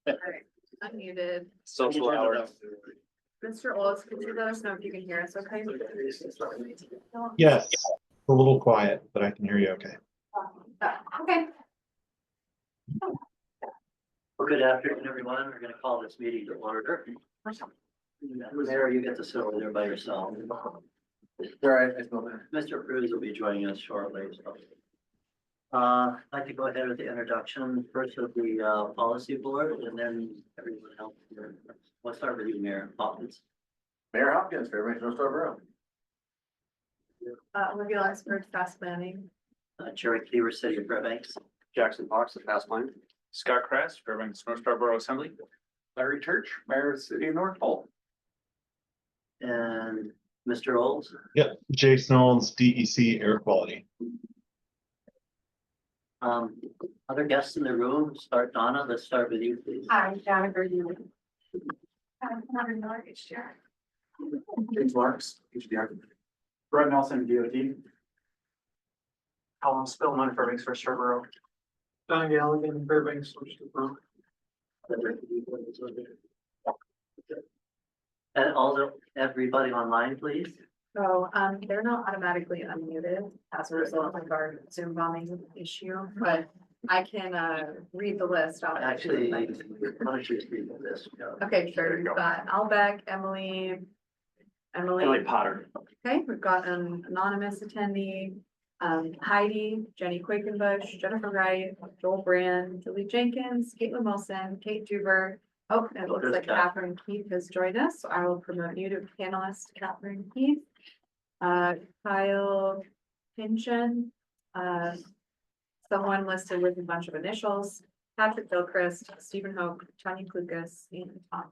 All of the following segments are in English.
Alright, unmuted. Social hour. Mr. Olds, could you let us know if you can hear us, okay? Yes, a little quiet, but I can hear you okay. Okay. Well, good afternoon, everyone. We're gonna call this meeting to order. Mayor, you get to sit over there by yourself. Right. Mr. Cruz will be joining us shortly. So. I'd like to go ahead with the introduction, first of the policy board, and then everyone else here. We'll start with you, Mayor Hopkins. Mayor Hopkins, Fairbanks, North Star Borough. Olivia Lunsford, fast planning. Jerry Cleaver, City of Fairbanks. Jackson Fox, the Fast Line. Scott Kress, Fairbanks North Star Borough Assembly. Larry Church, Mayor of the City of North Pole. And Mr. Olds. Yep, Jason Olds, DEC Air Quality. Other guests in the room, start Donna, let's start with you, please. Hi, Donna Gardner. Not mortgage chair. James Marks, HDR. Brett Nelson, DOT. Colin Spillman, Fairbanks First Star Borough. Don Galligan, Fairbanks First Star Borough. And also, everybody online, please. So, they're not automatically unmuted as a result of our Zoom bombing issue, but I can, read the list. I'll Actually, why don't you speak of this? Okay, sure. We've got Albeck, Emily. Potter. Okay, we've got an anonymous attendee, Heidi, Jenny Quakenbush, Jennifer Wright, Joel Brand, Julie Jenkins, Caitlin Wilson, Kate Duver. Oh, it looks like Catherine Keith has joined us, so I will promote you to panelist Catherine Keith. Kyle Pinchin, someone listed with a bunch of initials, Patrick Gilchrist, Stephen Hoke, Tanya Klukas, and Tom.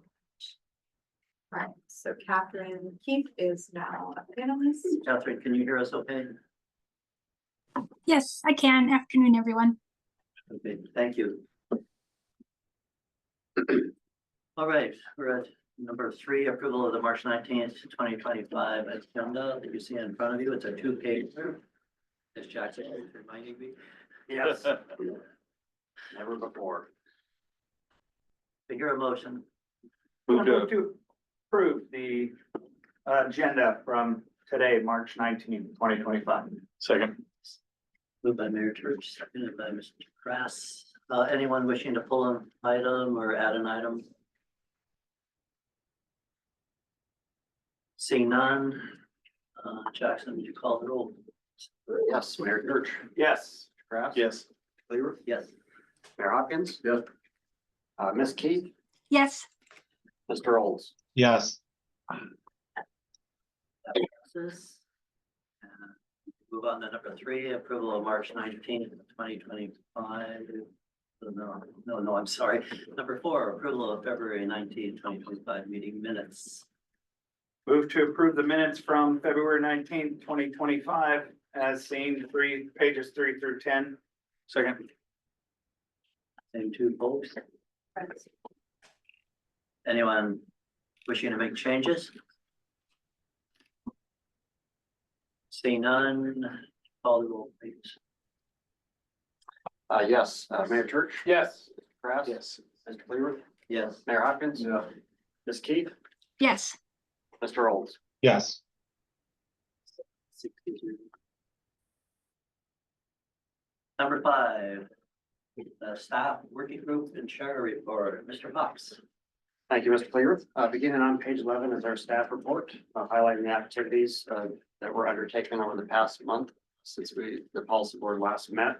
Right, so Catherine Keith is now a panelist. Catherine, can you hear us okay? Yes, I can. Afternoon, everyone. Okay, thank you. All right, we're at number 3, approval of the March 19th, 2025 agenda that you see in front of you. It's a 2-page. As Jackson is reminding me. Yes. Never before. Figure a motion. Move to To approve the agenda from today, March 19th, 2025. second. Moved by Mayor Church, seconded by Mr. Krass. Anyone wishing to pull an item or add an item? Seeing none. Jackson, would you call the roll? Yes, Mayor Church. Yes. Kraft. Yes. Cleaver. Yes. Mayor Hopkins. Yes. Ms. Keith, Yes, Mr. Olds. Yes, Passes. Move on to number 3, approval of March 19th, 2025. No, I'm sorry. Number 4, approval of February 19th, 2025 meeting minutes. Move to approve the minutes from February 19th, 2025, as seen, pages 3 through 10. Second. Same 2 folks. Anyone wishing to make changes? Seeing none, call the roll, please. Yes, Mayor Church. Yes. Kraft. Yes. Mr. Cleaver. Yes. Mayor Hopkins. Yeah. Ms. Keith, yes, Mr. Olds. yes, 62. Number 5, the staff working group and charter report, Mr. Fox. Thank you, Mr. Cleaver. Beginning on page 11 is our staff report, highlighting the activities that were undertaken over the past month since the policy board last met.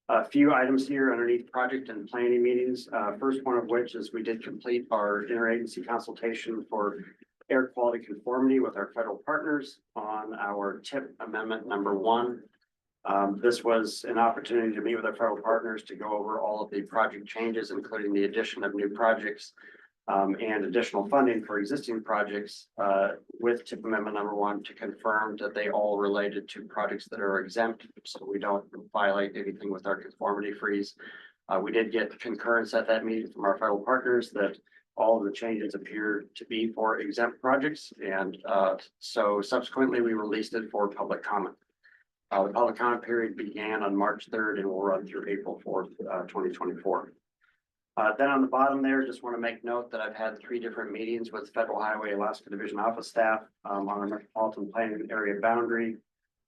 A few items here underneath project and planning meetings. First one of which is we did complete our interagency consultation for air quality conformity with our federal partners on our TIP amendment number 1. This was an opportunity to meet with our federal partners to go over all of the project changes, including the addition of new projects and additional funding for existing projects with TIP amendment number 1 to confirm that they all related to projects that are exempt, so we don't violate anything with our conformity freeze. We did get concurrence at that meeting from our federal partners that all of the changes appear to be for exempt projects, and so subsequently we released it for public comment. The public comment period began on March 3rd and will run through April 4th, 2024. Then on the bottom there, just want to make note that I've had 3 different meetings with Federal Highway Alaska Division Office staff on our metropolitan planning area boundary.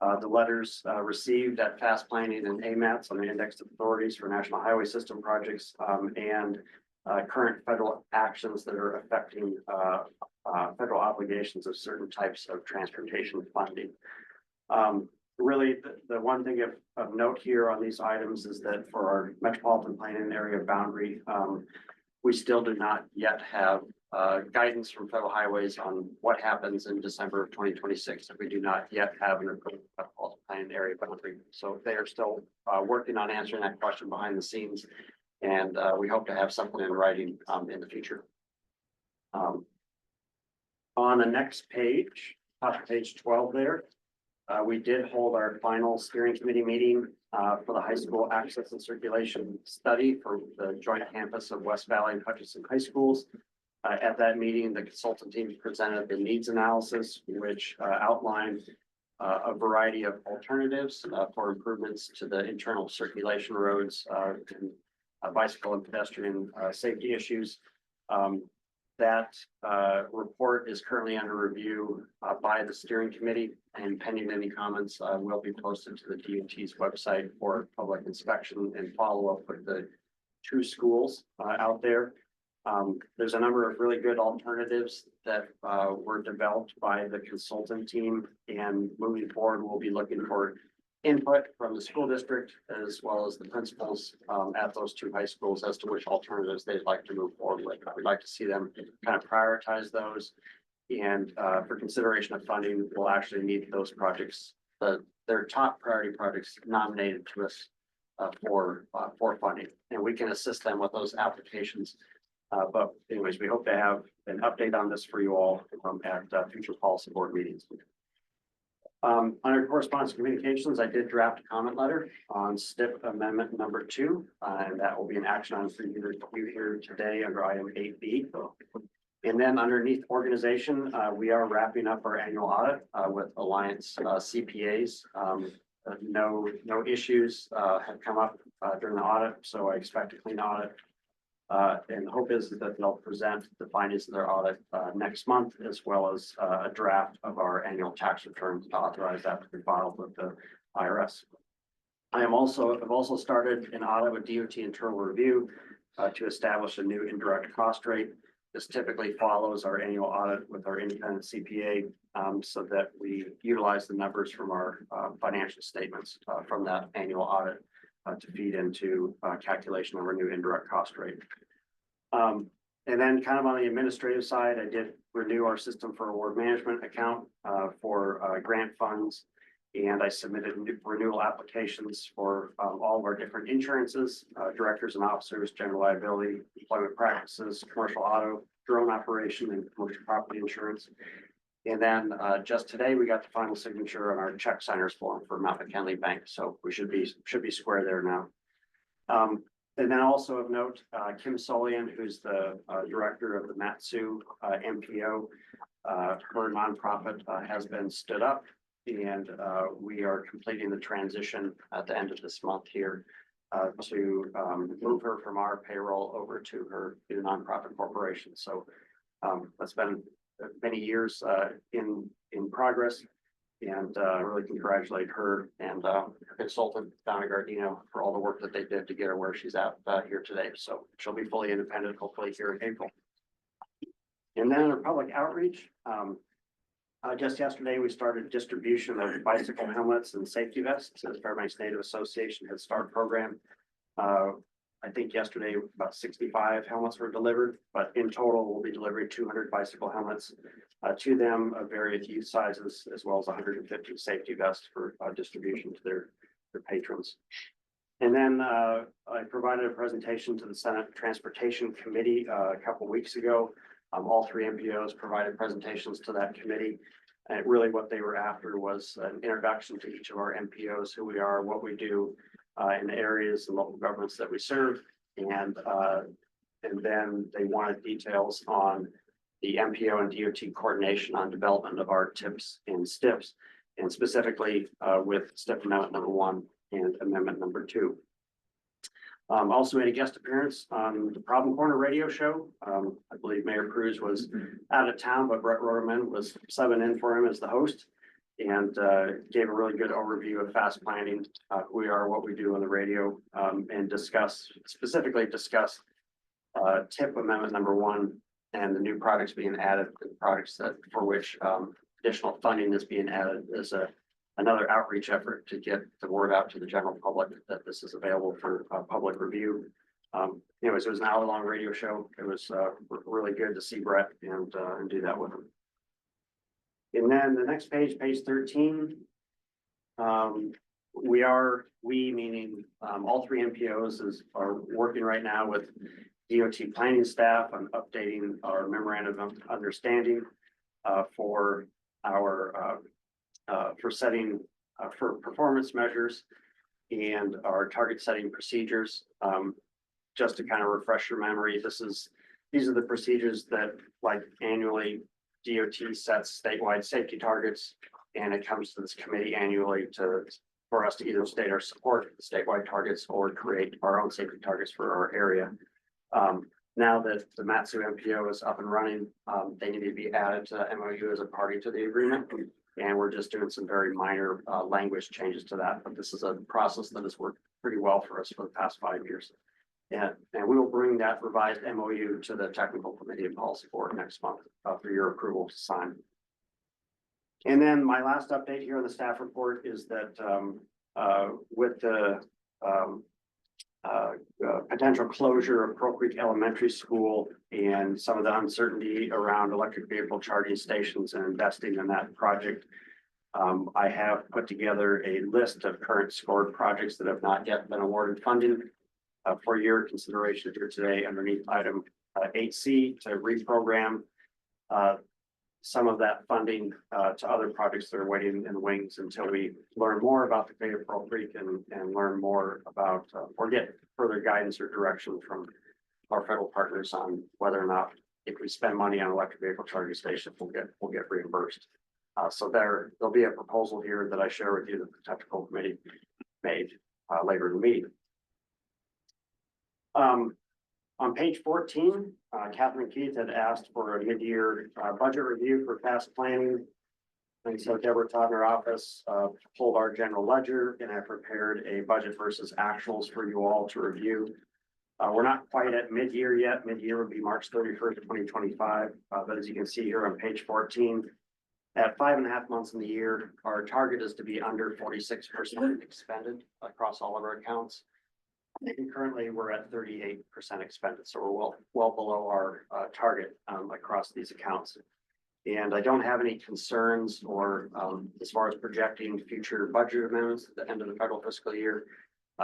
The letters received at Fast Planning and AMATs on the Index of Authorities for National Highway System projects and current federal actions that are affecting federal obligations of certain types of transportation funding. Really, the one thing of note here on these items is that for our metropolitan planning area boundary, we still do not yet have guidance from federal highways on what happens in December of 2026 if we do not yet have an approved metropolitan planning area boundary. So they are still working on answering that question behind the scenes, and we hope to have something in writing in the future. On the next page, top of page 12 there. We did hold our final steering committee meeting for the high school access and circulation study for the joint campus of West Valley and Hutchinson High Schools. At that meeting, the consultant team presented the needs analysis, which outlined a variety of alternatives for improvements to the internal circulation roads and bicycle and pedestrian safety issues. That report is currently under review by the steering committee, and pending any comments will be posted to the DOT's website for public inspection and follow up with the 2 schools out there. There's a number of really good alternatives that were developed by the consultant team, and moving forward, we'll be looking for input from the school district as well as the principals at those 2 high schools as to which alternatives they'd like to move forward with. We'd like to see them kind of prioritize those, and for consideration of funding, we'll actually need those projects, their top priority projects nominated to us for funding, and we can assist them with those applications. But anyways, we hope to have an update on this for you all at future policy board meetings. Under correspondence communications, I did draft a comment letter on STIP amendment number 2, and that will be an action item for you here today under item 8B. And then underneath organization, we are wrapping up our annual audit with Alliance CPAs. No issues have come up during the audit, so I expect a clean audit. And the hope is that they'll present the findings of their audit next month, as well as a draft of our annual tax returns to authorize that to be filed with the IRS. I've also started an audit with DOT internal review to establish a new indirect cost rate. This typically follows our annual audit with our independent CPA, so that we utilize the numbers from our financial statements from that annual audit to feed into calculation of our new indirect cost rate. And then kind of on the administrative side, I did renew our system for award management account for grant funds. And I submitted renewal applications for all of our different insurances, directors and officers, general liability, employment practices, commercial auto, drone operation, and commercial property insurance. And then just today, we got the final signature on our check signers form for Mount McKinley Bank. So we should be square there now. And then also of note, Kim Solian, who's the director of the Matsu MPO, her nonprofit has been stood up, and we are completing the transition at the end of this month here to move her from our payroll over to her new nonprofit corporation. So that's been many years in progress, and really congratulate her and consultant Donna Gardino for all the work that they did to get her where she's at here today. So she'll be fully independent, hopefully here in April. And then under public outreach, just yesterday, we started distribution of bicycle helmets and safety vests as Fairbanks Native Association Head Start program. I think yesterday about 65 helmets were delivered, but in total we'll be delivering 200 bicycle helmets to them of various youth sizes, as well as 150 safety vests for distribution to their patrons. And then I provided a presentation to the Senate Transportation Committee a couple of weeks ago. All 3 MPOs provided presentations to that committee. And really what they were after was an introduction to each of our MPOs, who we are, what we do in the areas and local governments that we serve. And then they wanted details on the MPO and DOT coordination on development of our TIPs and STIPs, and specifically with STIP amendment number 1 and amendment number 2. Also made a guest appearance on the Problem Corner radio show. I believe Mayor Cruz was out of town, but Brett Roderman was subbing in for him as the host. And gave a really good overview of fast planning, who we are, what we do on the radio, and specifically discuss tip amendment number 1 and the new projects being added, the projects that for which additional funding is being added as another outreach effort to get the word out to the general public that this is available for public review. Anyways, it was an hour-long radio show. It was really good to see Brett and do that with him. And then the next page, page 13. We meaning all 3 MPOs are working right now with DOT planning staff on updating our memorandum of understanding for our for setting for performance measures and our target setting procedures. Just to kind of refresh your memory, these are the procedures that, like, annually DOT sets statewide safety targets, and it comes to this committee annually for us to either state our support for the statewide targets or create our own safety targets for our area. Now that the Matsu MPO is up and running, they need to be added to the MOU as a party to the agreement. And we're just doing some very minor language changes to that, but this is a process that has worked pretty well for us for the past 5 years. And we will bring that revised MOU to the technical committee and policy board next month for your approval to sign. And then my last update here on the staff report is that with the potential closure of Crow Creek Elementary School and some of the uncertainty around electric vehicle charging stations and investing in that project, I have put together a list of current scored projects that have not yet been awarded funding for your consideration here today underneath item 8C to reprogram some of that funding to other projects that are waiting in the wings until we learn more about the Fate of Crow Creek and learn more about or get further guidance or direction from our federal partners on whether or not if we spend money on electric vehicle charging stations, we'll get reimbursed. So there'll be a proposal here that I share with you that the technical committee made later in the meeting. On page 14, Catherine Keith had asked for a mid-year budget review for fast planning. And so Deborah taught in her office, pulled our general ledger, and I prepared a budget versus actuals for you all to review. We're not quite at mid-year yet. Mid-year would be March 31st, 2025. But as you can see here on page 14, at 5.5 months in the year, our target is to be under 46% expended across all of our accounts. And currently, we're at 38% expended, so we're well below our target across these accounts. And I don't have any concerns or as far as projecting future budget amendments at the end of the federal fiscal year,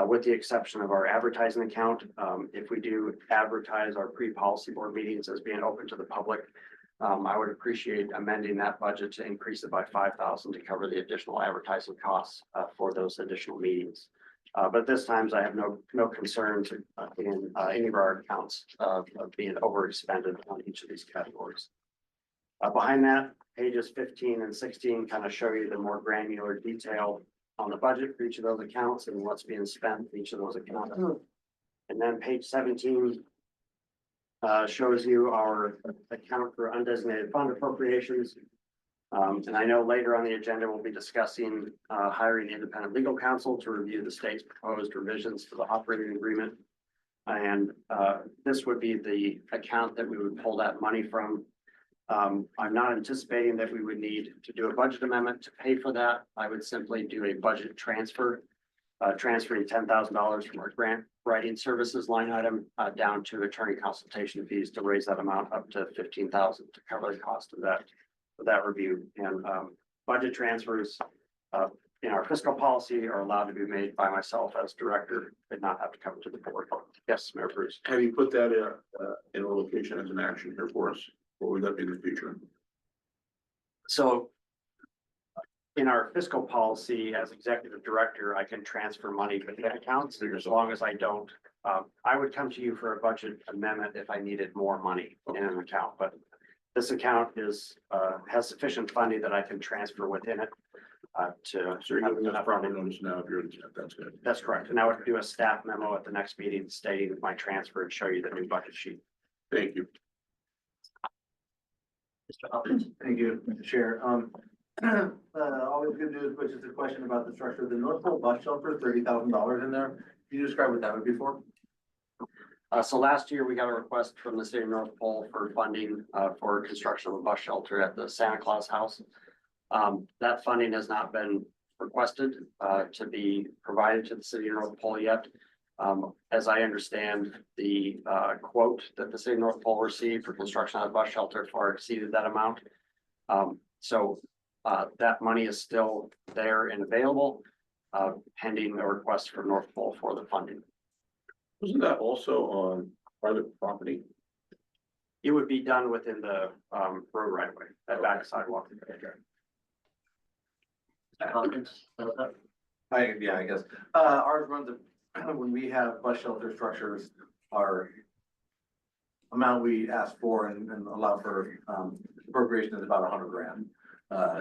with the exception of our advertising account. If we do advertise our pre-policy board meetings as being open to the public, I would appreciate amending that budget to increase it by $5,000 to cover the additional advertising costs for those additional meetings. But this time I have no concerns in any of our accounts of being overexpended on each of these categories. Behind that, pages 15 and 16 kind of show you the more granular detail on the budget for each of those accounts and what's being spent in each of those accounts. And then page 17 shows you our account for undesignated fund appropriations. And I know later on the agenda, we'll be discussing hiring independent legal counsel to review the state's proposed revisions to the operating agreement. And this would be the account that we would pull that money from. I'm not anticipating that we would need to do a budget amendment to pay for that. I would simply do a budget transfer, transferring $10,000 from our grant writing services line item down to attorney consultation fees to raise that amount up to $15,000 to cover the cost of that review. And budget transfers in our fiscal policy are allowed to be made by myself as director and not have to come to the board. Yes, Mayor Bruce. Have you put that in a location as an action here for us? What would that be in the future? So in our fiscal policy as executive director, I can transfer money between accounts as long as I don't. I would come to you for a budget amendment if I needed more money in an account, but this account has sufficient funding that I can transfer within it. to. So you're giving us proper notice now if you're, that's good. That's correct. And I would do a staff memo at the next meeting stating my transfer and show you the new budget sheet. Thank you. Mr. Hopkins? Thank you, Mr. Chair. Always good news, which is a question about the structure of the North Pole bus shelter, $30,000 in there. Can you describe what that would be for? So last year, we got a request from the city of North Pole for funding, for construction of a bus shelter at the Santa Claus House. That funding has not been requested, to be provided to the city of North Pole yet. As I understand, the, quote that the city of North Pole received for construction of a bus shelter far exceeded that amount. So, that money is still there and available, pending a request from North Pole for the funding. Wasn't that also on private property? It would be done within the, road right away, that back sidewalk. Mr. Hopkins? I guess. Ours runs, when we have bus shelter structures, our amount we ask for and allow for, appropriation is about 100 grand.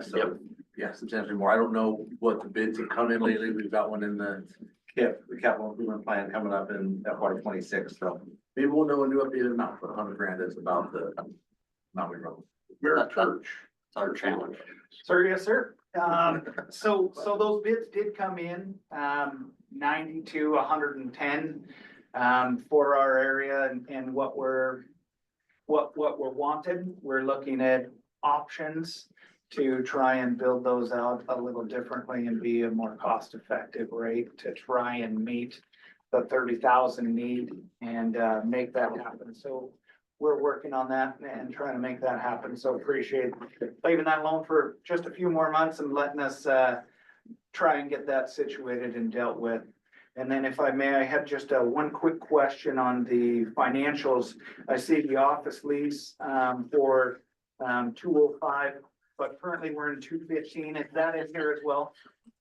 So, yeah, substantially more. I don't know what the bids have come in lately. We've got one in the CIP, the capital improvement plan coming up in FY 26. So maybe we'll know a new updated amount, but 100 grand is about the amount we run. Merit Church. It's our challenge. Sir, yes, sir. So those bids did come in, 90 to 110, for our area and what we're wanted. We're looking at options to try and build those out a little differently and be a more cost-effective rate to try and meet the 30,000 need and, make that happen. So we're working on that and trying to make that happen. So appreciate leaving that alone for just a few more months and letting us, try and get that situated and dealt with. And then if I may, I have just one quick question on the financials. I see the office lease, for, 205, but currently we're in 215. Is that in here as well?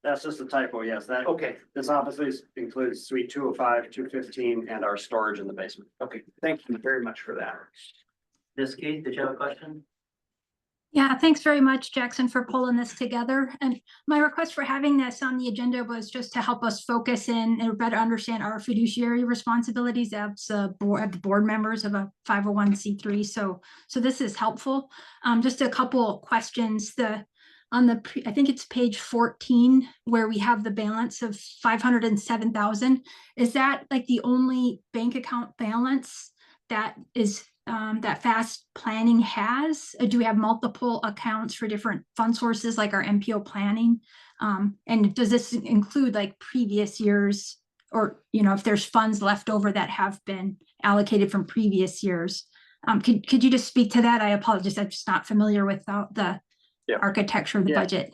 That's just a typo, yes, that, Okay, this office lease includes suite 205, 215, and our storage in the basement. okay. Thank you very much for that. Ms. Keith, did you have a question? Yeah, thanks very much, Jackson, for pulling this together. And my request for having this on the agenda was just to help us focus in and better understand our fiduciary responsibilities as board members of a 501c3. So this is helpful. Just a couple questions. I think it's page 14 where we have the balance of 507,000. Is that like the only bank account balance that is that Fast Planning has? Do we have multiple accounts for different fund sources like our MPO planning? And does this include like previous years, or, you know, if there's funds left over that have been allocated from previous years? Could you just speak to that? I apologize, I'm just not familiar with the architecture of the Yeah. budget.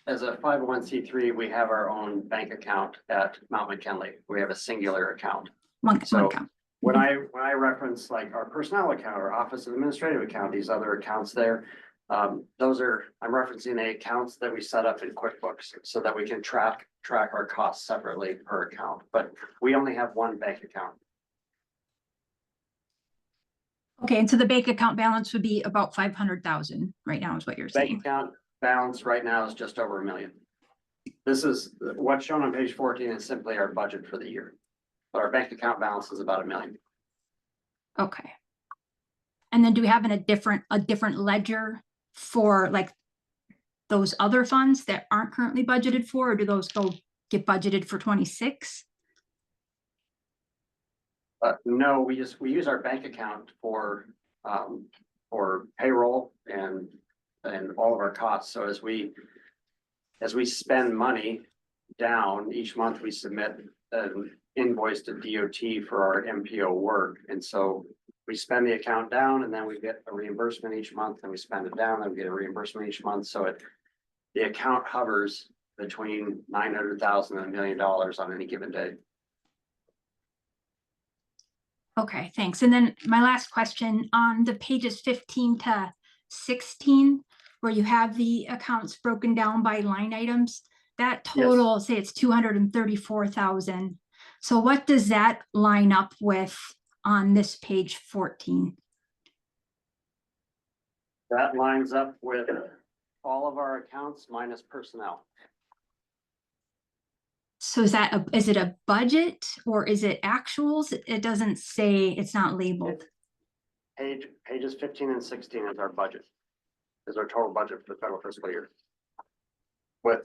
As a 501c3, we have our own bank account at Mount McKinley. We have a singular account. One So- account. When I reference like our personnel account or office administrative account, these other accounts there, I'm referencing the accounts that we set up in QuickBooks so that we can track our costs separately per account, but we only have one bank account. Okay, and so the bank account balance would be about 500,000 right now is what you're Bank saying? account balance right now is just over $1 million. This is what's shown on page 14 is simply our budget for the year. But our bank account balance is about $1 million. Okay. And then do we have a different ledger for like those other funds that aren't currently budgeted for, or do those get budgeted for 26? No, we use our bank account for payroll and all of our costs. So as we spend money down each month, we submit an invoice to DOT for our MPO work. And so we spend the account down and then we get a reimbursement each month, and we spend it down and we get a reimbursement each month. So the account hovers between 900,000 and $1 million on any given day. Okay, thanks. And then my last question on the pages 15 to 16, where you have the accounts broken down by line items, that total, say it's 234,000. So what does that line up with on this page 14? That lines up with all of our accounts minus personnel. So is it a budget or is it actuals? It doesn't say, it's not labeled. Pages 15 and 16 is our budget. Is our total budget for the federal fiscal year. With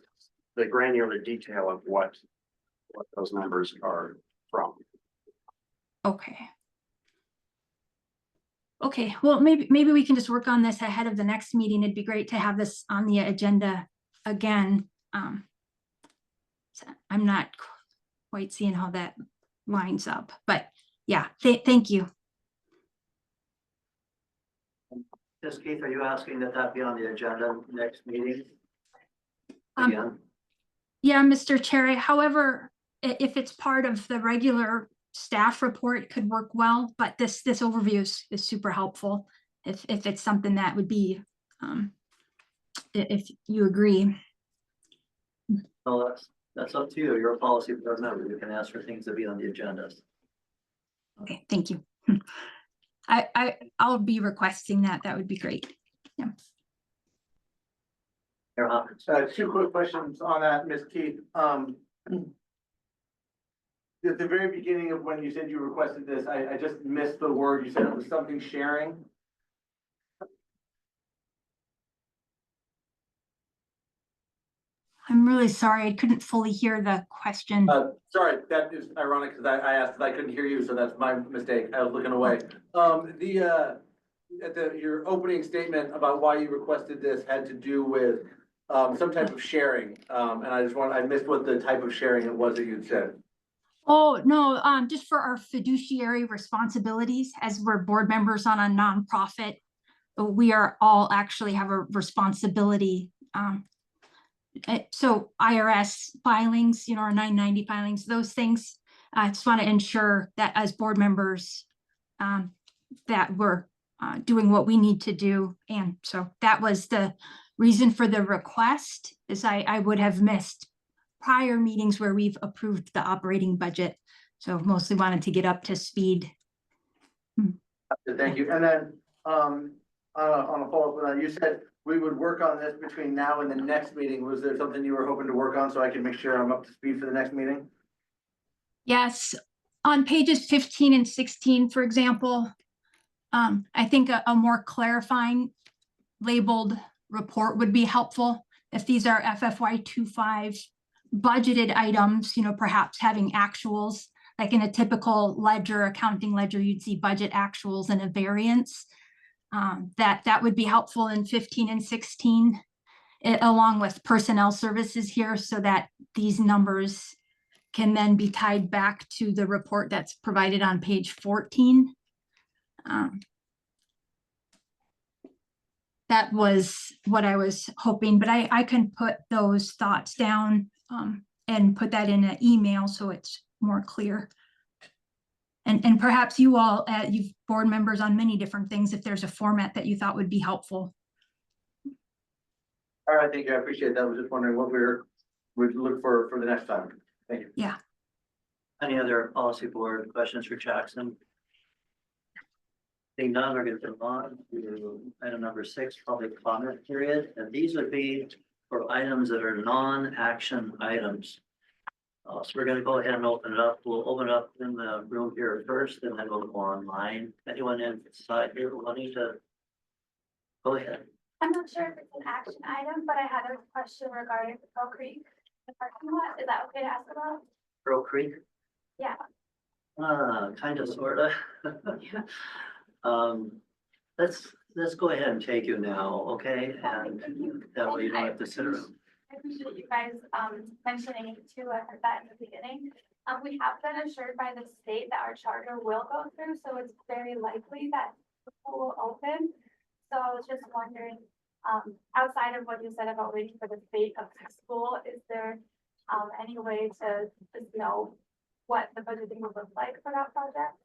the granular detail of what those numbers are from. Okay. Okay, well, maybe we can just work on this ahead of the next meeting. It'd be great to have this on the agenda again. So I'm not quite seeing how that lines up, but yeah, thank you. Just Keith, are you asking that be on the agenda next meeting? Um, Again? Yeah, Mr. Chair, however, if it's part of the regular staff report, it could work well, but this overview is super helpful. If it's something that would be, if you agree. Well, that's up to you. You're a policy board member. You can ask for things to be on the agendas. Okay, thank you. I'll be requesting that. That would be great. Yeah. Mayor Hopkins. Two quick questions on that, Ms. Keith. At the very beginning of when you said you requested this, I just missed the word. You said it was something sharing. I'm really sorry. I couldn't fully hear the question. Sorry, that is ironic because I asked, but I couldn't hear you, so that's my mistake. I was looking away. Your opening statement about why you requested this had to do with some type of sharing. And I missed what the type of sharing it was that you'd said. Oh, no, just for our fiduciary responsibilities as we're board members on a nonprofit, we are all actually have a responsibility. So IRS filings, our 990 filings, those things, I just want to ensure that as board members, that we're doing what we need to do. And so that was the reason for the request, is I would have missed prior meetings where we've approved the operating budget. So mostly wanted to get up to speed. Thank you. And then on a follow-up, you said we would work on this between now and the next meeting. Was there something you were hoping to work on so I can make sure I'm up to speed for the next meeting? Yes, on pages 15 and 16, for example, I think a more clarifying labeled report would be helpful. If these are FFY25 budgeted items, perhaps having actuals, like in a typical ledger, accounting ledger, you'd see budget actuals and a variance. That would be helpful in 15 and 16, along with personnel services here, so that these numbers can then be tied back to the report that's provided on page 14. That was what I was hoping, but I can put those thoughts down and put that in an email so it's more clear. And perhaps you all, you've board members on many different things, if there's a format that you thought would be helpful. All right, thank you. I appreciate that. I was just wondering what we'd look for the next time. Thank you. Yeah. Any other policy board questions for Jackson? Seeing none, we're going to move on to item number 6, public comment period. And these would be for items that are non-action items. So we're going to go ahead and open it up. We'll open it up in the room here first, and then we'll go online. Anyone inside here wanting to go ahead? I'm not sure if it's an action item, but I had a question regarding Pearl Creek, the parking lot. Is that okay to ask about? Pearl Creek? Yeah. Kind of, sort of. Let's go ahead and take you now, okay? And that way you don't have to sit around. I appreciate you guys mentioning it too. I heard that in the beginning. We have been assured by the state that our charter will go through, so it's very likely that the pool will open. So I was just wondering, outside of what you said about waiting for the fate of the school, is there any way to just know what the budgeting will look like for that project?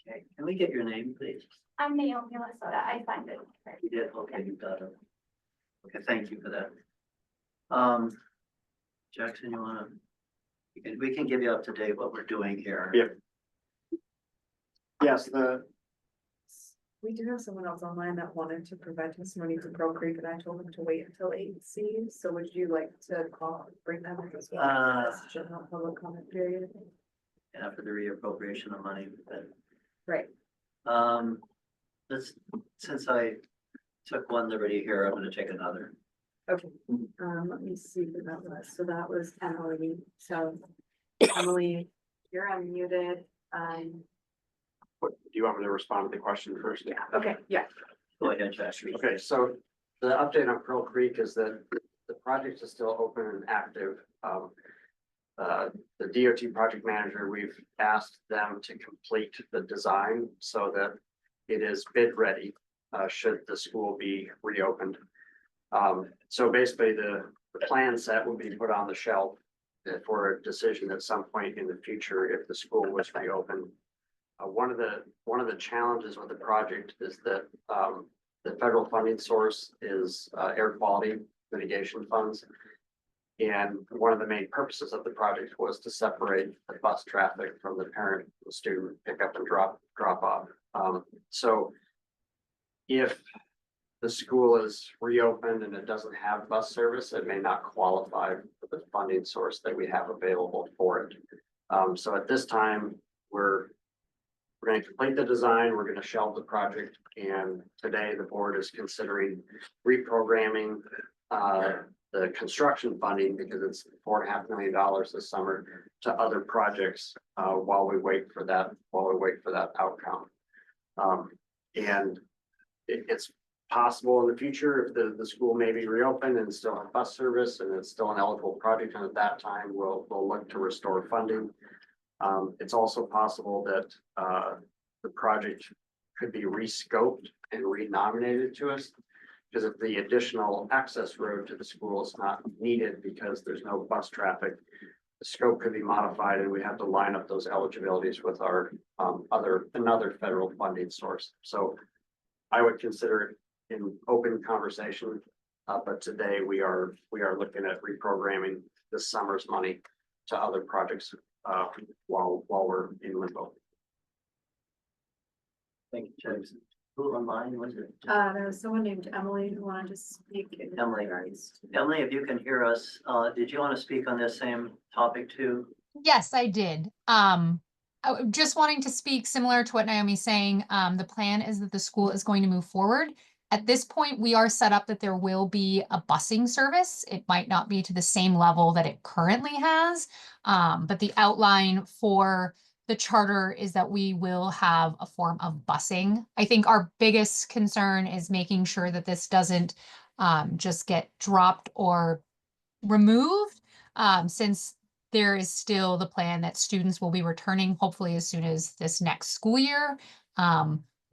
Okay, can we get your name, please? I'm Naomi, Minnesota. I signed it. You did, okay, you got it. Okay, thank you for that. Jackson, you wanna, we can give you up to date what we're doing here. Yeah. Yes, We do have someone else online that wanted to provide testimony to Pearl Creek, and I told them to wait until 8C. So would you like to bring them in as well? This general public comment period. After the reappropriation of money, but, Right. since I took one liberty here, I'm gonna take another. Okay, let me see who that was. So that was Emily. So Emily, you're unmuted. Do you want me to respond to the question first? Yeah, okay, yeah. Go ahead, Josh. Okay, so the update on Pearl Creek is that the project is still open and active. The DOT project manager, we've asked them to complete the design so that it is bid ready, should the school be reopened. So basically the plan set will be put on the shelf for a decision at some point in the future if the school was reopened. One of the challenges with the project is that the federal funding source is air quality mitigation funds. And one of the main purposes of the project was to separate the bus traffic from the parent student pickup and drop off. So if the school is reopened and it doesn't have bus service, it may not qualify for the funding source that we have available for it. So at this time, we're going to complete the design, we're going to shelve the project, and today the board is considering reprogramming the construction funding, because it's $4.5 million this summer, to other projects while we wait for that outcome. And it's possible in the future if the school may be reopened and still have bus service and it's still an eligible project, and at that time we'll look to restore funding. It's also possible that the project could be rescoped and renominated to us, because if the additional access road to the school is not needed because there's no bus traffic, the scope could be modified and we have to line up those eligibilities with our another federal funding source. So I would consider it in open conversation, but today we are looking at reprogramming this summer's money to other projects while we're in limbo. Thank you, James. Who online was it? There was someone named Emily who wanted to speak. in Emily. regards to- Emily, if you can hear us, did you want to speak on this same topic too? Yes, I did. Just wanting to speak similar to what Naomi's saying. The plan is that the school is going to move forward. At this point, we are set up that there will be a busing service. It might not be to the same level that it currently has, but the outline for the charter is that we will have a form of busing. I think our biggest concern is making sure that this doesn't just get dropped or removed, since there is still the plan that students will be returning hopefully as soon as this next school year.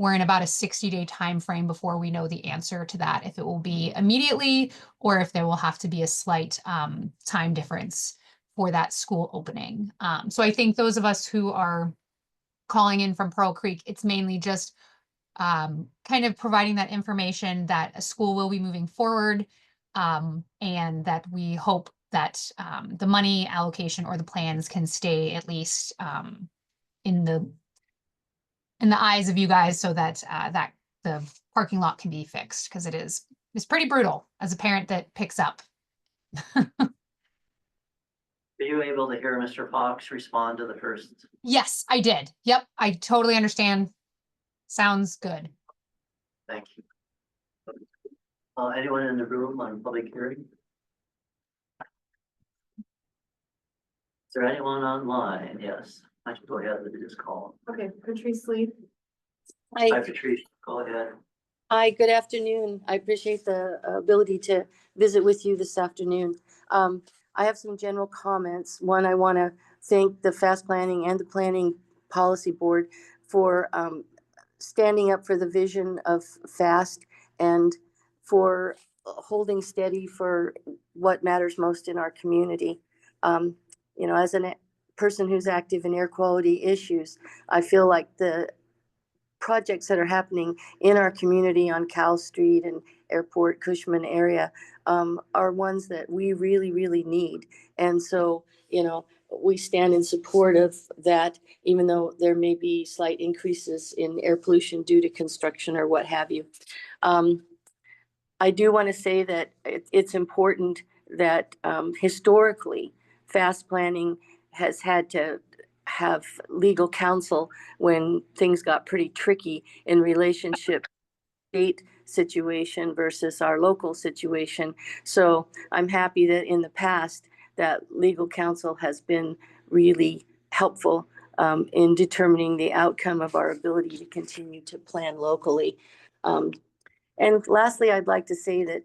We're in about a 60-day time frame before we know the answer to that, if it will be immediately or if there will have to be a slight time difference for that school opening. So I think those of us who are calling in from Pearl Creek, it's mainly just kind of providing that information that a school will be moving forward, and that we hope that the money allocation or the plans can stay at least in the eyes of you guys, so that that the parking lot can be fixed, because it's pretty brutal as a parent that picks up. Were you able to hear Mr. Fox respond to the first? Yes, I did. Yep, I totally understand. Sounds good. Thank you. Anyone in the room on public hearing? Is there anyone online? Yes, I should go ahead with this call. Okay, Patrice Lee. Hi, Hi, Patrice, go ahead. hi, good afternoon. I appreciate the ability to visit with you this afternoon. I have some general comments. One, I want to thank the FAST Planning and the Planning Policy Board for standing up for the vision of FAST and for holding steady for what matters most in our community. You know, as a person who's active in air quality issues, I feel like the projects that are happening in our community on Cal Street and Airport Cushman area are ones that we really, really need. And so, you know, we stand in support of that, even though there may be slight increases in air pollution due to construction or what have you. I do want to say that it's important that historically, fast planning has had to have legal counsel when things got pretty tricky in relationship state situation versus our local situation. So I'm happy that in the past that legal counsel has been really helpful in determining the outcome of our ability to continue to plan locally. And lastly, I'd like to say that,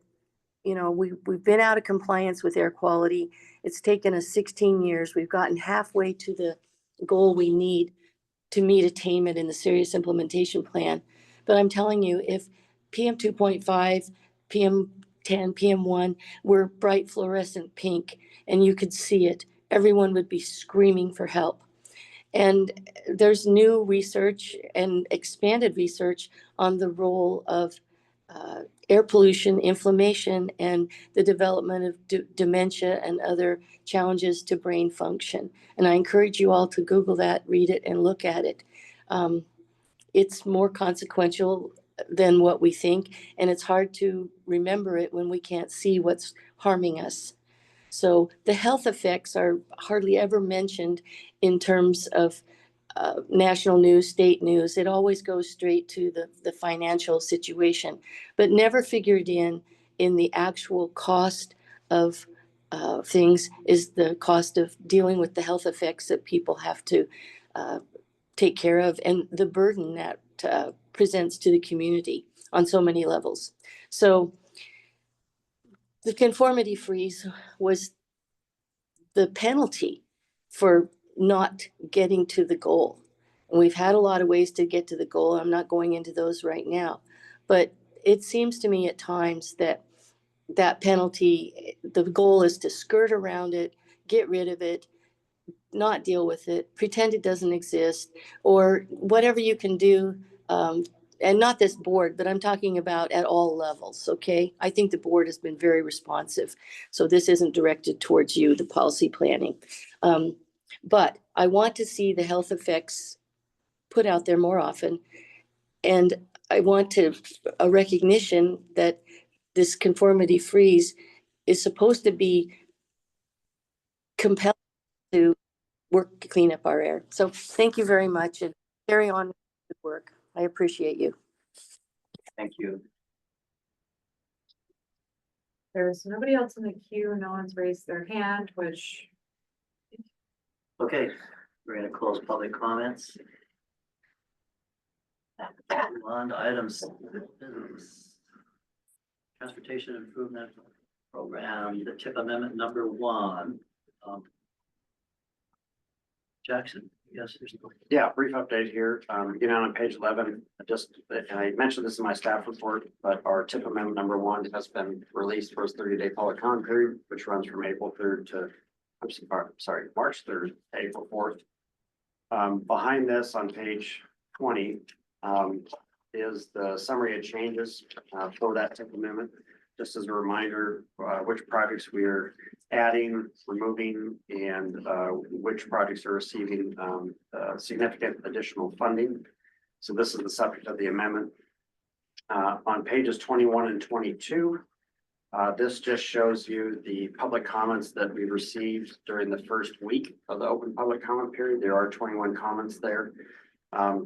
you know, we've been out of compliance with air quality. It's taken us 16 years. We've gotten halfway to the goal we need to meet attainment in the serious implementation plan. But I'm telling you, if PM 2.5, PM 10, PM 1 were bright fluorescent pink and you could see it, everyone would be screaming for help. And there's new research and expanded research on the role of air pollution, inflammation, and the development of dementia and other challenges to brain function. And I encourage you all to Google that, read it, and look at it. It's more consequential than what we think, and it's hard to remember it when we can't see what's harming us. So the health effects are hardly ever mentioned in terms of national news, state news. It always goes straight to the financial situation, but never figured in the actual cost of things is the cost of dealing with the health effects that people have to take care of, and the burden that presents to the community on so many levels. So the conformity freeze was the penalty for not getting to the goal. And we've had a lot of ways to get to the goal. I'm not going into those right now, but it seems to me at times that that penalty, the goal is to skirt around it, get rid of it, not deal with it, pretend it doesn't exist, or whatever you can do. And not this board, but I'm talking about at all levels, okay? I think the board has been very responsive. So this isn't directed towards you, the policy planning. But I want to see the health effects put out there more often. And I want a recognition that this conformity freeze is supposed to be compelled to work to clean up our air. So thank you very much, and carry on with the work. I appreciate you. Thank you. There's nobody else in the queue. No one's raised their hand, which Okay, we're gonna close public comments. Move on to items. Transportation Improvement Program, the TIP amendment number 1. Jackson, yes, there's no. Yeah, brief update here. Beginning on page 11, and I mentioned this in my staff report, but our TIP amendment number 1 has been released for its 30-day public comment period, which runs from April 3rd to, March 3rd to April 4th. Behind this on page 20 is the summary of changes for that TIP amendment. Just as a reminder, which projects we are adding, removing, and which projects are receiving significant additional funding. So this is the subject of the amendment. On pages 21 and 22, this just shows you the public comments that we received during the first week of the open public comment period. There are 21 comments there.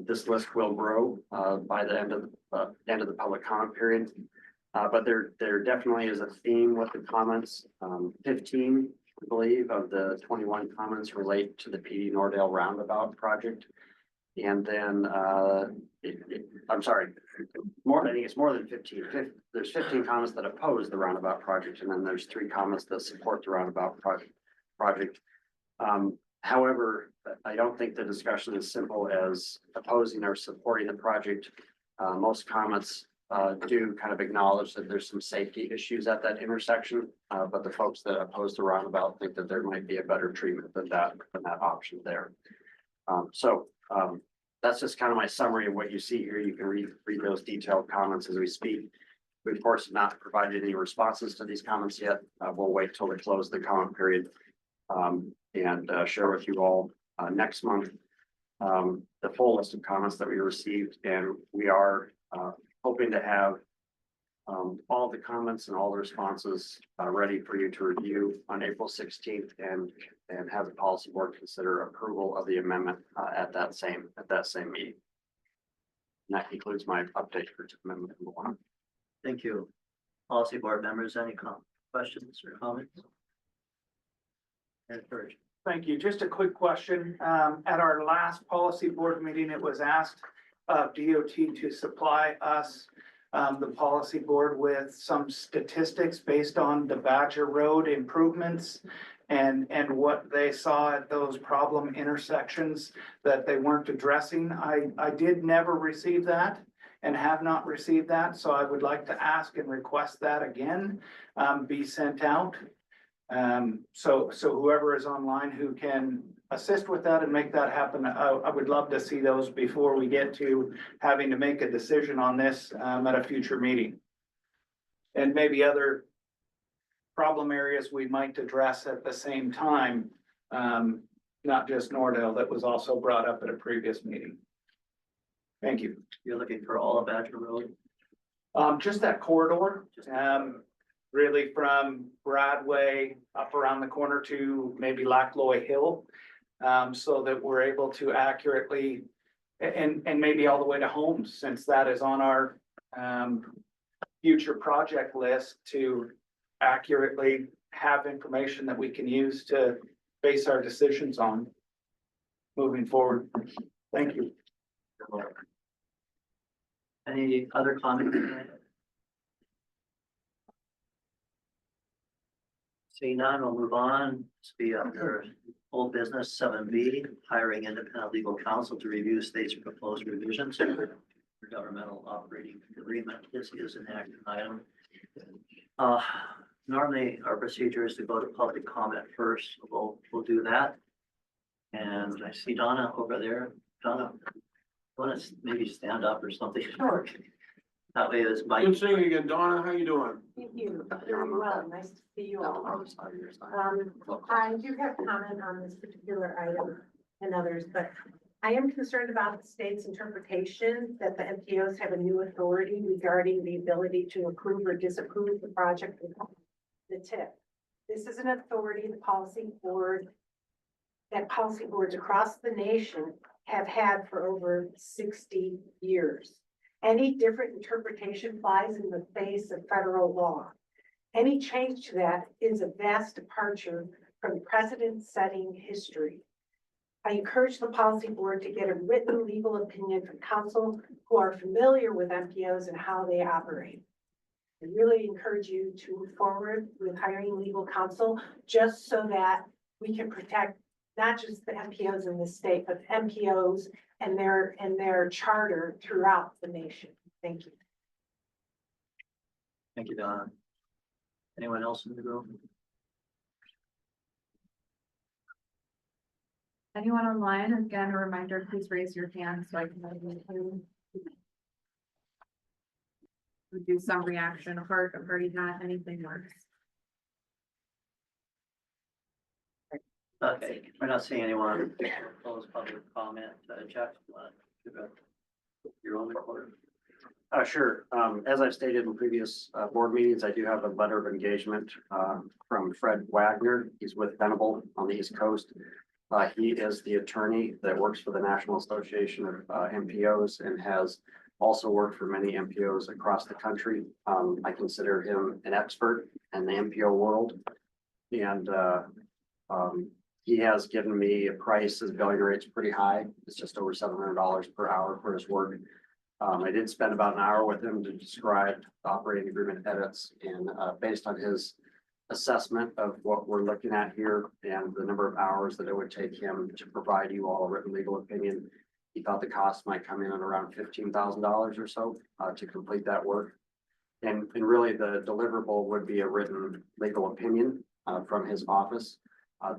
This list will grow by the end of the public comment period. But there definitely is a theme with the comments. 15, I believe, of the 21 comments relate to the PD Nordale roundabout project. And then, I'm sorry, I think it's more than 15. There's 15 comments that oppose the roundabout project, and then there's 3 comments that support the roundabout project. However, I don't think the discussion is simple as opposing or supporting the project. Most comments do kind of acknowledge that there's some safety issues at that intersection, but the folks that oppose the roundabout think that there might be a better treatment than that option there. That's just kind of my summary of what you see here. You can read those detailed comments as we speak. We of course have not provided any responses to these comments yet. We'll wait till we close the comment period and share with you all next month the full list of comments that we received, and we are hoping to have all the comments and all the responses ready for you to review on April 16th and have the policy board consider approval of the amendment at that same meeting. And that concludes my update for amendment number 1. Thank you. Policy board members, any questions or comments? Encourage. Thank you. Just a quick question. At our last policy board meeting, it was asked of DOT to supply us, the policy board, with some statistics based on the Badger Road improvements and what they saw at those problem intersections that they weren't addressing. I did never receive that and have not received that, so I would like to ask and request that again, be sent out. So whoever is online who can assist with that and make that happen, I would love to see those before we get to having to make a decision on this, at a future meeting. And maybe other problem areas we might address at the same time, not just Nordell, that was also brought up at a previous meeting. Thank you. You're looking for all of Badger Road? Just that corridor, really from Bradway up around the corner to maybe Lackloy Hill. So that we're able to accurately, and maybe all the way to Holmes, since that is on our future project list, to accurately have information that we can use to base our decisions on moving forward. Thank you. Any other comments? Seeing none, we'll move on. This will be under old business 7B, hiring independent legal counsel to review state's proposed revisions for governmental operating agreement. This is an action item. Normally our procedure is to go to public comment first. We'll do that. And I see Donna over there. Donna, want to maybe stand up or something? Sure. That way is Mike. Good seeing you again, Donna. How you doing? Thank you. Very well. Nice to see you all. I do have comment on this particular item and others, but I am concerned about the state's interpretation that the MPOs have a new authority regarding the ability to approve or disapprove the project. The tip. This is an authority, the policy board, that policy boards across the nation have had for over 60 years. Any different interpretation flies in the face of federal law. Any change to that is a vast departure from precedent-setting history. I encourage the policy board to get a written legal opinion from counsel who are familiar with MPOs and how they operate. I really encourage you to move forward with hiring legal counsel just so that we can protect not just the MPOs in the state, but MPOs and their charter throughout the nation. Thank you. Thank you, Donna. Anyone else in the room? Anyone online? Again, a reminder, please raise your hand so I can know you. We do some reaction, a heart, a party hat, anything works. Okay, we're not seeing anyone. Close public comment. Jack, your own report. Sure. As I've stated in previous board meetings, I do have a letter of engagement from Fred Wagner. He's with Venable on the East Coast. He is the attorney that works for the National Association of MPOs and has also worked for many MPOs across the country. I consider him an expert in the MPO world. And he has given me a price. His billing rate's pretty high. It's just over $700 per hour for his work. I did spend about an hour with him to describe the operating agreement edits, and based on his assessment of what we're looking at here and the number of hours that it would take him to provide you all a written legal opinion, he thought the cost might come in at around $15,000 or so to complete that work. And really the deliverable would be a written legal opinion from his office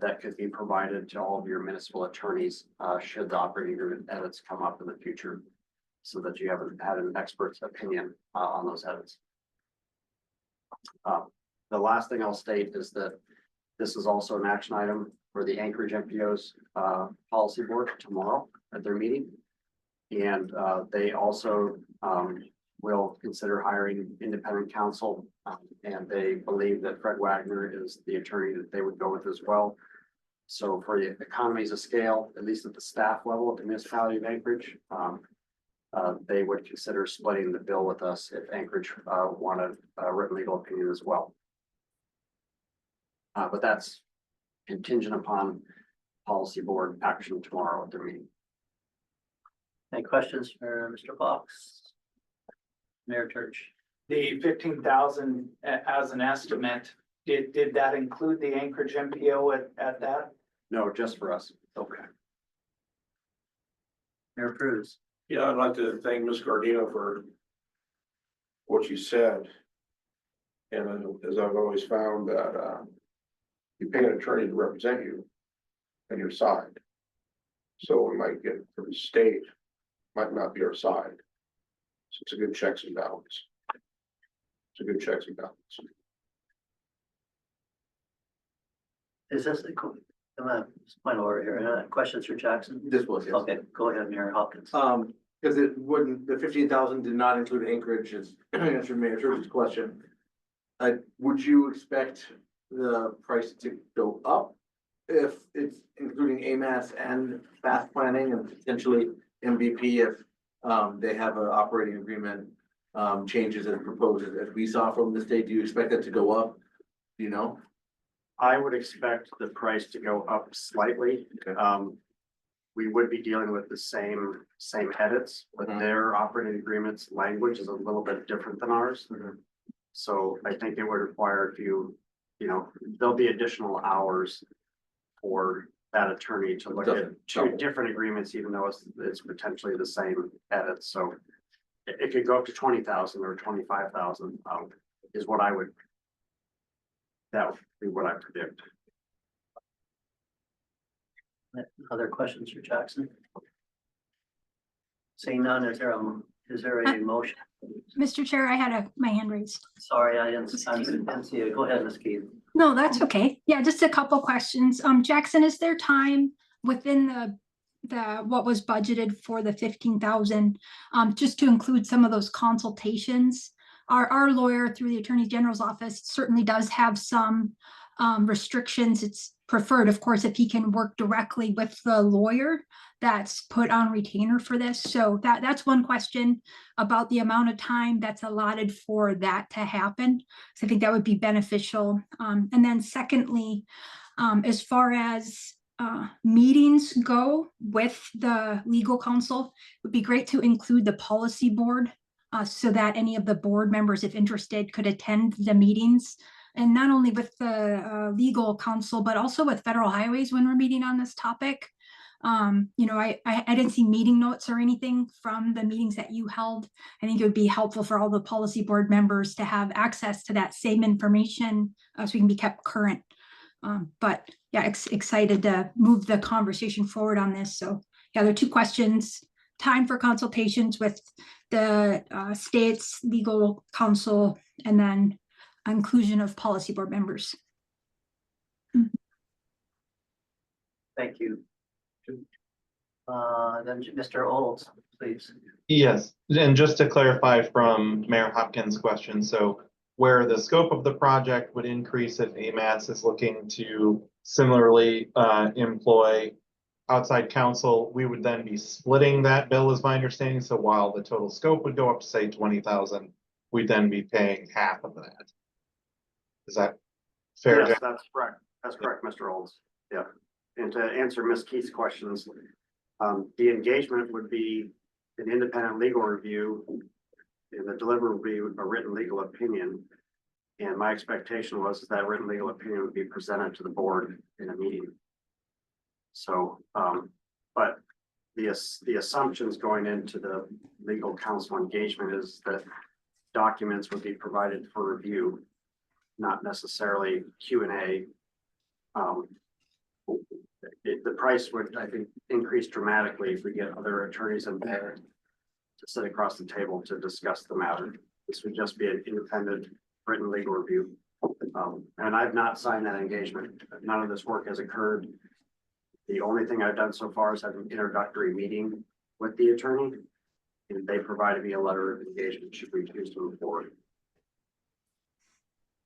that could be provided to all of your municipal attorneys should the operating agreement edits come up in the future, so that you haven't had an expert's opinion on those edits. The last thing I'll state is that This is also an action item for the Anchorage MPO's policy board tomorrow at their meeting. And they also will consider hiring independent counsel. And they believe that Fred Wagner is the attorney that they would go with as well. So for the economies of scale, at least at the staff level of the municipality of Anchorage, they would consider splitting the bill with us if Anchorage wanted a written legal opinion as well. But that's contingent upon policy board action tomorrow at their meeting. Any questions for Mr. Fox? Mayor Church? The 15,000 as an estimate, did that include the Anchorage MPO at that? No, just for us. Okay. Mayor Cruz? Yeah, I'd like to thank Ms. Gardino for what she said. And as I've always found that, you pay an attorney to represent you on your side. So we might get from the state, might not be our side. So it's a good checks and balance. It's a good checks and balance. Is this the, point over here, questions for Jackson? This was, yes. Okay, go ahead, Mayor Hopkins. Because it wouldn't, the 15,000 did not include Anchorage, as answer Mayor Church's question. Would you expect the price to go up if it's including AMAS and fast planning and potentially MVP if they have an operating agreement changes and proposes as we saw from the state? Do you expect that to go up? Do you know? I would expect the price to go up slightly. Okay. We would be dealing with the same edits, but their operating agreements language is a little bit different than ours. So I think it would require there'll be additional hours for that attorney to look at two different agreements, even though it's potentially the same edits. So it could go up to 20,000 or 25,000 is what that would be what I predict. Other questions for Jackson? Seeing none, is there a motion? Mr. Chair, I had my hand raised. Sorry, I didn't see you. Go ahead, Ms. Keith. No, that's okay. Yeah, just a couple questions. Jackson, is there time within the what was budgeted for the 15,000, just to include some of those consultations? Our lawyer through the Attorney General's office certainly does have some restrictions. It's preferred, of course, if he can work directly with the lawyer that's put on retainer for this. So that's one question about the amount of time that's allotted for that to happen. So I think that would be beneficial. And then secondly, as far as meetings go with the legal counsel, it would be great to include the policy board so that any of the board members, if interested, could attend the meetings. And not only with the legal counsel, but also with Federal Highways when we're meeting on this topic. I didn't see meeting notes or anything from the meetings that you held. I think it would be helpful for all the policy board members to have access to that same information so we can be kept current. But yeah, excited to move the conversation forward on this. So yeah, there are two questions: time for consultations with the state's legal counsel, and then inclusion of policy board members. Thank you. Then Mr. Olds, please. Yes, and just to clarify from Mayor Hopkins' question, so where the scope of the project would increase if AMAS is looking to similarly employ outside counsel, we would then be splitting that bill, is my understanding. So while the total scope would go up to say 20,000, we'd then be paying half of that. Is that fair? Yes, that's correct. That's correct, Mr. Olds. Yeah. And to answer Ms. Keith's questions, the engagement would be an independent legal review, and the delivery would be a written legal opinion. And my expectation was that written legal opinion would be presented to the board in a meeting. So, but the assumptions going into the legal counsel engagement is that documents would be provided for review, not necessarily Q&A. The price would, I think, increase dramatically if we get other attorneys in there to sit across the table to discuss the matter. This would just be an independent written legal review. And I've not signed that engagement. None of this work has occurred. The only thing I've done so far is have an introductory meeting with the attorney. And they provided me a letter of engagement should we choose to move forward.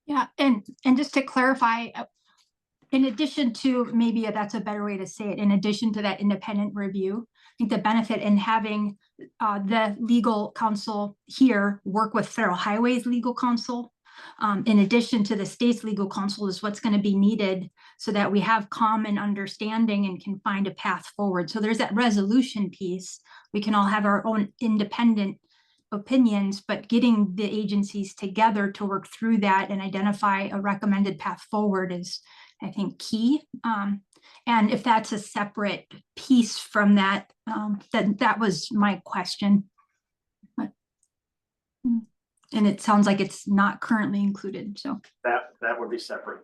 Yeah, and just to clarify, in addition to, maybe that's a better way to say it, in addition to that independent review, I think the benefit in having the legal counsel here work with Federal Highways legal counsel, in addition to the state's legal counsel, is what's going to be needed so that we have common understanding and can find a path forward. So there's that resolution piece. We can all have our own independent opinions, but getting the agencies together to work through that and identify a recommended path forward is, I think, key. And if that's a separate piece from that, then that was my question. But, and it sounds like it's not currently included, so. That would be separate.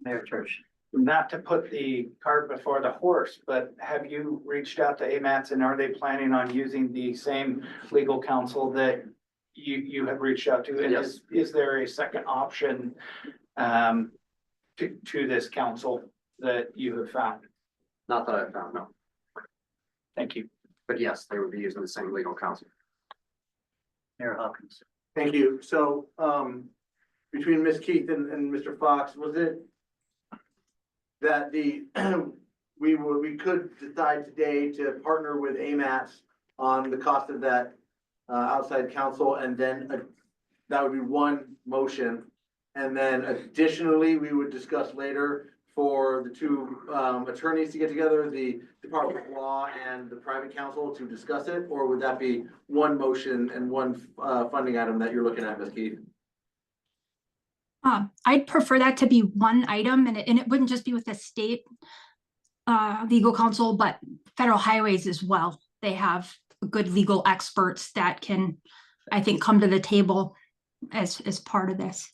Mayor Church. Not to put the cart before the horse, but have you reached out to AMATS and are they planning on using the same legal counsel that you have reached out to? And Yes. is there a second option to this counsel that you have found? Not that I've found, no. Thank you. But yes, they would be using the same legal counsel. Mayor Hopkins. Thank you. So, between Ms. Keith and Mr. Fox, was it that we could decide today to partner with AMATS on the cost of that outside counsel, and then that would be one motion. And then additionally, we would discuss later for the two attorneys to get together, the Department of Law and the private counsel to discuss it? Or would that be one motion and one funding item that you're looking at, Ms. Keith? I'd prefer that to be one item, and it wouldn't just be with the state legal counsel, but Federal Highways as well. They have good legal experts that can, I think, come to the table as part of this.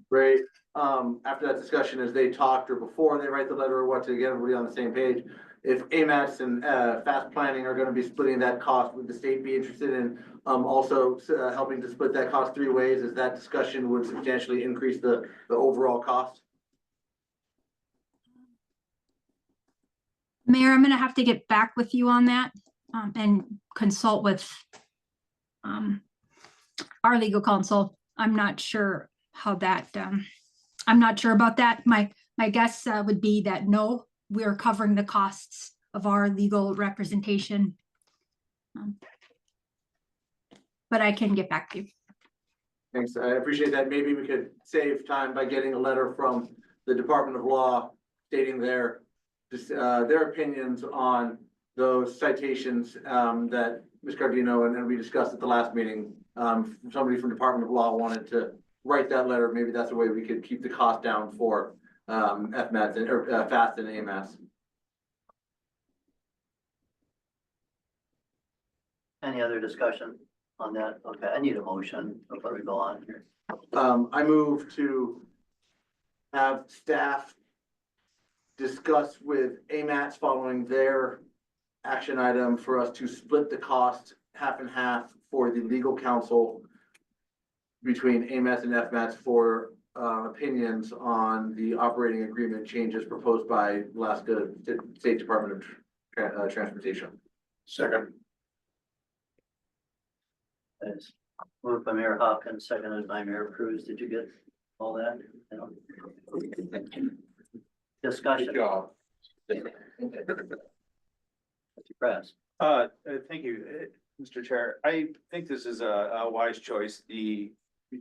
Right, after that discussion, as they talked or before they write the letter or what, to get everybody on the same page, if AMATS and Fast Planning are gonna be splitting that cost, would the state be interested in also helping to split that cost 3 ways, as that discussion would substantially increase the overall cost? Mayor, I'm gonna have to get back with you on that and consult with our legal counsel. I'm not sure how that, I'm not sure about that. My guess would be that no, we're covering the costs of our legal representation. But I can get back to you. Thanks, I appreciate that. Maybe we could save time by getting a letter from the Department of Law stating their opinions on those citations that Ms. Cardino and we discussed at the last meeting. Somebody from Department of Law wanted to write that letter. Maybe that's a way we could keep the cost down for FMATS or FAST and AMATS. Any other discussion on that? Okay, I need a motion before we go on here. I move to have staff discuss with AMATS following their action item for us to split the cost half and half for the legal counsel between AMATS and FMATS for opinions on the operating agreement changes proposed by Alaska State Department of Transportation. Second. Yes. Moved by Mayor Hopkins, seconded by Mayor Cruz. Did you get all that? No? Discussion. Good job. Mr. Press. Thank you, Mr. Chair. I think this is a wise choice.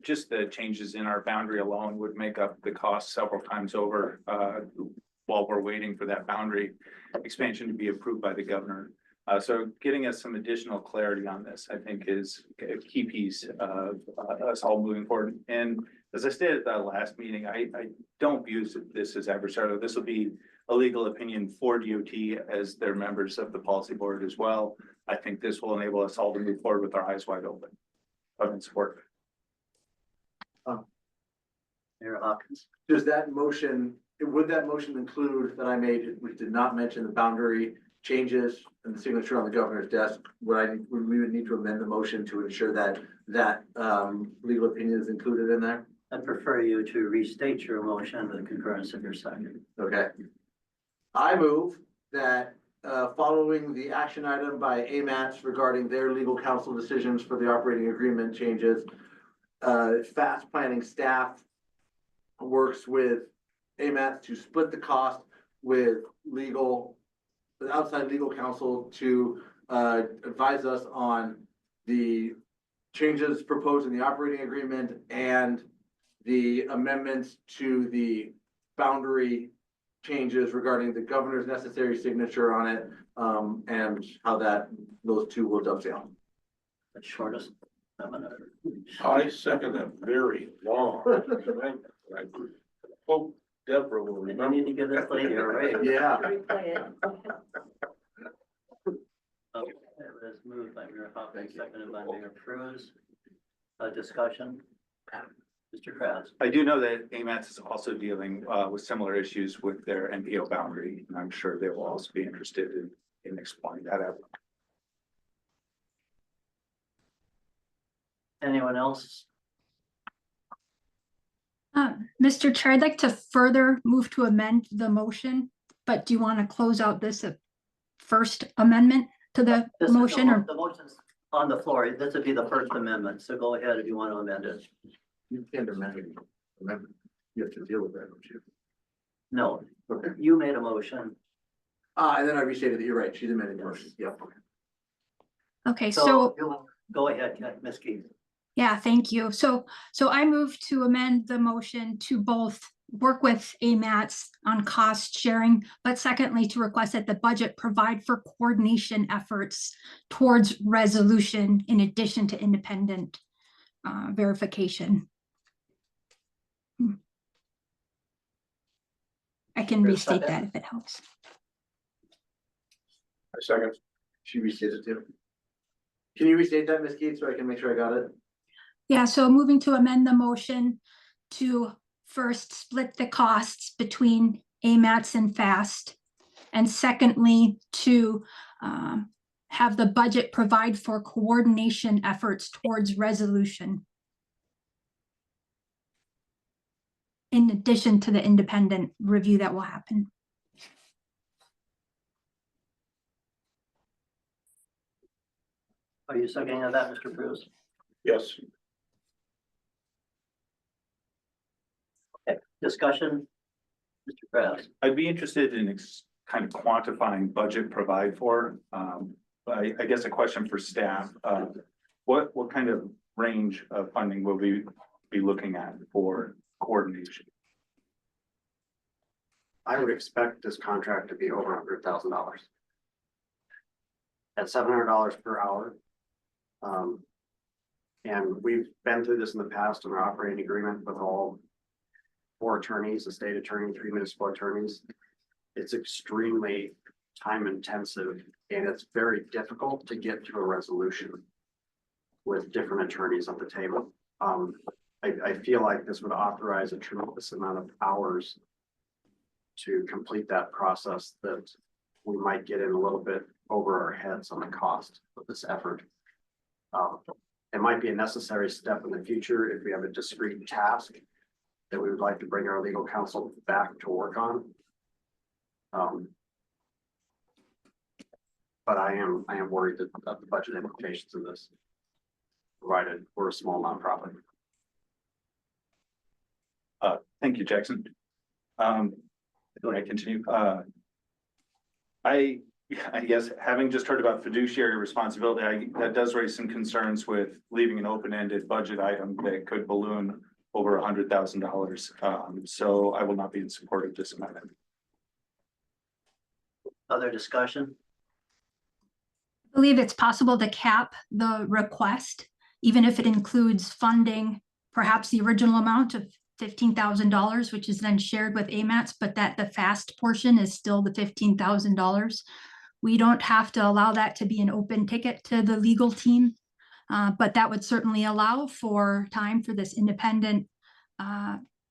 Just the changes in our boundary alone would make up the cost several times over while we're waiting for that boundary expansion to be approved by the governor. So getting us some additional clarity on this, I think, is a key piece of us all moving forward. And as I stated at that last meeting, I don't view this as adversarial. This will be a legal opinion for DOT as they're members of the policy board as well. I think this will enable us all to move forward with our eyes wide open. Of support. Mayor Hopkins. Would that motion include that I made, which did not mention the boundary changes and the signature on the governor's desk, we would need to amend the motion to ensure that legal opinion is included in there? I'd prefer you to restate your motion with concurrence of your second. Okay. I move that, following the action item by AMATS regarding their legal counsel decisions for the operating agreement changes, fast planning staff works with AMATS to split the cost with outside legal counsel to, advise us on the changes proposed in the operating agreement and the amendments to the boundary changes regarding the governor's necessary signature on it, and how those two will dovetail. The shortest amendment. I second that very long. I hope Deborah will And you remember. need to give this lady a raise. Yeah. Replay it. Okay, it was moved by Mayor Hopkins, seconded by Mayor Cruz. Discussion. Mr. Krabs. I do know that AMATS is also dealing with similar issues with their NPO boundary, and I'm sure they will also be interested in exploring that out. Anyone else? Mr. Chair, I'd like to further move to amend the motion, but do you want to close out this first amendment to the This is motion or? The motion's on the floor. This would be the first amendment, so go ahead if you want to amend it. You can't amend it. Remember, you have to deal with that, don't you? No, Okay. you made a motion. And then I restated that, you're right, she's amending the motion, yeah. Okay, So so, go ahead, Ms. Keith. yeah, thank you. So I move to amend the motion to both work with AMATS on cost sharing, but secondly, to request that the budget provide for coordination efforts towards resolution in addition to independent verification. I can There's restate second. that if it helps. I second. She restated too. Can you restate that, Ms. Keith, so I can make sure I got it? Yeah, so moving to amend the motion to first split the costs between AMATS and FAST. And secondly, to have the budget provide for coordination efforts towards resolution. In addition to the independent review that will happen. Are you seconding that, Mr. Cruz? Yes. Discussion? Mr. Krabs. I'd be interested in kind of quantifying budget provide for. I guess a question for staff. What kind of range of funding will we be looking at for coordination? I would expect this contract to be over $100,000. At $700 per hour. And we've been through this in the past in our operating agreement with all 4 attorneys, the state attorney, 3 municipal attorneys. It's extremely time intensive and it's very difficult to get to a resolution with different attorneys at the table. I feel like this would authorize a tremendous amount of hours to complete that process that we might get in a little bit over our heads on the cost of this effort. It might be a necessary step in the future if we have a discrete task that we would like to bring our legal counsel back to work on. But I am worried about the budget implications of this, provided we're a small nonprofit. Thank you, Jackson. Do I continue? I guess having just heard about fiduciary responsibility, that does raise some concerns with leaving an open-ended budget item that could balloon over $100,000. So I will not be in support of this amendment. Other discussion? I believe it's possible to cap the request, even if it includes funding, perhaps the original amount of $15,000, which is then shared with AMATS, but that the FAST portion is still the $15,000. We don't have to allow that to be an open ticket to the legal team, but that would certainly allow for time for this independent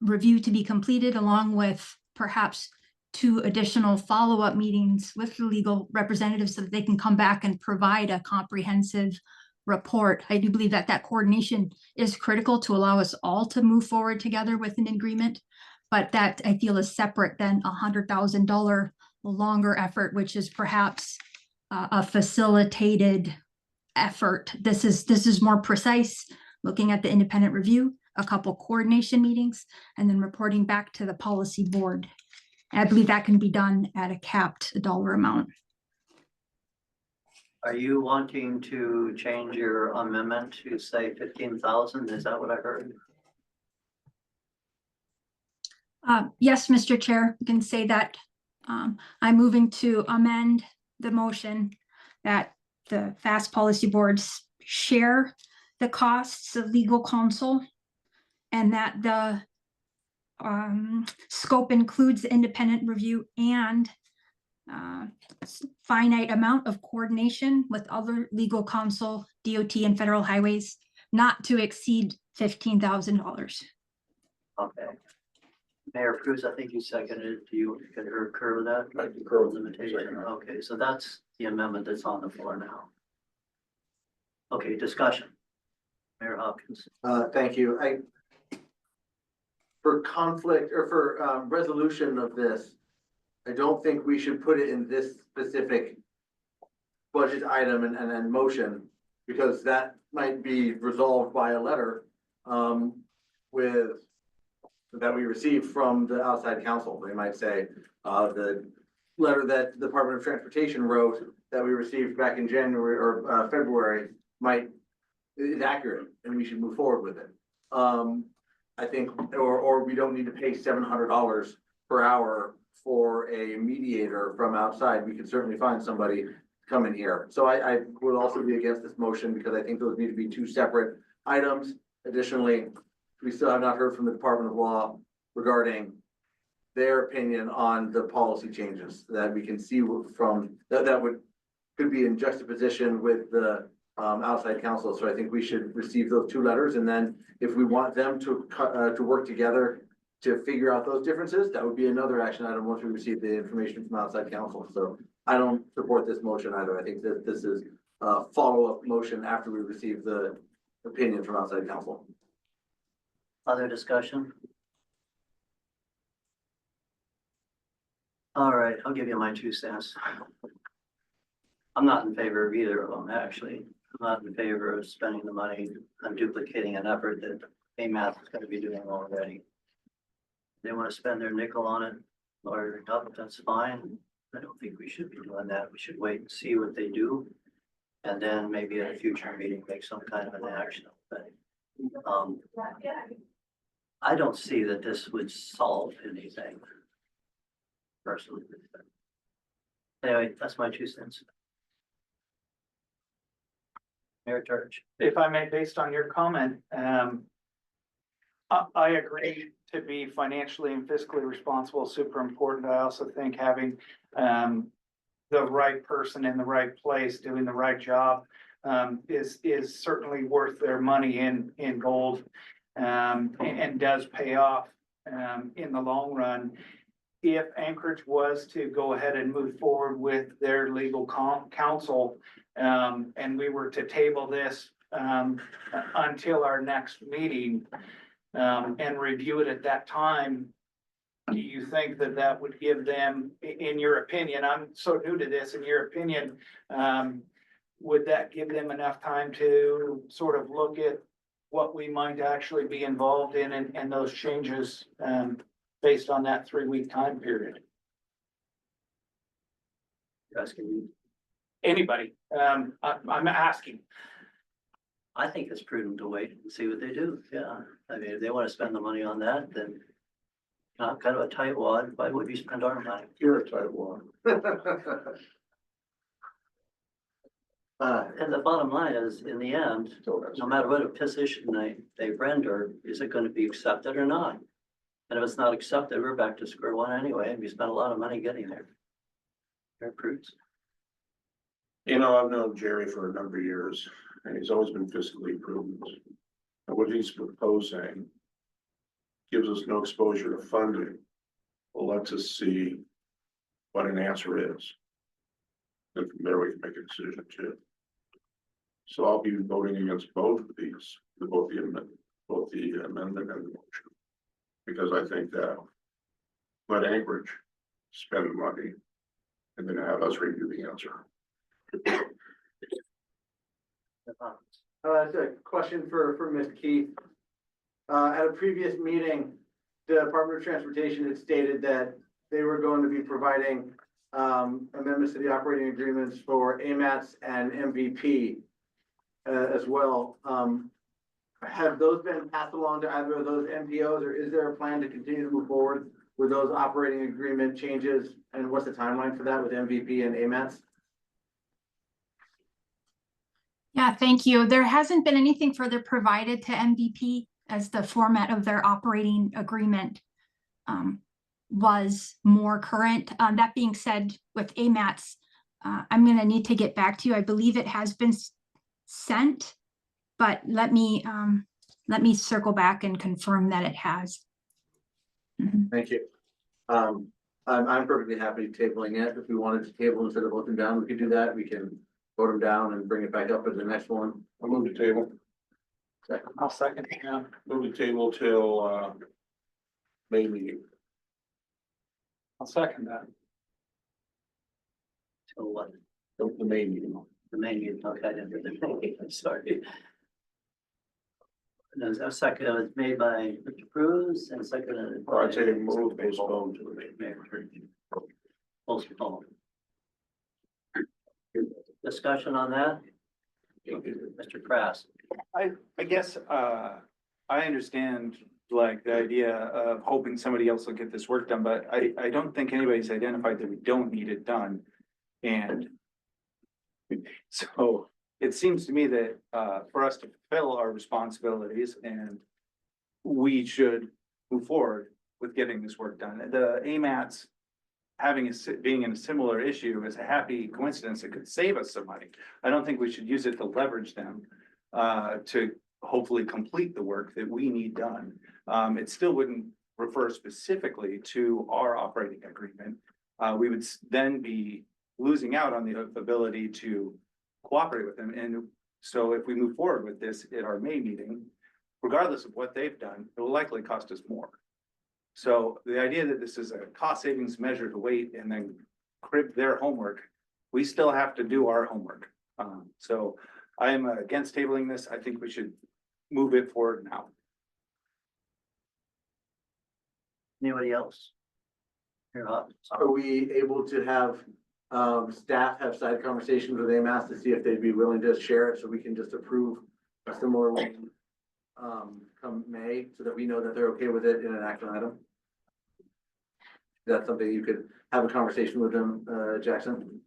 review to be completed, along with perhaps 2 additional follow-up meetings with the legal representatives so that they can come back and provide a comprehensive report. I do believe that that coordination is critical to allow us all to move forward together with an agreement. But that I feel is separate than $100,000 longer effort, which is perhaps a facilitated effort. This is more precise, looking at the independent review, a couple coordination meetings, and then reporting back to the policy board. I believe that can be done at a capped dollar amount. Are you wanting to change your amendment to say 15,000? Is that what I heard? Yes, Mr. Chair, you can say that. I'm moving to amend the motion that the FAST policy boards share the costs of legal counsel, and that the scope includes independent review and finite amount of coordination with other legal counsel, DOT and federal highways, not to exceed $15,000. Okay. Mayor Cruz, I think you seconded. Do you concur with that? I concur with the Limitation. Okay, so that's the amendment that's on the floor now. Okay, discussion. Mayor Hopkins. Thank you. For conflict or for resolution of this, I don't think we should put it in this specific budget item and motion, because that might be resolved by a letter that we received from the outside counsel. They might say the letter that the Department of Transportation wrote that we received back in January or February is accurate, and we should move forward with it. I think, or we don't need to pay $700 per hour for a mediator from outside. We could certainly find somebody to come in here. So I would also be against this motion, because I think those need to be 2 separate items. Additionally, we still have not heard from the Department of Law regarding their opinion on the policy changes that we can see from that could be in juxtaposition with the outside counsel. So I think we should receive those 2 letters, and then if we want them to work together to figure out those differences, that would be another action item once we receive the information from outside counsel. So I don't support this motion either. I think that this is a follow-up motion after we receive the opinion from outside counsel. Other discussion? All right, I'll give you my 2 cents. I'm not in favor of either of them, actually. I'm not in favor of spending the money on duplicating an effort that AMATH is going to be doing already. They want to spend their nickel on it, or up, that's fine. I don't think we should be doing that. We should wait and see what they do. And then maybe at a future meeting, make some kind of an action. But I don't see that this would solve anything. Personally. Anyway, that's my 2 cents. Mayor Church. If I may, based on your comment, I agree to be financially and fiscally responsible, super important. I also think having the right person in the right place doing the right job is certainly worth their money in gold, and does pay off in the long run. If Anchorage was to go ahead and move forward with their legal counsel, and we were to table this until our next meeting and review it at that time, do you think that that would give them, in your opinion, I'm so new to this, in your opinion, would that give them enough time to sort of look at what we might actually be involved in and those changes based on that 3-week time period? You're asking me? Anybody, I'm asking. I think it's prudent to wait and see what they do. Yeah, I mean, if they want to spend the money on that, then not kind of a tightwad. Why would we spend our money? You're a tight one. And the bottom line is, in the end, no matter what a position they render, is it going to be accepted or not? And if it's not accepted, we're back to square one anyway, and we spent a lot of money getting there. Mayor Cruz. You know, I've known Jerry for a number of years, and he's always been fiscally prudent. And what he's proposing gives us no exposure to funding. Well, lets us see what an answer is. And from there, we can make a decision too. So I'll be voting against both of these, both the amendment and the motion. Because I think that let Anchorage spend the money and then have us review the answer. It's a question for Ms. Keith. At a previous meeting, the Department of Transportation had stated that they were going to be providing amendments to the operating agreements for AMATs and MVP as well. Have those been passed along to either of those MPOs, or is there a plan to continue to move forward with those operating agreement changes? And what's the timeline for that with MVP and AMATs? Yeah, thank you. There hasn't been anything further provided to MVP as the format of their operating agreement was more current. That being said, with AMATs, I'm gonna need to get back to you. I believe it has been sent, but let me circle back and confirm that it has. Mhm. Thank you. I'm perfectly happy tabling it. If we wanted to table instead of vote them down, we could do that. We can vote them down and bring it back up at the next one. I'll move the table. I'll second, yeah. Move the table till May meeting. I'll second that. So what? The May meeting. The main, okay, I didn't really think, I'm sorry. There's a second, it was made by Mr. Cruz and seconded. Or I'd say move postpone to the May. Postpone. Discussion on that? Mr. Krass. I guess, I understand like the idea of hoping somebody else will get this work done, but I don't think anybody's identified that we don't need it done. And so it seems to me that, for us to fulfill our responsibilities and we should move forward with getting this work done. The AMATs being in a similar issue is a happy coincidence. It could save us some money. I don't think we should use it to leverage them to hopefully complete the work that we need done. It still wouldn't refer specifically to our operating agreement. We would then be losing out on the ability to cooperate with them. And so if we move forward with this at our May meeting, regardless of what they've done, it will likely cost us more. So the idea that this is a cost savings measure to wait and then crib their homework, we still have to do our homework. So I am against tabling this. I think we should move it forward now. Anybody else? Here, Are we able to have staff have side conversations with AMAS to see if they'd be willing to share it so we can just approve a similar one come May, so that we know that they're okay with it in an action item? That's something you could have a conversation with them, Jackson?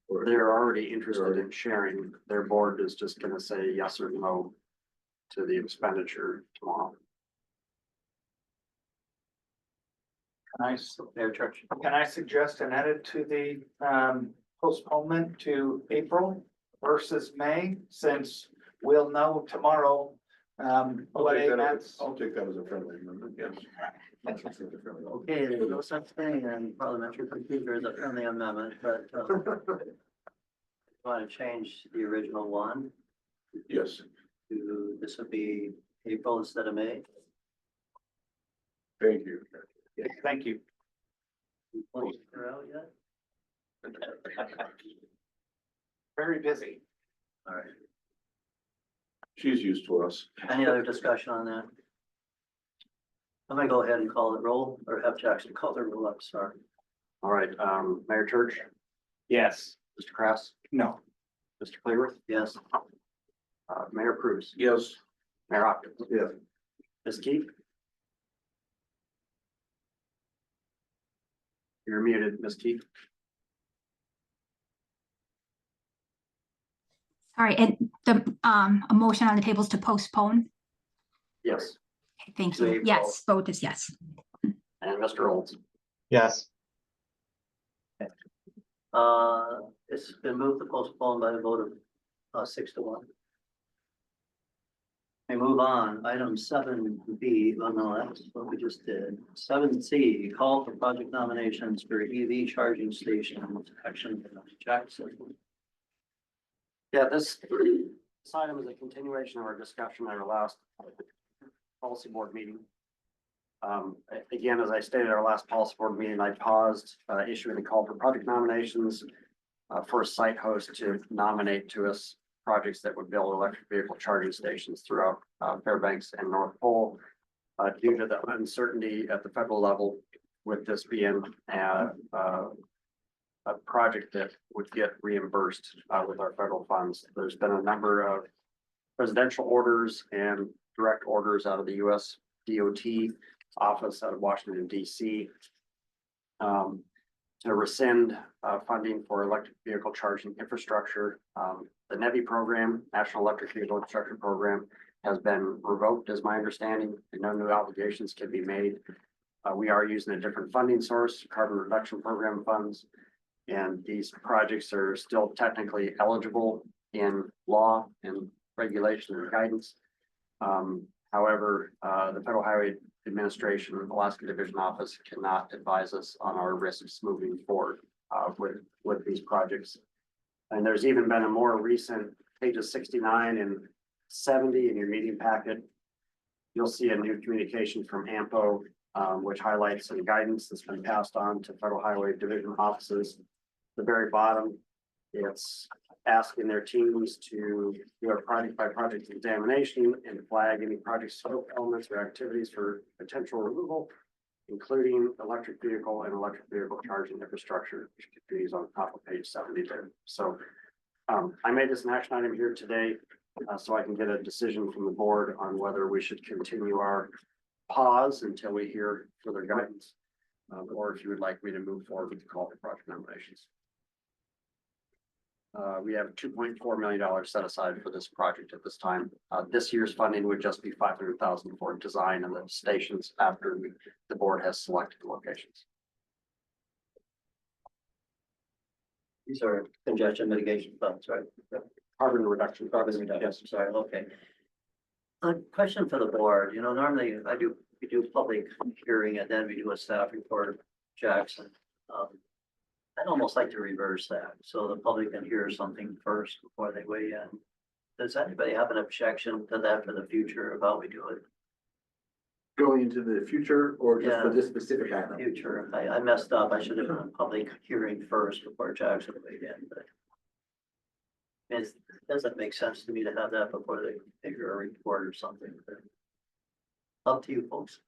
Or they're already interested in sharing. Their board is just gonna say yes or no to the expenditure tomorrow. Can I suggest an edit to the postponement to April versus May, since we'll know tomorrow what AMATs. I'll take that as a friendly amendment, yes. Okay, there's no such thing in parliamentary procedure as a friendly amendment, but want to change the original one Yes, to, this would be April instead of May. thank you. Thank you. Employees are out yet? Very busy. All right. She's used to us. Any other discussion on that? I'm gonna go ahead and call the roll, or have Jackson call the roll up, sorry. All right, Mayor Church, Yes. Mr. Krass, No. Mr. Cleaver, Yes. Mayor Cruz, Yes, Mayor Hopkins. Yes. Ms. Keefe? You're muted, Ms. Keefe. Sorry, and a motion on the table is to postpone. Yes, Okay, thank To you. April. Yes, vote is yes. and Mr. Olds. Yes, It's been moved to postpone by a vote of 6-1. We move on, item 7B, oh no, that's what we just did. 7C, call for project nominations for EV charging stations, action from Jackson. Yeah, this item is a continuation of our discussion at our last policy board meeting. Again, as I stated at our last policy board meeting, I paused issuing a call for project nominations for a site host to nominate to us projects that would build electric vehicle charging stations throughout Fairbanks and North Pole due to the uncertainty at the federal level with this being a project that would get reimbursed with our federal funds. There's been a number of presidential orders and direct orders out of the US DOT office out of Washington DC to rescind funding for electric vehicle charging infrastructure. The NEVI program, National Electric Vehicle Infrastructure Program, has been revoked, is my understanding, and no new obligations can be made. We are using a different funding source, carbon reduction program funds, and these projects are still technically eligible in law and regulation and guidance. However, the Federal Highway Administration, Alaska Division Office cannot advise us on our risks moving forward with these projects. And there's even been a more recent pages 69 and 70 in your meeting packet. You'll see a new communication from AMPO, which highlights some guidance that's been passed on to Federal Highway Division offices. The very bottom, it's asking their teams to do a project by project examination and flag any project scope elements or activities for potential removal, including electric vehicle and electric vehicle charging infrastructure, which could be used on top of page 72. So I made this an action item here today so I can get a decision from the board on whether we should continue our pause until we hear further guidance, or if you would like me to move forward with the call for project nominations. We have $2.4 million set aside for this project at this time. This year's funding would just be $500,000 for design of the stations after the board has selected the locations. These are congestion mitigation funds, right? Carbon reduction. Carbon reduction, sorry, okay. A question for the board, you know, normally we do public hearing and then we do a staff report, Jackson. I'd almost like to reverse that, so the public can hear something first before they weigh in. Does anybody have an objection to that for the future of how we do it? Going into the future or just for Yeah. this specific item? Future, I messed up, I should have done a public hearing first before Jackson weighed in, but. It doesn't make sense to me to have that before they figure a report or something, but. Up to you folks.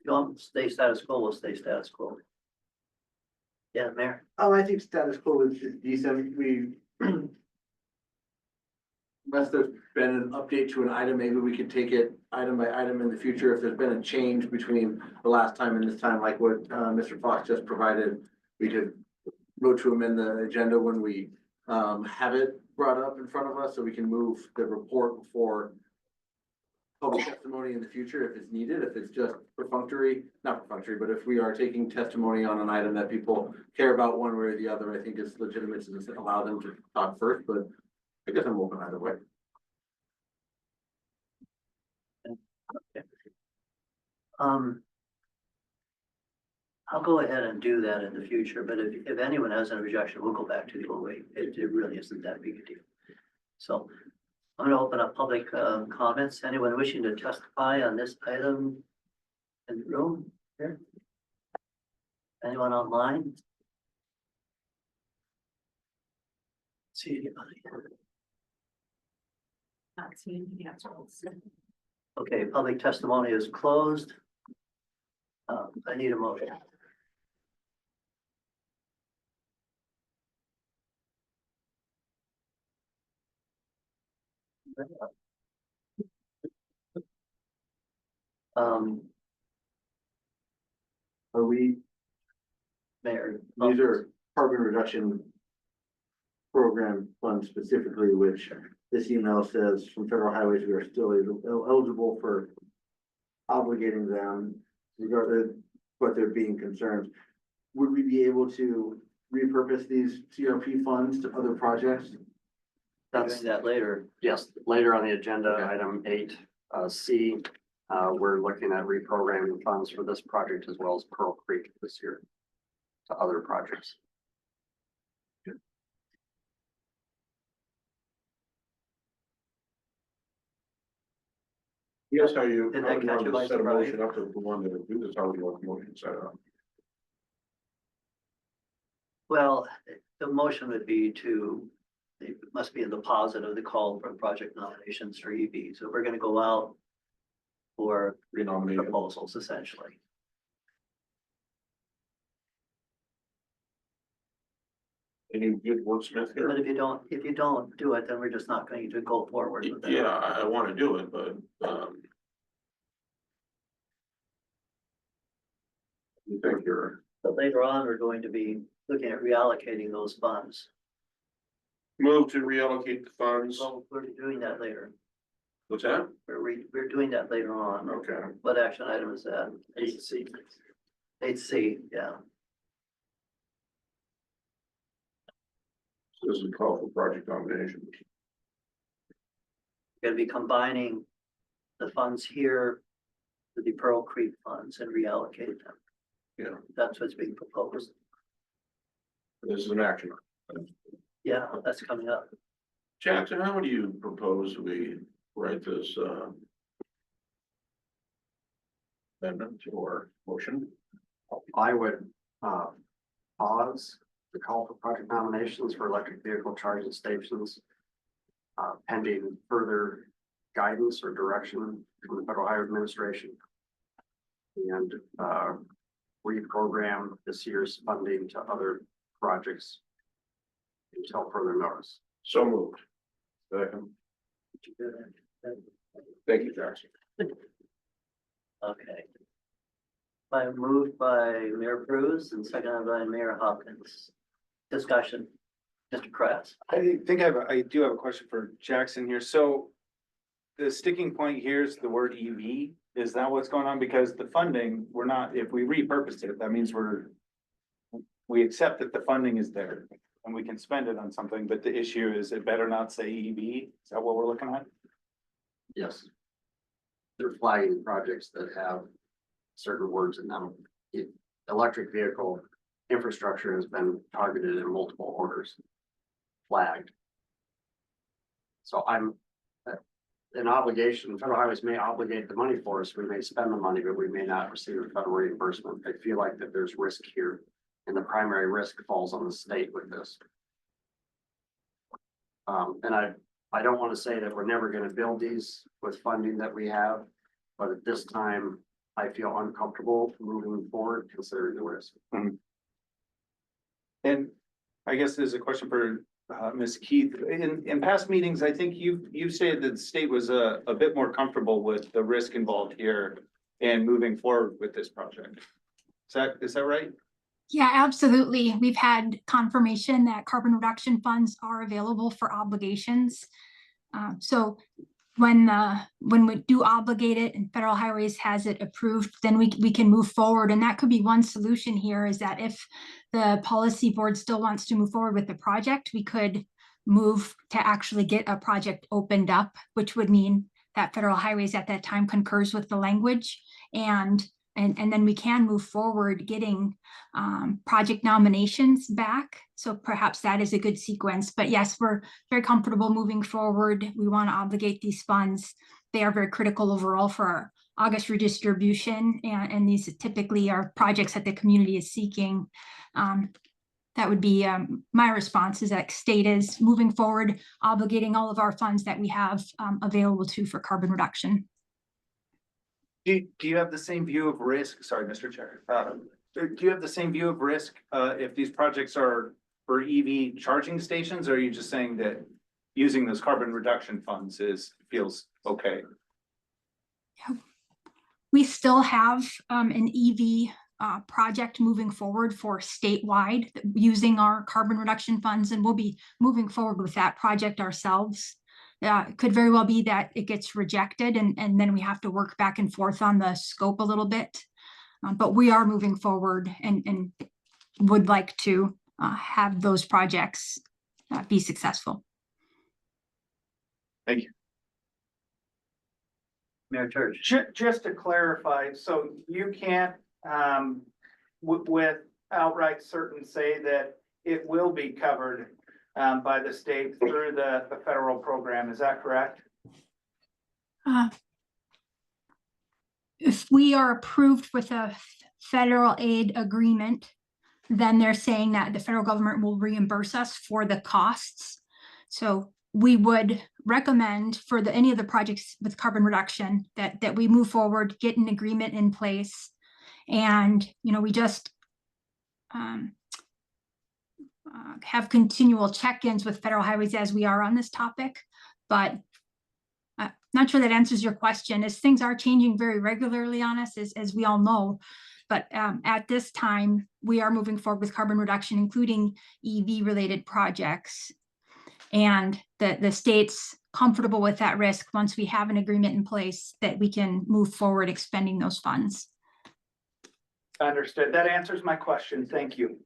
If you want to stay status quo, we'll stay status quo. Yeah, Mayor. I think status quo is decent. Unless there's been an update to an item, maybe we could take it item by item in the future. If there's been a change between the last time and this time, like what Mr. Fox just provided, we could vote to amend the agenda when we have it brought up in front of us, so we can move the report before public testimony in the future if it's needed. If it's just perfunctory, not perfunctory, but if we are taking testimony on an item that people care about one way or the other, I think it's legitimate to allow them to talk first, but I guess I'm open either way. I'll go ahead and do that in the future, but if anyone has an objection, we'll go back to the old way. It really isn't that big a deal. So I'm gonna open up public comments. Anyone wishing to testify on this item in the room here? Anyone online? See anybody? Not seeing the answers. Okay, public testimony is closed. I need a motion. Are we, Mayor. these are carbon reduction program funds specifically, which this email says from Federal Highways, we are still eligible for obligating them regardless what they're being concerned. Would we be able to repurpose these CRP funds to other projects? Doing that later. Yes, later on the agenda, Okay. item 8, C, we're looking at reprogramming funds for this project as well as Pearl Creek this year to other projects. Yes, how you, Did how that you catch want you by to set a surprise? motion up to the one that do this, how do you want the motion set up? Well, the motion would be to, it must be in the positive, the call for project nominations for EV. So we're gonna go out for Renominate. proposals essentially. Any good wordsmith But here? if you don't do it, then we're just not going to go forward with it. Yeah, I want to do it, but, you think you're, But later on, we're going to be looking at reallocating those funds. move to reallocate the funds, So we're doing that later. what's that? We're doing that later on. Okay, What action item is that? 8C. 8C, yeah. so this is a call for project nominations. We're gonna be combining the funds here with the Pearl Creek funds and reallocate them. Yeah. That's what's being proposed. This is an action. Yeah, that's coming up. Jackson, how do you propose we write this, amendment or motion? I would, pause the call for project nominations for electric vehicle charging stations. Pending further guidance or direction from the Federal Highway Administration. And, reprogram this year's funding to other projects until further notice. So moved. Second. Thank you, Jackson. Okay. By moved by Mayor Cruz and seconded by Mayor Hopkins. Discussion, Mr. Kratz. I think I do have a question for Jackson here. So the sticking point here is the word EV. Is that what's going on? Because the funding, we're not, if we repurpose it, that means we accept that the funding is there and we can spend it on something, but the issue is it better not say EV. Is that what we're looking at? Yes. They're flagging projects that have certain words in them. Electric vehicle infrastructure has been targeted in multiple orders. Flagged. So I'm an obligation, Federal Highways may obligate the money for us, we may spend the money, but we may not receive a federal reimbursement. I feel like that there's risk here, and the primary risk falls on the state with this. And I don't want to say that we're never going to build these with funding that we have, but at this time, I feel uncomfortable moving forward considering the risk. And I guess there's a question for Ms. Keith. In past meetings, I think you've stated that the state was a bit more comfortable with the risk involved here and moving forward with this project. Is that right? Yeah, absolutely. We've had confirmation that carbon reduction funds are available for obligations. So when we do obligate it and Federal Highways has it approved, then we can move forward. And that could be one solution here, is that if the policy board still wants to move forward with the project, we could move to actually get a project opened up, which would mean that Federal Highways at that time concurs with the language, and then we can move forward getting project nominations back. So perhaps that is a good sequence. But yes, we're very comfortable moving forward. We want to obligate these funds. They are very critical overall for our August redistribution, and these typically are projects that the community is seeking. That would be my response, is that state is moving forward, obligating all of our funds that we have available for carbon reduction. Do you have the same view of risk? Sorry, Mr. Chair. Do you have the same view of risk if these projects are for EV charging stations? Or are you just saying that using those carbon reduction funds feels okay? We still have an EV project moving forward for statewide using our carbon reduction funds, and we'll be moving forward with that project ourselves. It could very well be that it gets rejected and then we have to work back and forth on the scope a little bit. But we are moving forward and would like to have those projects be successful. Thank you. Mayor Church. Just to clarify, so you can't, with outright certain say that it will be covered by the state through the federal program, is that correct? If we are approved with a federal aid agreement, then they're saying that the federal government will reimburse us for the costs. So we would recommend for any of the projects with carbon reduction that we move forward, get an agreement in place. And, we just have continual check-ins with federal highways as we are on this topic. But not sure that answers your question, as things are changing very regularly on us, as we all know. But at this time, we are moving forward with carbon reduction, including EV-related projects. And the state's comfortable with that risk once we have an agreement in place that we can move forward expending those funds. Understood. That answers my question. Thank you.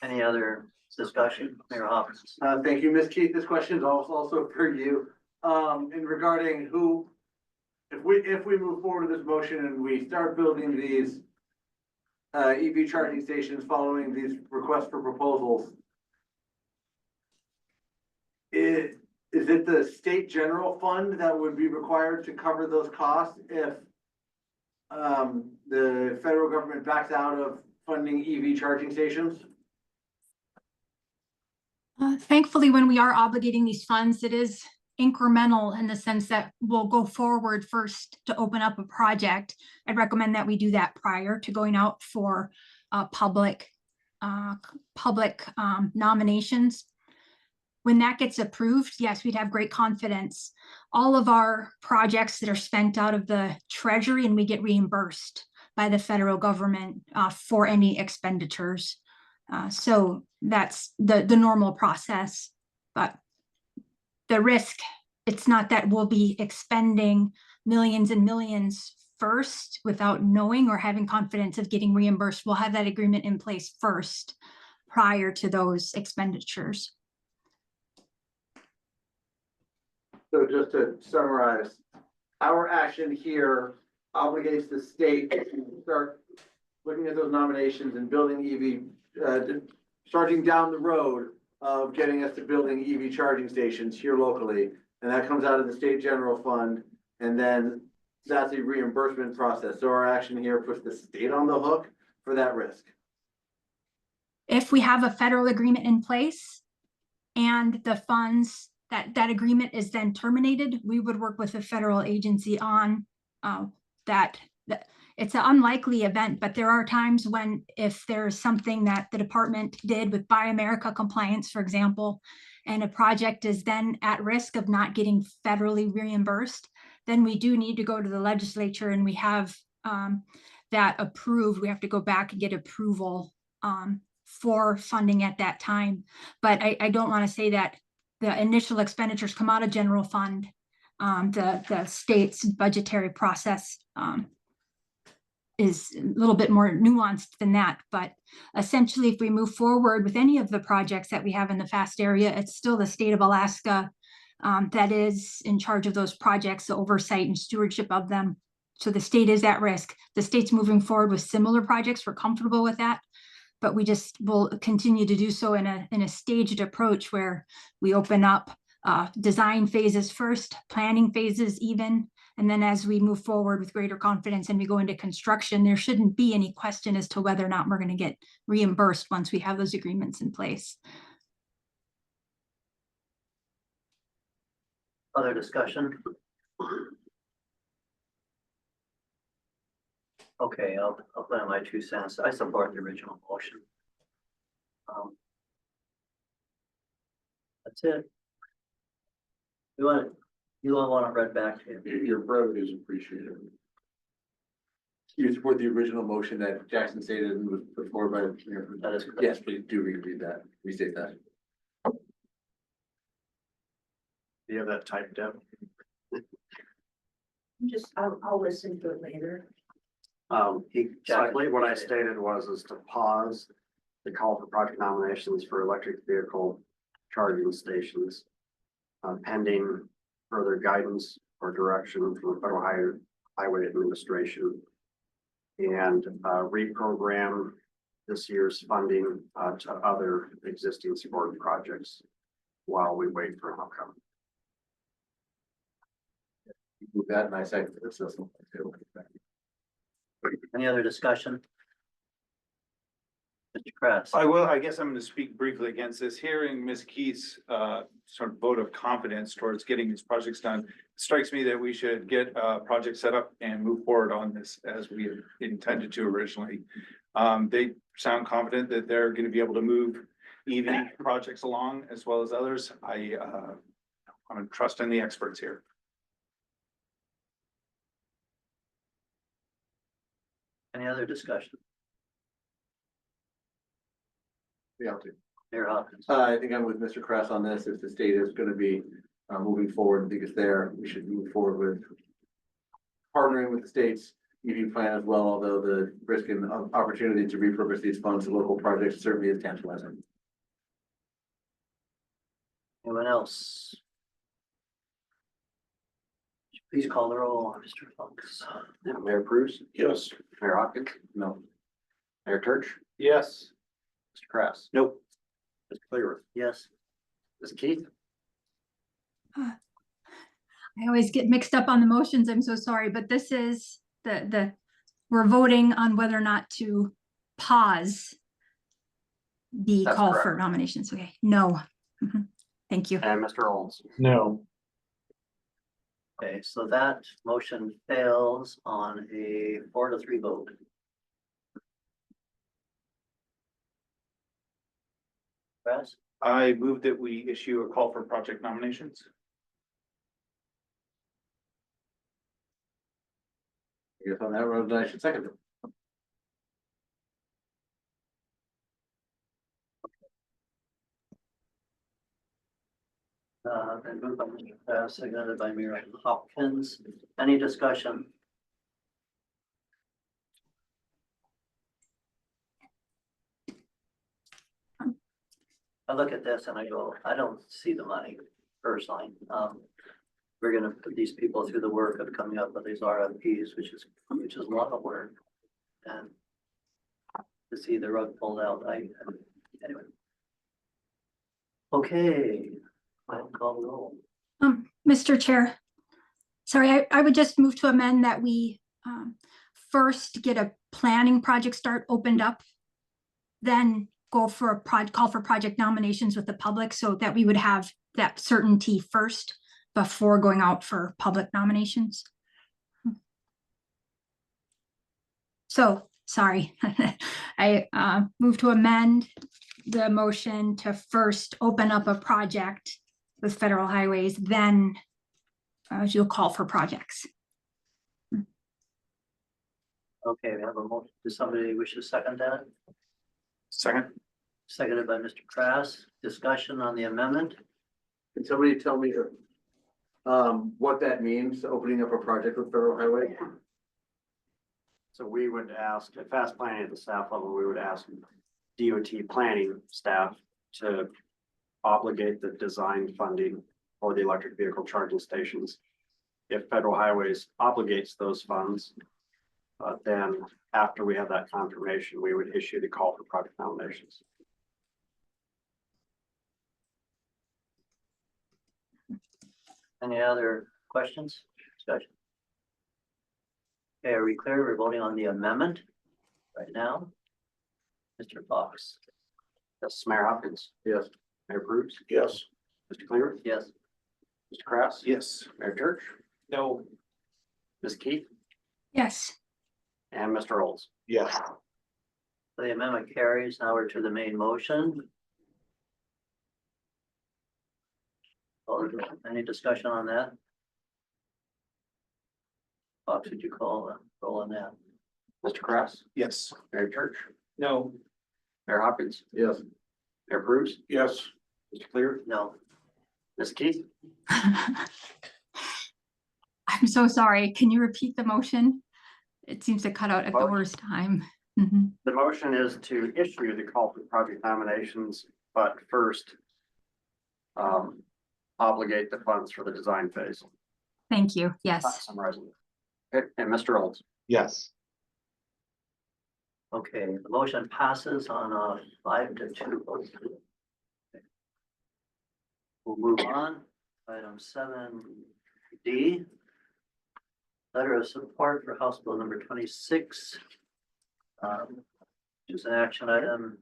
Any other discussion? Mayor Hopkins. Thank you, Ms. Keith. This question is also for you. In regarding if we move forward with this motion and we start building these EV charging stations following these requests for proposals, is it the state general fund that would be required to cover those costs if the federal government backs out of funding EV charging stations? Thankfully, when we are obligating these funds, it is incremental in the sense that we'll go forward first to open up a project. I'd recommend that we do that prior to going out for public nominations. When that gets approved, yes, we'd have great confidence. All of our projects that are spent out of the treasury and we get reimbursed by the federal government for any expenditures. So that's the normal process, but the risk, it's not that we'll be expending millions and millions first without knowing or having confidence of getting reimbursed. We'll have that agreement in place first prior to those expenditures. So just to summarize, our action here obligates the state to start looking at those nominations and building EV, starting down the road of getting us to building EV charging stations here locally. And that comes out of the state general fund. And then that's a reimbursement process. So our action here puts the state on the hook for that risk. If we have a federal agreement in place and the funds, that agreement is then terminated, we would work with a federal agency on that. It's an unlikely event, but there are times when if there's something that the department did with Buy America compliance, for example, and a project is then at risk of not getting federally reimbursed, then we do need to go to the legislature and we have that approved. We have to go back and get approval for funding at that time. But I don't want to say that the initial expenditures come out of general fund. The state's budgetary process is a little bit more nuanced than that. But essentially, if we move forward with any of the projects that we have in the FAST area, it's still the state of Alaska that is in charge of those projects, the oversight and stewardship of them. So the state is at risk. The state's moving forward with similar projects. We're comfortable with that, but we just will continue to do so in a staged approach where we open up design phases first, planning phases even, and then as we move forward with greater confidence and we go into construction, there shouldn't be any question as to whether or not we're going to get reimbursed once we have those agreements in place. Other discussion? Okay, I'll put in my 2 cents. I support the original motion. That's it. You don't want it read back to you. Your brevity is appreciated. You support the original motion that Jackson stated and was put forward by the mayor. That is correct. Yes, please do read that, restate that. Do you have that typed up? I'll listen to it later. Exactly what I stated is to pause the call for project nominations for electric vehicle charging stations pending further guidance or direction from the Federal Highway Administration. And reprogram this year's funding to other existing support projects while we wait for an outcome. Move that and I second this. Any other discussion? Mr. Kress. I guess I'm gonna speak briefly against this. Hearing Ms. Keith's sort of vote of confidence towards getting these projects done, it strikes me that we should get a project set up and move forward on this as we intended to originally. They sound confident that they're gonna be able to move EV projects along as well as others. I'm gonna trust in the experts here. Any other discussion? Yeah. Mayor Hopkins. I think I'm with Mr. Kress on this. If the state is gonna be moving forward, I think it's there, we should move forward with partnering with the state's EV plan as well, although the risk and opportunity to repurpose these funds to local projects certainly is tantalizing. Anyone else? Please call the roll, Mr. Fox. Yeah, Mayor Bruce, Yes. Mayor Hopkins, No. Mayor Church, Yes. Mr. Krass. Nope. Mr. Cleaver, Yes. Ms. Keith, I always get mixed up on the motions. I'm so sorry, but this is we're voting on whether or not to pause the That's call for correct. nominations. Okay, no. Mhm. Thank you. and Mr. Olds. No. Okay, so that motion fails on a 4-3 vote. Kress. I move that we issue a call for project nominations. I guess on that road, I should second it. Been moved by Mr. Kress, seconded by Mayor Hopkins. Any discussion? I look at this and I go, I don't see the money personally. We're gonna put these people through the work of coming up with these RFPs, which is a lot of work. And to see the rug pulled out, anyway. Okay, I'll call the roll. Mr. Chair, sorry, I would just move to amend that we first get a planning project start opened up, then go for a call for project nominations with the public so that we would have that certainty first before going out for public nominations. So, sorry, I move to amend the motion to first open up a project with Federal Highways, then you'll call for projects. Okay, we have a motion. Does somebody wish to second that? Second. Seconded by Mr. Krass. Discussion on the amendment. Can somebody tell me what that means, opening up a project with Federal Highway? So we would ask, at fast planning at the staff level, we would ask DOT planning staff to obligate the design funding for the electric vehicle charging stations. If Federal Highways obligates those funds, then after we have that confirmation, we would issue the call for project nominations. Any other questions, discussion? Okay, are we clear? We're voting on the amendment right now. Mr. Fox. Yes, Mayor Hopkins, Yes. Mayor Bruce, Yes. Mr. Cleaver, Yes. Mr. Krass. Yes. Mayor Church, No. Ms. Keith, Yes. and Mr. Olds. Yes. The amendment carries. Now we're to the main motion. Any discussion on that? Fox, would you call the roll on that? Mr. Krass, Yes. Mayor Church, No. Mayor Hopkins, Yes. Mayor Bruce, Yes. Mr. Cleaver, No. Ms. Keith, I'm so sorry. Can you repeat the motion? It seems to cut out at the worst time. Mhm. the motion is to issue the call for project nominations, but first obligate the funds for the design phase. Thank you. Yes. Summarizing. Okay, and Mr. Olds. Yes. Okay, the motion passes on a 5-2 vote. We'll move on. Item 7D. Letter of support for House Bill number 26. Which is an action item.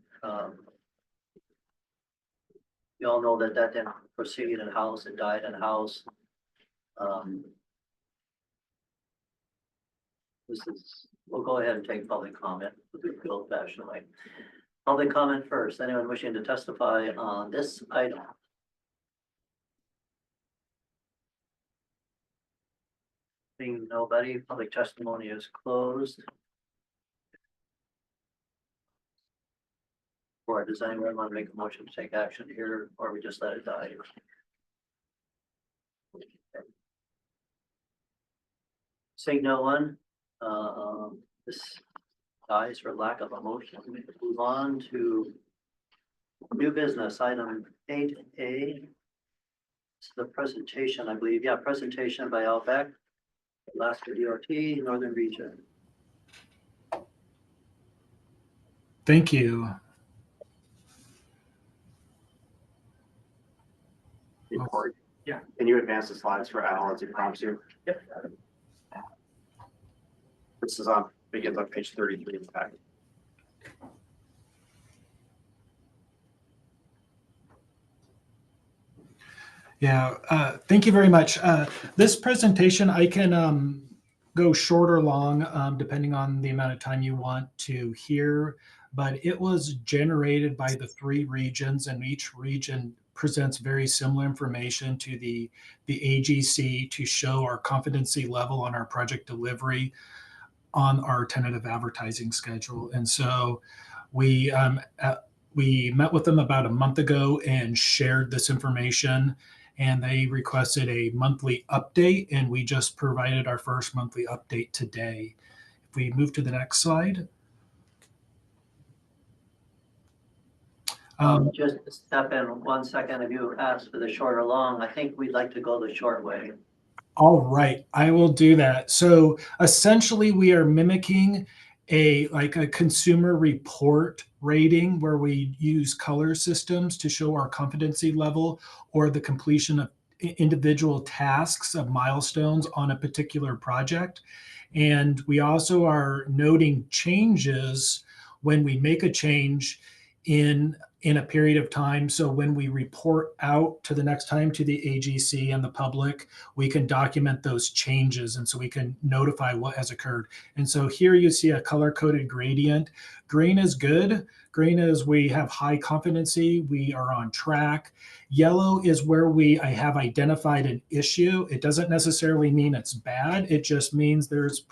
You all know that didn't proceed in House, it died in House. We'll go ahead and take public comment, the old fashioned way. Public comment first. Anyone wishing to testify on this item? Seeing nobody, public testimony is closed. Or does anyone want to make a motion to take action here, or we just let it die? Seeing no one, this dies for lack of a motion. We move on to new business, item 8A. It's the presentation, I believe. Yeah, presentation by Al Beck, Alaska DOT, Northern Region. Thank you. Report. Yeah. Can you advance the slides for Al as he prompts you? Yep. This is begins on page 33 of the packet. Yeah, thank you very much. This presentation, I can go short or long, depending on the amount of time you want to hear, but it was generated by the 3 regions, and each region presents very similar information to the AGC to show our competency level on our project delivery on our tentative advertising schedule. And so we met with them about a month ago and shared this information, and they requested a monthly update, and we just provided our first monthly update today. If we move to the next slide. Just step in 1 second. If you asked for the short or long, I think we'd like to go the short way. All right, I will do that. So essentially we are mimicking a consumer report rating where we use color systems to show our competency level or the completion of individual tasks of milestones on a particular project. And we also are noting changes when we make a change in a period of time. So when we report out to the next time to the AGC and the public, we can document those changes. And so we can notify what has occurred. And so here you see a color-coded gradient. Green is good. Green is we have high competency. We are on track. Yellow is where I have identified an issue. It doesn't necessarily mean it's bad. It just means there's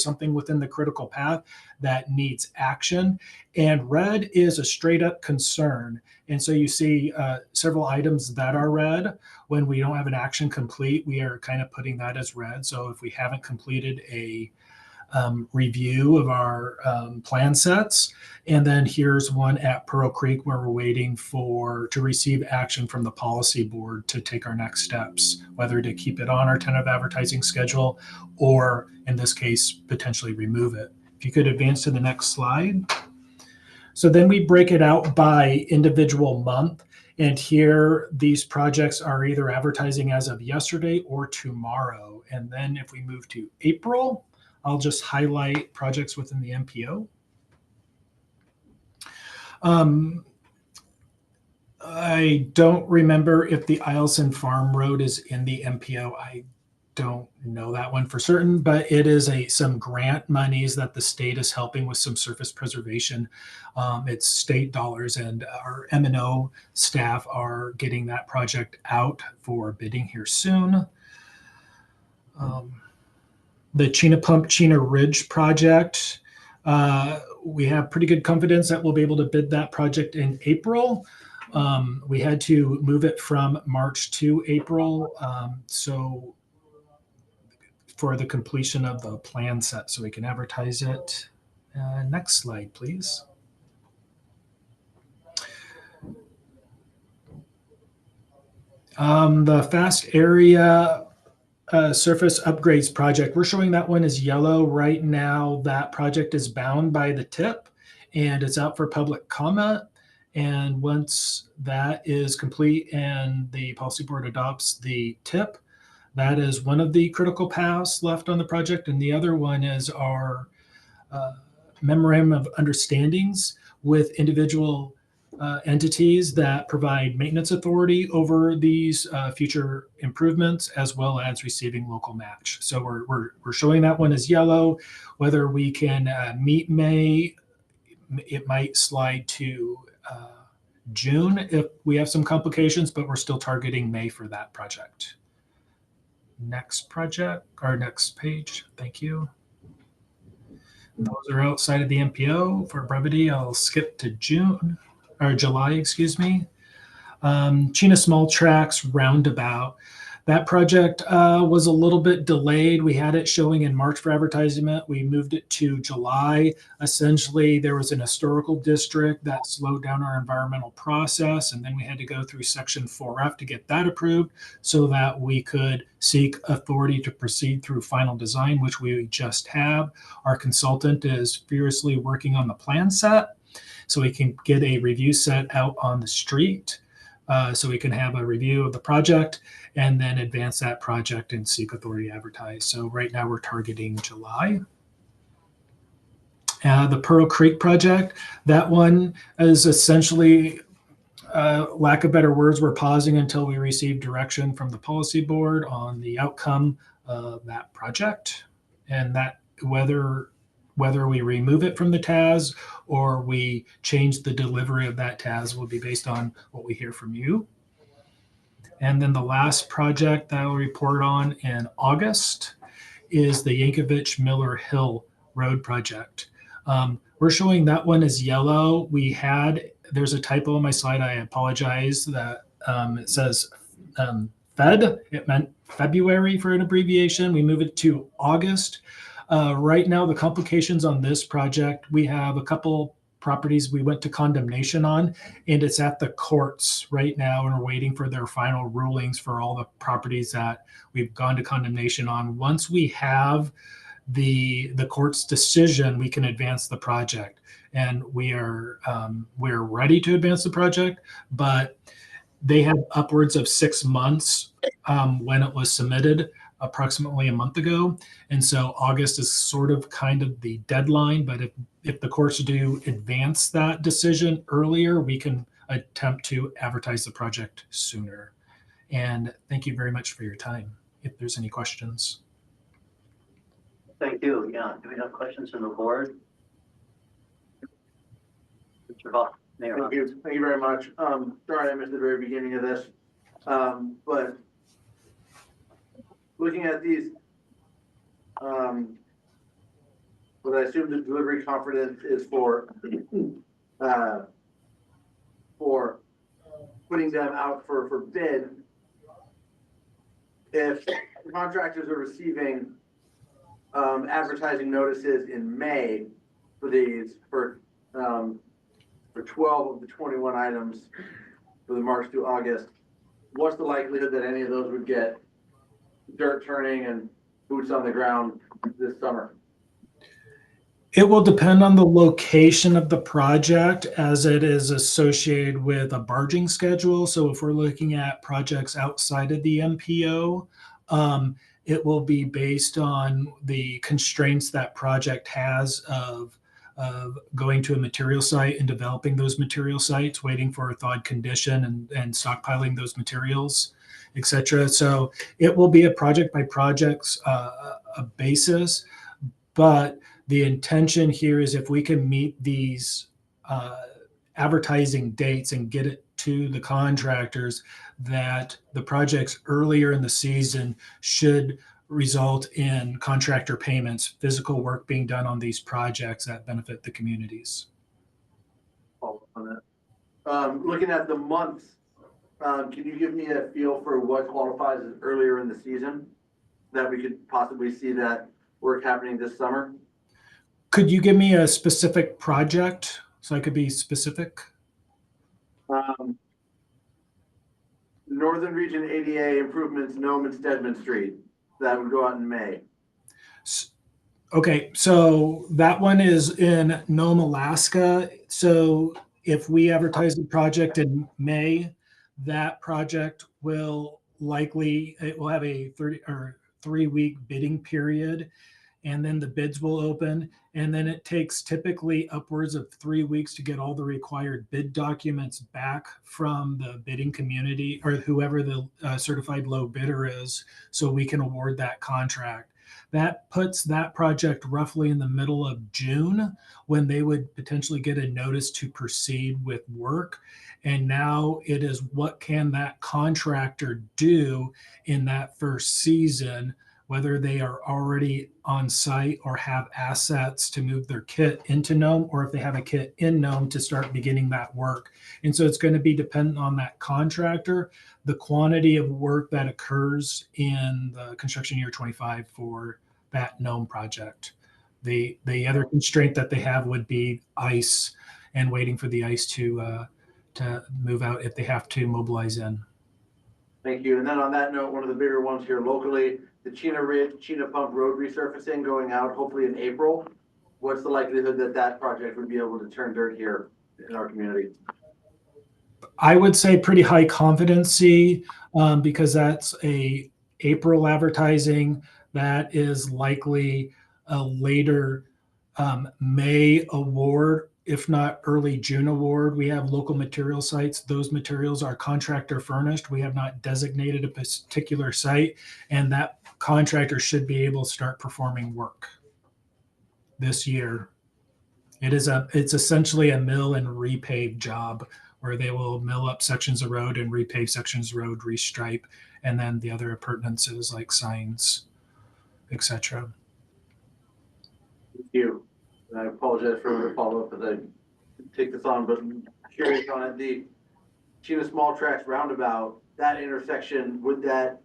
something within the critical path that needs action. And red is a straight up concern. And so you see several items that are red. When we don't have an action complete, we are kind of putting that as red. So if we haven't completed a review of our plan sets. And then here's one at Pearl Creek where we're waiting to receive action from the policy board to take our next steps, whether to keep it on our tentative advertising schedule or in this case, potentially remove it. If you could advance to the next slide. So then we break it out by individual month. And here, these projects are either advertising as of yesterday or tomorrow. And then if we move to April, I'll just highlight projects within the MPO. I don't remember if the Eielson Farm Road is in the MPO. I don't know that one for certain, but it is some grant monies that the state is helping with some surface preservation. It's state dollars, and our M&O staff are getting that project out for bidding here soon. The Chena Pump Chena Ridge project, we have pretty good confidence that we'll be able to bid that project in April. We had to move it from March to April, so for the completion of the plan set so we can advertise it. Next slide, please. The fast area surface upgrades project, we're showing that one as yellow right now. That project is bound by the tip and it's out for public comment. And once that is complete and the policy board adopts the tip, that is one of the critical paths left on the project. And the other one is our memorandum of understandings with individual entities that provide maintenance authority over these future improvements, as well as receiving local match. So we're showing that one as yellow. Whether we can meet May, it might slide to June if we have some complications, but we're still targeting May for that project. Next project, or next page. Thank you. Those are outside of the MPO. For brevity, I'll skip to June or July, excuse me. Chena Small Tracks Roundabout. That project was a little bit delayed. We had it showing in March for advertisement. We moved it to July. Essentially, there was an historical district that slowed down our environmental process, and then we had to go through Section 4F to get that approved so that we could seek authority to proceed through final design, which we just have. Our consultant is furiously working on the plan set so we can get a review set out on the street. So we can have a review of the project and then advance that project and seek authority to advertise. So right now we're targeting July. The Pearl Creek project, that one is essentially, lack of better words, we're pausing until we receive direction from the policy board on the outcome of that project. And that whether we remove it from the TAS or we change the delivery of that TAS will be based on what we hear from you. And then the last project that I'll report on in August is the Yankovich Miller Hill Road project. We're showing that one as yellow. There's a typo on my slide. I apologize that it says Fed. It meant February for an abbreviation. We move it to August. Right now, the complications on this project, we have a couple properties we went to condemnation on, and it's at the courts right now, and we're waiting for their final rulings for all the properties that we've gone to condemnation on. Once we have the court's decision, we can advance the project, and we're ready to advance the project, but they have upwards of 6 months when it was submitted, approximately a month ago. And so August is sort of kind of the deadline, but if the courts do advance that decision earlier, we can attempt to advertise the project sooner. And thank you very much for your time. If there's any questions. Thank you. Yeah, do we have questions from the board? Mr. Hall, Mayor. Thank you very much. Sorry I missed the very beginning of this. But looking at these, what I assume the delivery confidence is for putting them out for bid. If contractors are receiving advertising notices in May for these, for 12 of the 21 items for the March to August, what's the likelihood that any of those would get dirt turning and boots on the ground this summer? It will depend on the location of the project as it is associated with a barging schedule. So if we're looking at projects outside of the MPO, it will be based on the constraints that project has of going to a material site and developing those material sites, waiting for a thawed condition and stockpiling those materials, etc. So it will be a project by project basis, but the intention here is if we can meet these advertising dates and get it to the contractors, that the projects earlier in the season should result in contractor payments, physical work being done on these projects that benefit the communities. Looking at the months, can you give me a feel for what qualifies as earlier in the season that we could possibly see that work happening this summer? Could you give me a specific project so I could be specific? Northern Region ADA improvements, Nome and Stedman Street, that would go out in May. Okay, so that one is in Nome, Alaska. So if we advertise the project in May, that project will likely, it will have a 3-week bidding period. And then the bids will open. And then it takes typically upwards of 3 weeks to get all the required bid documents back from the bidding community or whoever the certified low bidder is, so we can award that contract. That puts that project roughly in the middle of June, when they would potentially get a notice to proceed with work. And now it is, what can that contractor do in that first season, whether they are already on site or have assets to move their kit into Nome, or if they have a kit in Nome to start beginning that work. And so it's going to be dependent on that contractor, the quantity of work that occurs in the construction year 25 for that Nome project. The other constraint that they have would be ice, and waiting for the ice to move out if they have to mobilize in. Thank you. And then on that note, one of the bigger ones here locally, the Chena Ridge, Chena Pump Road resurfacing going out hopefully in April. What's the likelihood that that project would be able to turn dirt here in our community? I would say pretty high competency, because that's a April advertising. That is likely a later May award, if not early June award. We have local material sites. Those materials are contractor furnished. We have not designated a particular site, and that contractor should be able to start performing work this year. It's essentially a mill and repave job, where they will mill up sections of road and repave sections of road, restripe, and then the other appurtenances like signs, etc. Thank you. And I apologize for the follow-up as I take this on, but I'm curious on it. The Chena Small Tracks roundabout, that intersection, would that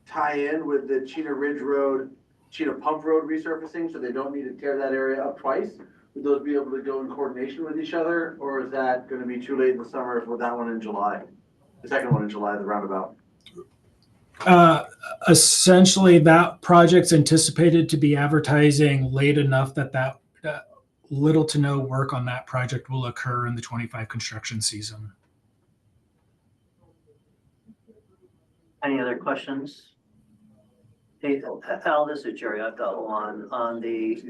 tie in with the Chena Ridge Road, Chena Pump Road resurfacing, so they don't need to tear that area up twice? Would those be able to go in coordination with each other, or is that going to be too late in the summer for that one in July? The second one in July, the roundabout. Essentially, that project's anticipated to be advertising late enough that little to no work on that project will occur in the 25 construction season. Any other questions? Hey, Al, this is Jerry. I've got one on the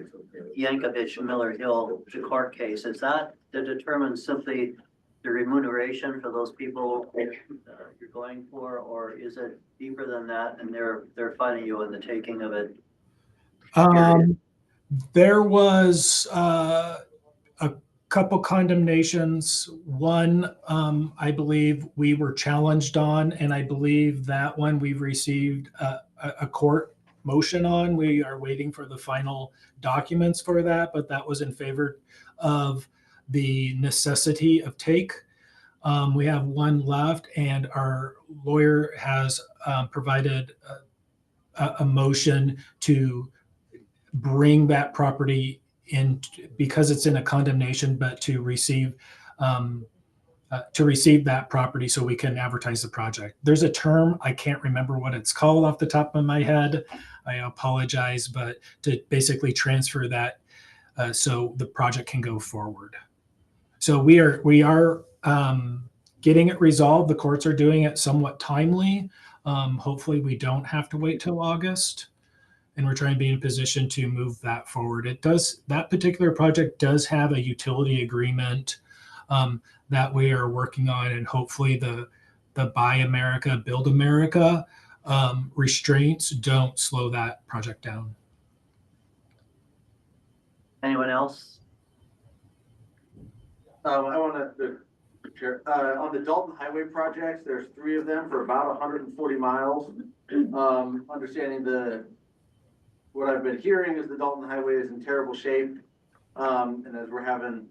Yankovich Miller Hill court case. Is that to determine simply the remuneration for those people you're going for, or is it deeper than that and they're fighting you in the taking of it? There was a couple condemnations. One, I believe we were challenged on, and I believe that one we've received a court motion on. We are waiting for the final documents for that, but that was in favor of the necessity of take. We have one left, and our lawyer has provided a motion to bring that property in, because it's in a condemnation, but to receive that property so we can advertise the project. There's a term, I can't remember what it's called off the top of my head. I apologize, but to basically transfer that so the project can go forward. So we are getting it resolved. The courts are doing it somewhat timely. Hopefully we don't have to wait till August, and we're trying to be in a position to move that forward. That particular project does have a utility agreement that we are working on, and hopefully the Buy America, Build America restraints don't slow that project down. Anyone else? I want to share, on the Dalton Highway projects, there's 3 of them for about 140 miles. Understanding what I've been hearing is the Dalton Highway is in terrible shape. And as we're having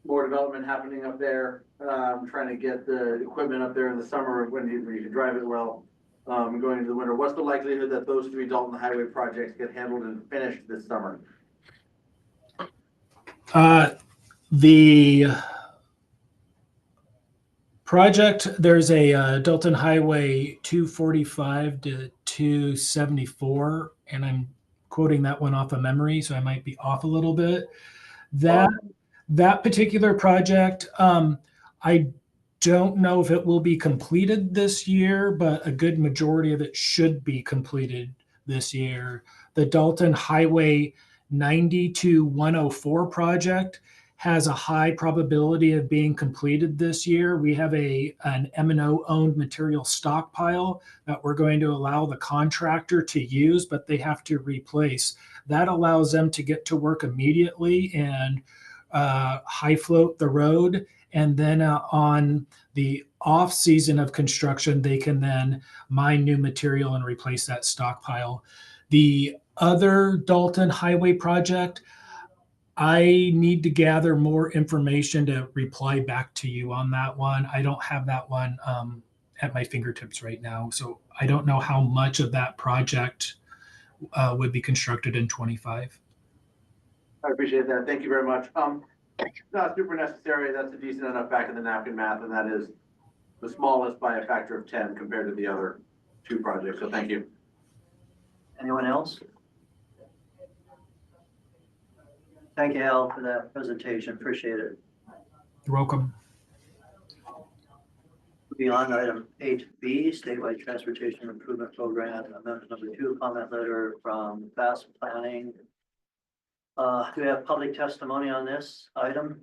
more development happening up there, trying to get the equipment up there in the summer when you can drive it well, going into the winter. What's the likelihood that those 3 Dalton Highway projects get handled and finished this summer? Project, there's a Dalton Highway 245 to 274, and I'm quoting that one off of memory, so I might be off a little bit. That particular project, I don't know if it will be completed this year, but a good majority of it should be completed this year. The Dalton Highway 90 to 104 project has a high probability of being completed this year. We have an M&O owned material stockpile that we're going to allow the contractor to use, but they have to replace. That allows them to get to work immediately and high float the road. And then on the off season of construction, they can then mine new material and replace that stockpile. The other Dalton Highway project, I need to gather more information to reply back to you on that one. I don't have that one at my fingertips right now. So I don't know how much of that project would be constructed in 25. I appreciate that. Thank you very much. Not super necessary. That's a decent enough back in the napkin math, and that is the smallest by a factor of 10 compared to the other two projects. So thank you. Anyone else? Thank you, Al, for that presentation. Appreciate it. You're welcome. Moving on to item 8B, statewide transportation improvement program, amendment number 2, comment letter from Fast Planning. Do we have public testimony on this item?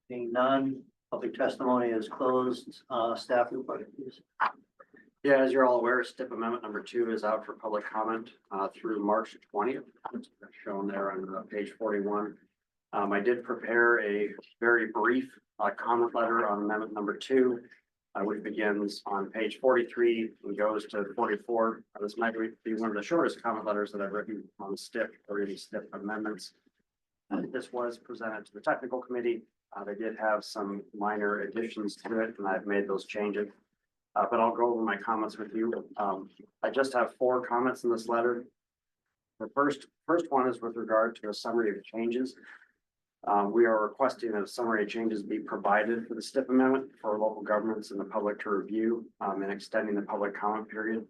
Being none, public testimony is closed. Staff report, please. Yeah, as you're all aware, STIP amendment number 2 is out for public comment through March 20th. It's shown there on page 41. I did prepare a very brief comment letter on amendment number 2, which begins on page 43 and goes to 44. This might be one of the shortest comment letters that I've written on STIP or any STIP amendments. This was presented to the technical committee. They did have some minor additions to it, and I've made those changes. But I'll go over my comments with you. I just have 4 comments in this letter. The first one is with regard to a summary of changes. We are requesting that a summary of changes be provided for the STIP amendment for local governments and the public to review and extending the public comment period.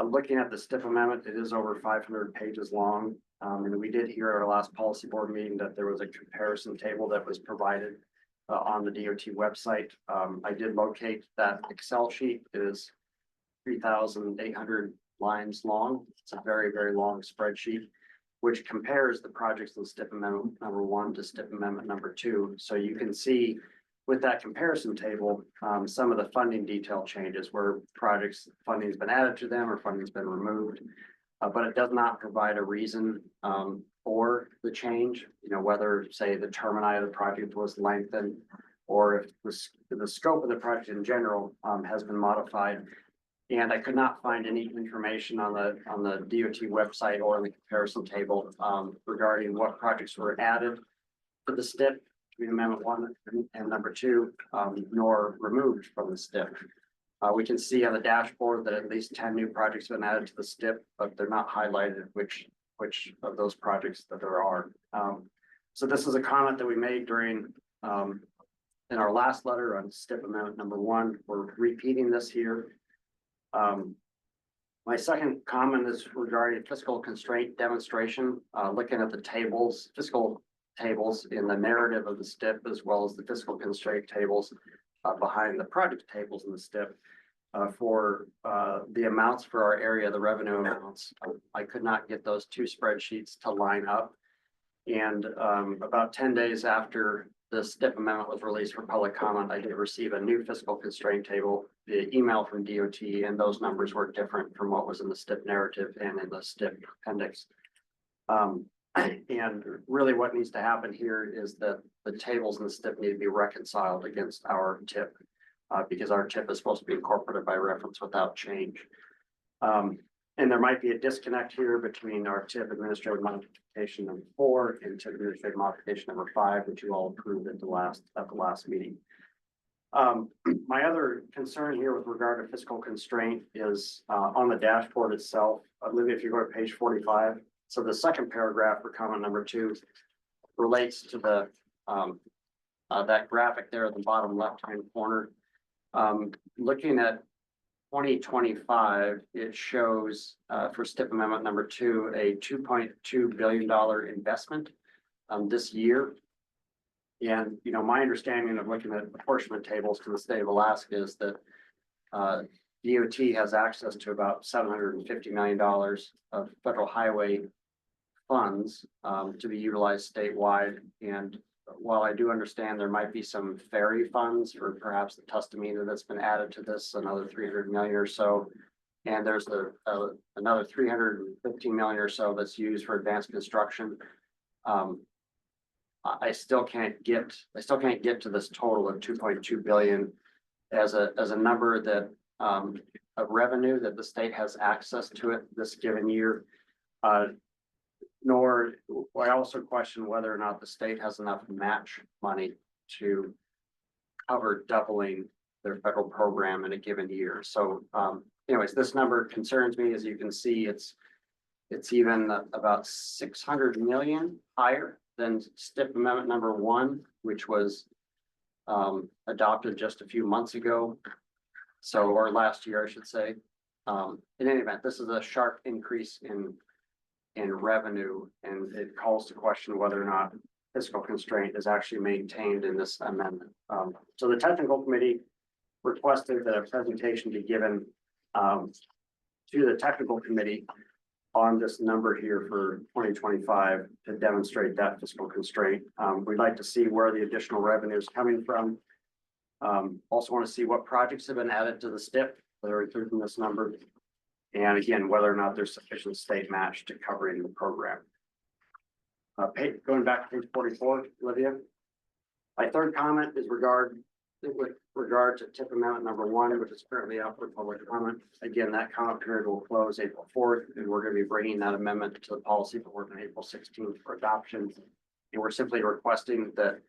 Looking at the STIP amendment, it is over 500 pages long. And we did hear at our last policy board meeting that there was a comparison table that was provided on the DOT website. I did locate that Excel sheet. It is 3,800 lines long. It's a very, very long spreadsheet, which compares the projects in STIP amendment number 1 to STIP amendment number 2. So you can see with that comparison table, some of the funding detail changes where projects funding has been added to them or funding has been removed. But it does not provide a reason for the change, whether say the termini of the project was lengthened or if the scope of the project in general has been modified. And I could not find any information on the DOT website or in the comparison table regarding what projects were added to the STIP between amendment 1 and number 2, nor removed from the STIP. We can see on the dashboard that at least 10 new projects have been added to the STIP, but they're not highlighted which of those projects that there are. So this is a comment that we made during in our last letter on STIP amendment number 1. We're repeating this here. My second comment is regarding fiscal constraint demonstration, looking at the fiscal tables in the narrative of the STIP, as well as the fiscal constraint tables behind the project tables in the STIP. For the amounts for our area, the revenue amounts, I could not get those 2 spreadsheets to line up. And about 10 days after the STIP amendment was released for public comment, I did receive a new fiscal constraint table, the email from DOT, and those numbers were different from what was in the STIP narrative and in the STIP appendix. And really what needs to happen here is that the tables in the STIP need to be reconciled against our TIP because our TIP is supposed to be incorporated by reference without change. And there might be a disconnect here between our TIP administrative modification number 4 and TIP administrative modification number 5, which you all approved at the last meeting. My other concern here with regard to fiscal constraint is on the dashboard itself. Olivia, if you go to page 45, so the second paragraph for comment number 2, relates to the, that graphic there at the bottom left-hand corner. Looking at 2025, it shows, for STIP amendment number 2, a $2.2 billion investment, this year. And, you know, my understanding of looking at apportionment tables to the state of Alaska is that, DOT has access to about $750 million of federal highway funds, to be utilized statewide. And while I do understand there might be some ferry funds for perhaps the Tustamina that's been added to this, another 300 million or so. And there's another 315 million or so that's used for advanced construction. I still can't get to this total of 2.2 billion as a number that, of revenue that the state has access to it this given year. Nor, I also question whether or not the state has enough match money to cover doubling their federal program in a given year. So, anyways, this number concerns me. As you can see, it's even about 600 million higher than STIP amendment number 1, which was adopted just a few months ago. So, or last year, I should say. In any event, this is a sharp increase in revenue, and it calls to question whether or not fiscal constraint is actually maintained in this amendment. So the technical committee requested that a presentation be given to the technical committee on this number here for 2025 to demonstrate that fiscal constraint. We'd like to see where the additional revenue is coming from. Also want to see what projects have been added to the STIP that are included in this number. And again, whether or not there's sufficient state match to covering the program. Going back to page 44, Olivia. My third comment is with regard to TIP amendment number 1, which is currently up for public comment. Again, that comment period will close April 4th, and we're going to be bringing that amendment to the policy board on April 16th for adoption. And we're simply requesting that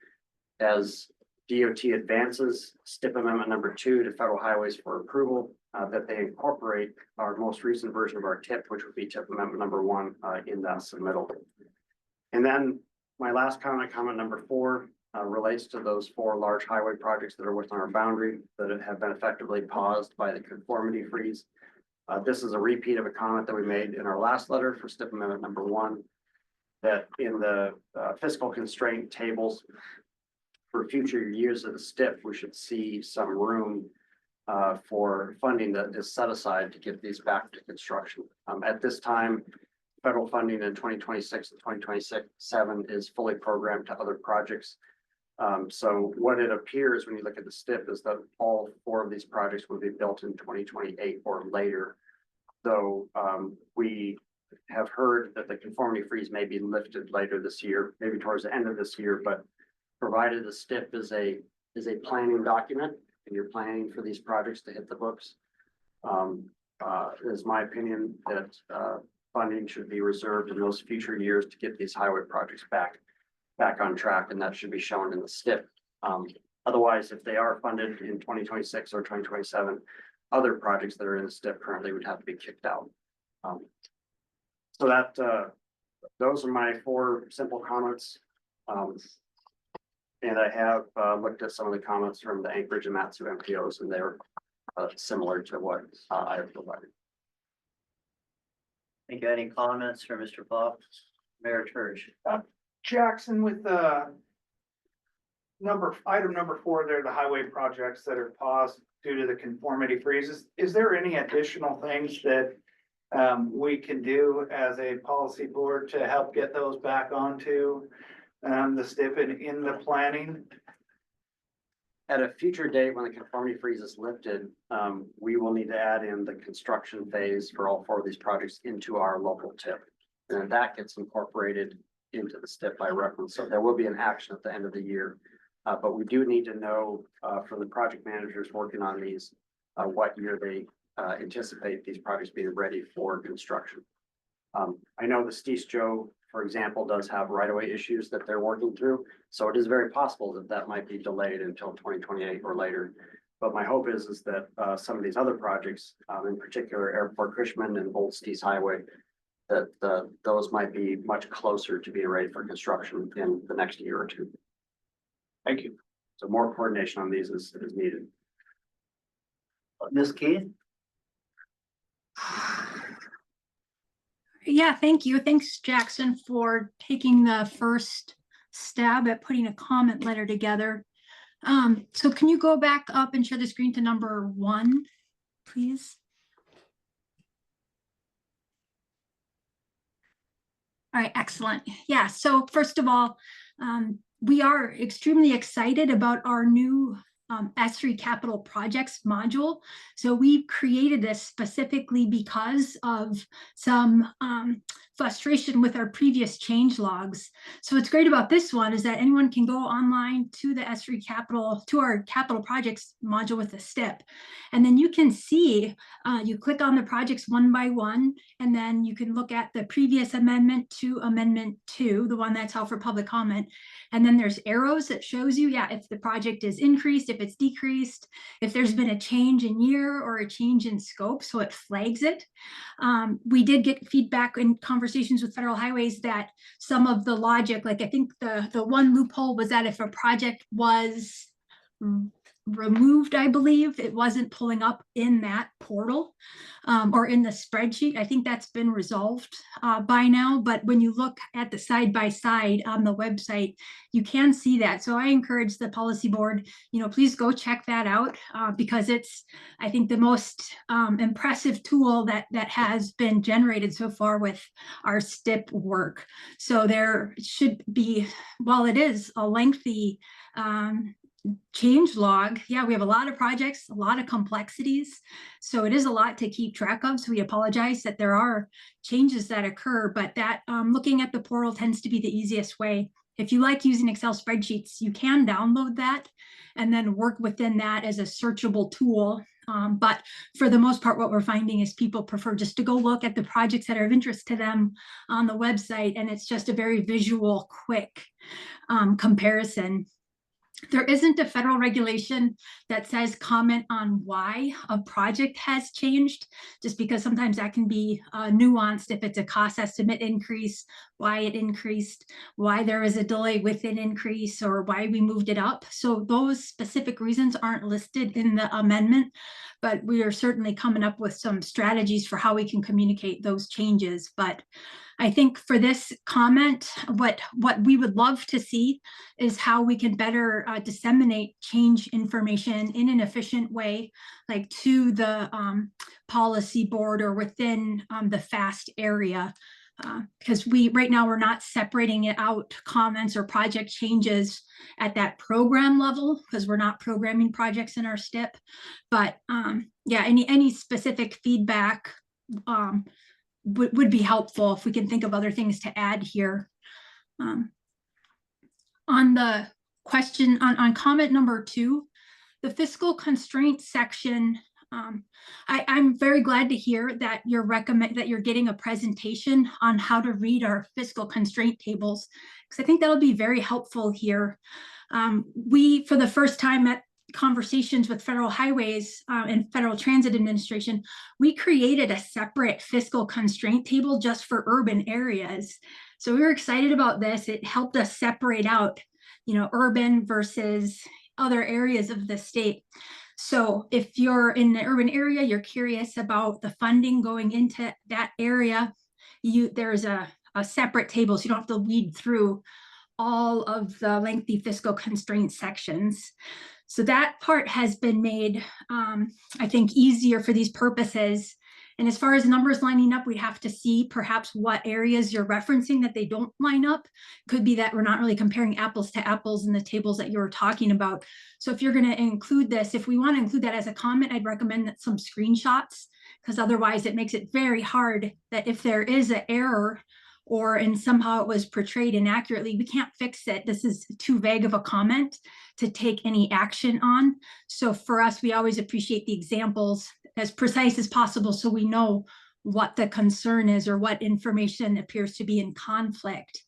as DOT advances STIP amendment number 2 to federal highways for approval, that they incorporate our most recent version of our TIP, which would be TIP amendment number 1 in that submittal. And then my last comment number 4, relates to those 4 large highway projects that are within our boundary that have been effectively paused by the conformity freeze. This is a repeat of a comment that we made in our last letter for STIP amendment number 1, that in the fiscal constraint tables for future years of the STIP, we should see some room for funding that is set aside to get these back to construction. At this time, federal funding in 2026 and 2027 is fully programmed to other projects. So what it appears when you look at the STIP is that all 4 of these projects will be built in 2028 or later. Though we have heard that the conformity freeze may be lifted later this year, maybe towards the end of this year, but provided the STIP is a planning document and you're planning for these projects to hit the books, it is my opinion that funding should be reserved in those future years to get these highway projects back on track, and that should be shown in the STIP. Otherwise, if they are funded in 2026 or 2027, other projects that are in the STIP currently would have to be kicked out. So that those are my 4 simple comments. And I have looked at some of the comments from the Anchorage and Matsu MPOs, and they're similar to what I have provided. Thank you. Any comments for Mr. Pop? Mayor Church? Jackson, with the item number 4 there, the highway projects that are paused due to the conformity freezes, is there any additional things that we can do as a policy board to help get those back onto the STIP in the planning? At a future date, when the conformity freeze is lifted, we will need to add in the construction phase for all 4 of these projects into our local TIP. And that gets incorporated into the STIP by reference. So there will be an action at the end of the year. But we do need to know from the project managers working on these, what year they anticipate these projects being ready for construction. I know the Steese Joe, for example, does have right-of-way issues that they're working through. So it is very possible that that might be delayed until 2028 or later. But my hope is that some of these other projects, in particular Airport Cushman and Old Steese Highway, that those might be much closer to being ready for construction in the next year or two. Thank you. So more coordination on these is needed. Ms. Keith? Yeah, thank you. Thanks, Jackson, for taking the first stab at putting a comment letter together. So can you go back up and share the screen to number 1, please? All right, excellent. Yeah, so first of all, we are extremely excited about our new S3 capital projects module. So we created this specifically because of some frustration with our previous change logs. So what's great about this one is that anyone can go online to the S3 capital, to our capital projects module with the STIP. And then you can see, you click on the projects one by one, and then you can look at the previous amendment to amendment 2, the one that's out for public comment. And then there's arrows that shows you, yeah, if the project is increased, if it's decreased, if there's been a change in year or a change in scope, so it flags it. We did get feedback in conversations with Federal Highways that some of the logic, like I think the one loophole was that if a project was removed, I believe, it wasn't pulling up in that portal or in the spreadsheet. I think that's been resolved by now, but when you look at the side-by-side on the website, you can see that. So I encourage the policy board, please go check that out because it's, I think, the most impressive tool that has been generated so far with our STIP work. So there should be, while it is a lengthy change log, yeah, we have a lot of projects, a lot of complexities, so it is a lot to keep track of. So we apologize that there are changes that occur, but that looking at the portal tends to be the easiest way. If you like using Excel spreadsheets, you can download that and then work within that as a searchable tool. But for the most part, what we're finding is people prefer just to go look at the projects that are of interest to them on the website, and it's just a very visual, quick comparison. There isn't a federal regulation that says comment on why a project has changed, just because sometimes that can be nuanced if it's a cost estimate increase, why it increased, why there is a delay with an increase, or why we moved it up. So those specific reasons aren't listed in the amendment, but we are certainly coming up with some strategies for how we can communicate those changes. But I think for this comment, what we would love to see is how we can better disseminate change information in an efficient way, like to the policy board or within the FAST area. Because right now we're not separating it out, comments or project changes at that program level, because we're not programming projects in our STIP. But yeah, any specific feedback would be helpful if we can think of other things to add here. On the question on comment number 2, the fiscal constraints section, I'm very glad to hear that you're getting a presentation on how to read our fiscal constraint tables, because I think that'll be very helpful here. We, for the first time at conversations with Federal Highways and Federal Transit Administration, we created a separate fiscal constraint table just for urban areas. So we were excited about this. It helped us separate out, urban versus other areas of the state. So if you're in the urban area, you're curious about the funding going into that area, there's a separate table, so you don't have to weed through all of the lengthy fiscal constraint sections. So that part has been made, I think, easier for these purposes. And as far as numbers lining up, we'd have to see perhaps what areas you're referencing that they don't line up. Could be that we're not really comparing apples to apples in the tables that you were talking about. So if you're going to include this, if we want to include that as a comment, I'd recommend that some screenshots, because otherwise it makes it very hard that if there is an error and somehow it was portrayed inaccurately, we can't fix it. This is too vague of a comment to take any action on. So for us, we always appreciate the examples as precise as possible so we know what the concern is or what information appears to be in conflict.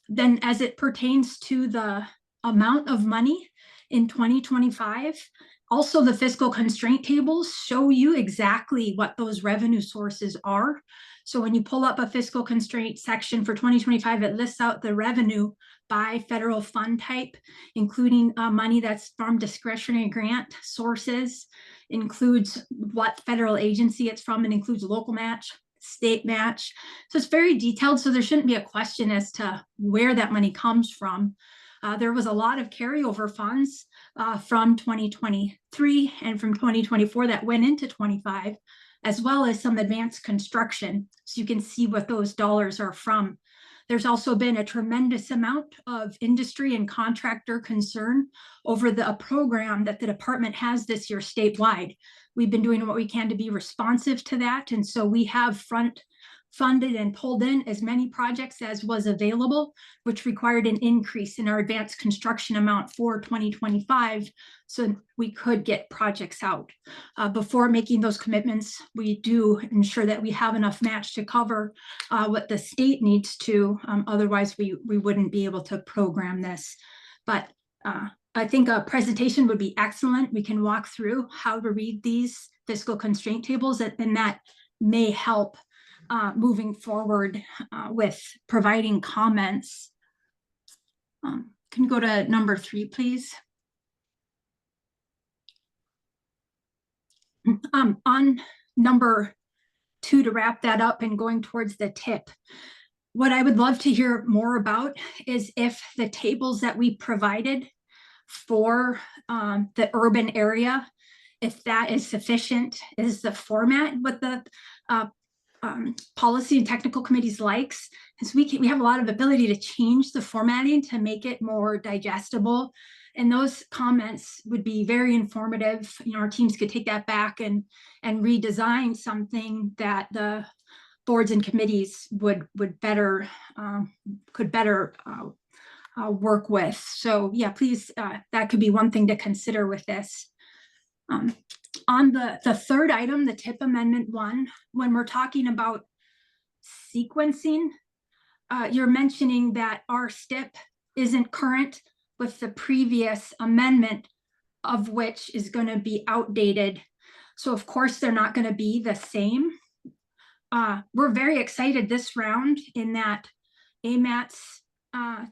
Then as it pertains to the amount of money in 2025, Also, the fiscal constraint tables show you exactly what those revenue sources are. So when you pull up a fiscal constraint section for 2025, it lists out the revenue by federal fund type, including money that's from discretionary grant sources, includes what federal agency it's from, and includes local match, state match. So it's very detailed, so there shouldn't be a question as to where that money comes from. There was a lot of carryover funds from 2023 and from 2024 that went into 25, as well as some advanced construction. So you can see what those dollars are from. There's also been a tremendous amount of industry and contractor concern over a program that the department has this year statewide. We've been doing what we can to be responsive to that. And so we have funded and pulled in as many projects as was available, which required an increase in our advanced construction amount for 2025, so we could get projects out. Before making those commitments, we do ensure that we have enough match to cover what the state needs to, otherwise we wouldn't be able to program this. But I think a presentation would be excellent. We can walk through how to read these fiscal constraint tables, and that may help moving forward with providing comments. Can you go to number 3, please? On number 2, to wrap that up and going towards the tip, what I would love to hear more about is if the tables that we provided for the urban area, if that is sufficient, is the format what the policy and technical committees likes, is we have a lot of ability to change the formatting to make it more digestible. And those comments would be very informative. You know, our teams could take that back and redesign something that the boards and committees would better could better work with. So yeah, please, that could be one thing to consider with this. On the third item, the tip amendment 1, when we're talking about sequencing, you're mentioning that our STIP isn't current with the previous amendment, of which is going to be outdated. So of course, they're not going to be the same. We're very excited this round in that AMAT's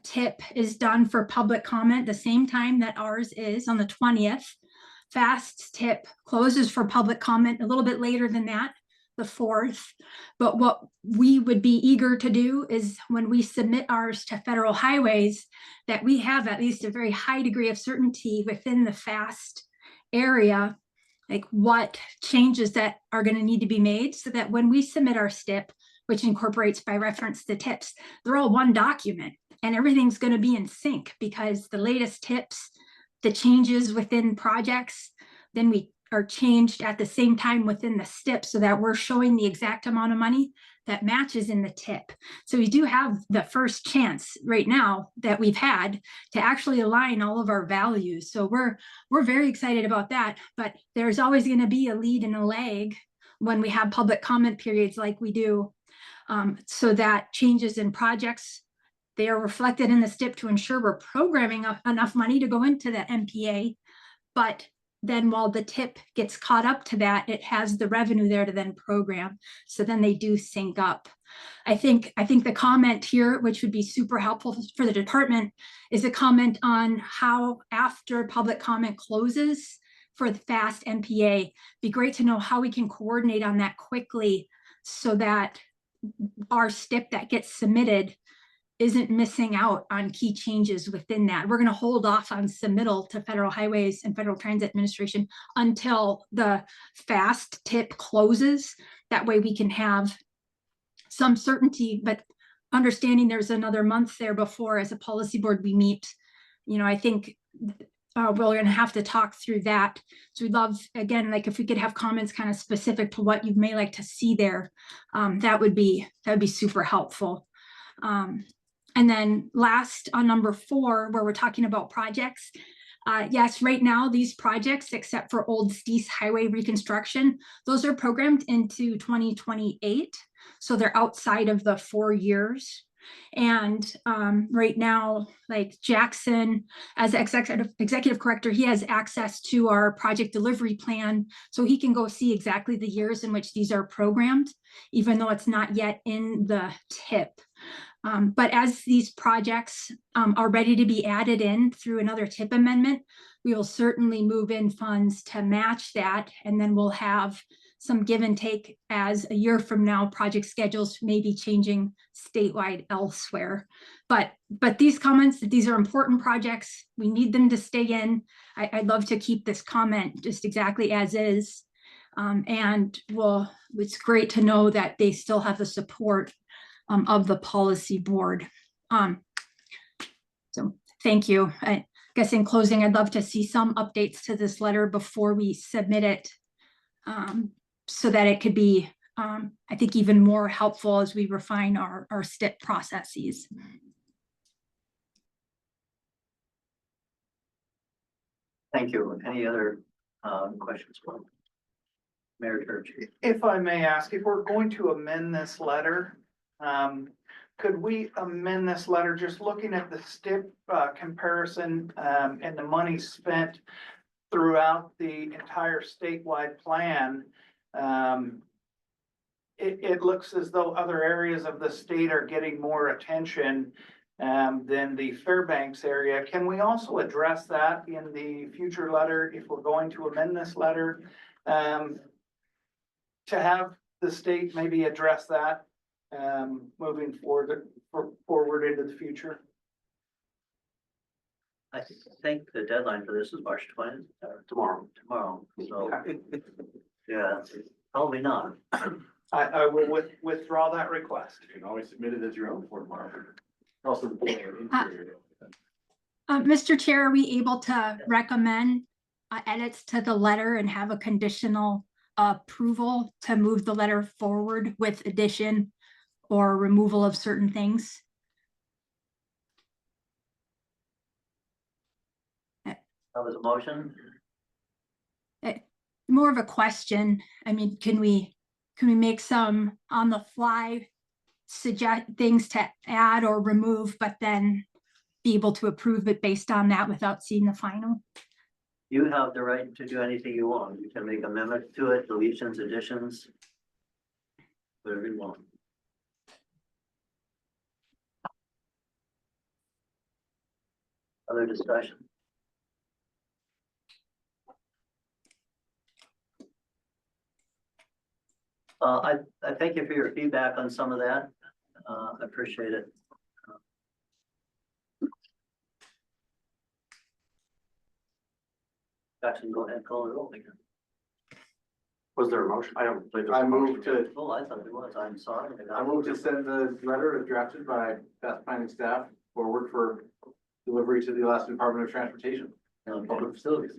tip is done for public comment the same time that ours is, on the 20th. FAST tip closes for public comment a little bit later than that, the 4th. But what we would be eager to do is when we submit ours to federal highways, that we have at least a very high degree of certainty within the FAST area, like what changes that are going to need to be made, so that when we submit our STIP, which incorporates by reference the tips, they're all one document and everything's going to be in sync, because the latest tips, the changes within projects, then we are changed at the same time within the STIP, so that we're showing the exact amount of money that matches in the tip. So we do have the first chance right now that we've had to actually align all of our values. So we're very excited about that, but there's always going to be a lead and a lag when we have public comment periods like we do, so that changes in projects, they are reflected in the STIP to ensure we're programming enough money to go into the MPA. But then while the tip gets caught up to that, it has the revenue there to then program. So then they do sync up. I think the comment here, which would be super helpful for the department, is a comment on how after public comment closes for the FAST MPA, be great to know how we can coordinate on that quickly, so that our STIP that gets submitted isn't missing out on key changes within that. We're going to hold off on submittal to Federal Highways and Federal Transit Administration until the FAST tip closes. That way we can have some certainty, but understanding there's another month there before, as a policy board, we meet. You know, I think we're going to have to talk through that. So we'd love, again, like if we could have comments kind of specific to what you may like to see there, that would be super helpful. And then last, on number 4, where we're talking about projects, yes, right now these projects, except for Old Steese Highway reconstruction, those are programmed into 2028. So they're outside of the 4 years. And right now, like Jackson, as executive corrector, he has access to our project delivery plan. So he can go see exactly the years in which these are programmed, even though it's not yet in the TIP. But as these projects are ready to be added in through another TIP amendment, we will certainly move in funds to match that. And then we'll have some give and take as a year from now, project schedules may be changing statewide elsewhere. But these comments, these are important projects. We need them to stay in. I'd love to keep this comment just exactly as is. And well, it's great to know that they still have the support of the policy board. So thank you. I guess in closing, I'd love to see some updates to this letter before we submit it, so that it could be, I think, even more helpful as we refine our STIP processes. Thank you. Any other questions? Mayor Church. If I may ask, if we're going to amend this letter, could we amend this letter just looking at the STIP comparison and the money spent throughout the entire statewide plan? It looks as though other areas of the state are getting more attention than the Fairbanks area. Can we also address that in the future letter if we're going to amend this letter? To have the state maybe address that moving forward into the future? I think the deadline for this is March 20th. Tomorrow. So, yeah, probably not. I will withdraw that request. You can always submit it as your own for tomorrow. Also. Mr. Chair, are we able to recommend edits to the letter and have a conditional approval to move the letter forward with addition or removal of certain things? That was a motion. More of a question. I mean, can we make some on the fly suggest things to add or remove, but then be able to approve it based on that without seeing the final? You have the right to do anything you want. You can make amendments to it, deletions, additions, whatever you want. Other discussion? I thank you for your feedback on some of that. I appreciate it. Jackson, go ahead, call it roll again. Was there a motion? I don't believe. I moved to, Oh, I thought it was. I'm sorry. I moved to send the letter drafted by Fast Planning staff forward for delivery to the Alaska Department of Transportation and Public Facilities.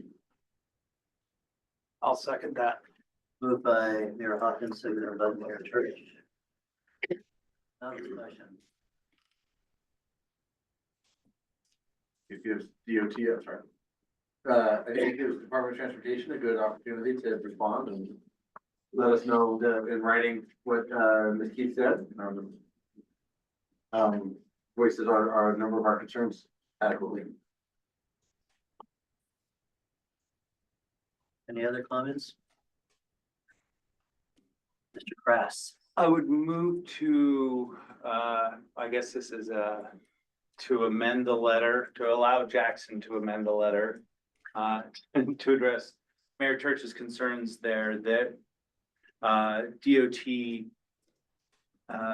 I'll second that. Moved by Mayor Hopkins, seconded by Mayor Church. Now discussion. It gives DOT, I'm sorry. I think it gives the Department of Transportation a good opportunity to respond and let us know in writing what Ms. Keith said. Voices our number of our concerns adequately. Any other comments? Mr. Krass. I would move to, I guess this is to amend the letter, to allow Jackson to amend the letter to address Mayor Church's concerns there that DOT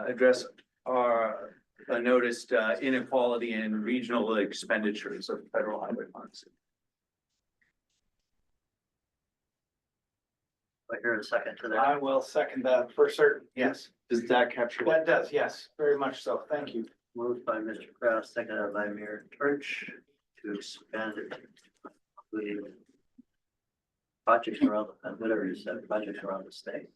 address our noticed inequality in regional expenditures of federal highway funds. I hear a second to I that. will second that for certain. Yes, Does that capture? that does. Yes, very much so. Thank you. Moved by Mr. Kraus, seconded by Mayor Church to expand it to include projects around, whatever you said, projects around the state.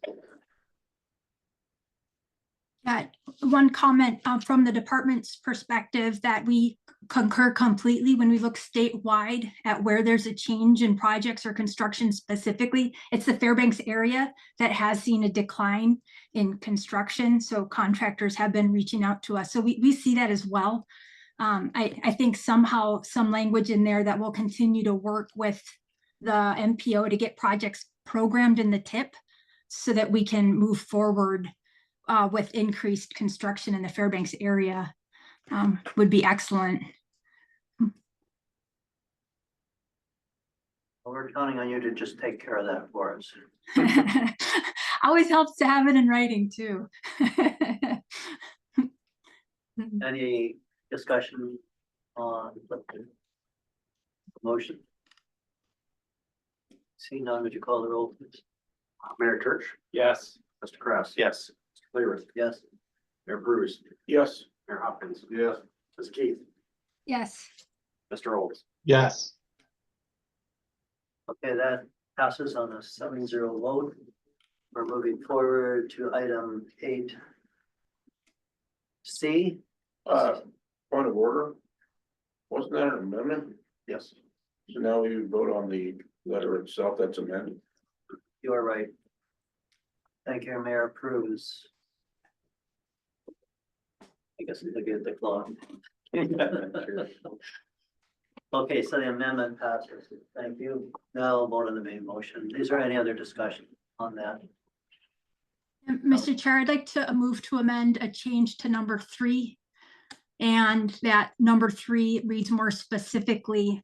One comment from the department's perspective that we concur completely when we look statewide at where there's a change in projects or construction specifically. It's the Fairbanks area that has seen a decline in construction. So contractors have been reaching out to us. So we see that as well. I think somehow some language in there that will continue to work with the MPO to get projects programmed in the TIP so that we can move forward with increased construction in the Fairbanks area would be excellent. We're counting on you to just take care of that for us. Always helps to have it in writing too. Any discussion on the motion? Seeing none, would you call the roll, please? Mayor Church, Yes. Mr. Krause. Yes. Mr. Cleaver, Yes. Mayor Bruce, Yes. Mayor Hopkins, Yes. Ms. Keith, Yes. Mr. Olds. Yes. Okay, that passes on a 7-0 vote. We're moving forward to item 8C. Point of order. Wasn't that an amendment? Yes. So now we vote on the letter itself that's amended. You are right. Thank you, Mayor approves. I guess it's against the clock. Okay, so the amendment passes. Thank you. Now vote on the main motion. Is there any other discussion on that? Mr. Chair, I'd like to move to amend a change to number 3. And that number 3 reads more specifically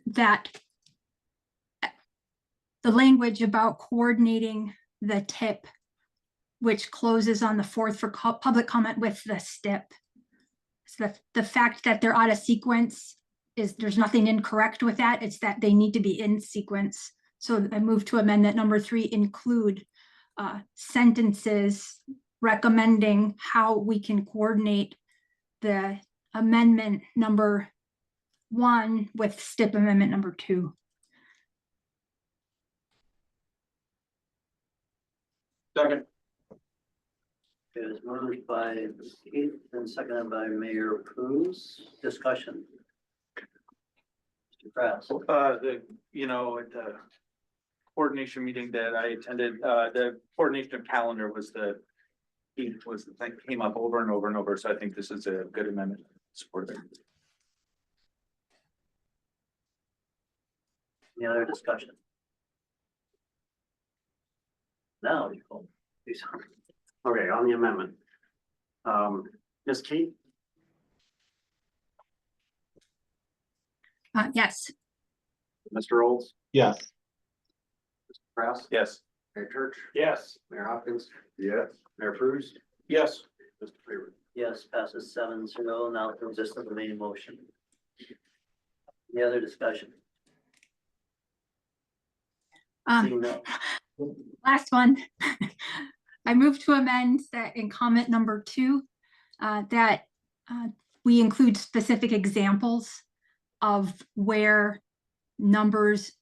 that the language about coordinating the TIP, which closes on the 4th for public comment with the STIP. So the fact that they're out of sequence is there's nothing incorrect with that. It's that they need to be in sequence. So I move to amend that number 3 include sentences recommending how we can coordinate the amendment number 1 with STIP amendment number 2. Second. It is moved by Keith and seconded by Mayor Cruz. Discussion. Mr. Kraus. At the coordination meeting that I attended, the coordination of calendar was the thing came up over and over and over. So I think this is a good amendment. Support it. Any other discussion? Now you call, please. Okay, on the amendment. Ms. Keith, Yes. Mr. Olds, Yes. Mr. Kraus, Yes. Mayor Church, Yes. Mayor Hopkins, Yes. Mayor Cruz, Yes. Mr. Cleaver. Yes, passes 7-0. Now it consists of the main motion. Any other discussion? Seeing none. Last one. I move to amend that in comment number 2, that we include specific examples of where numbers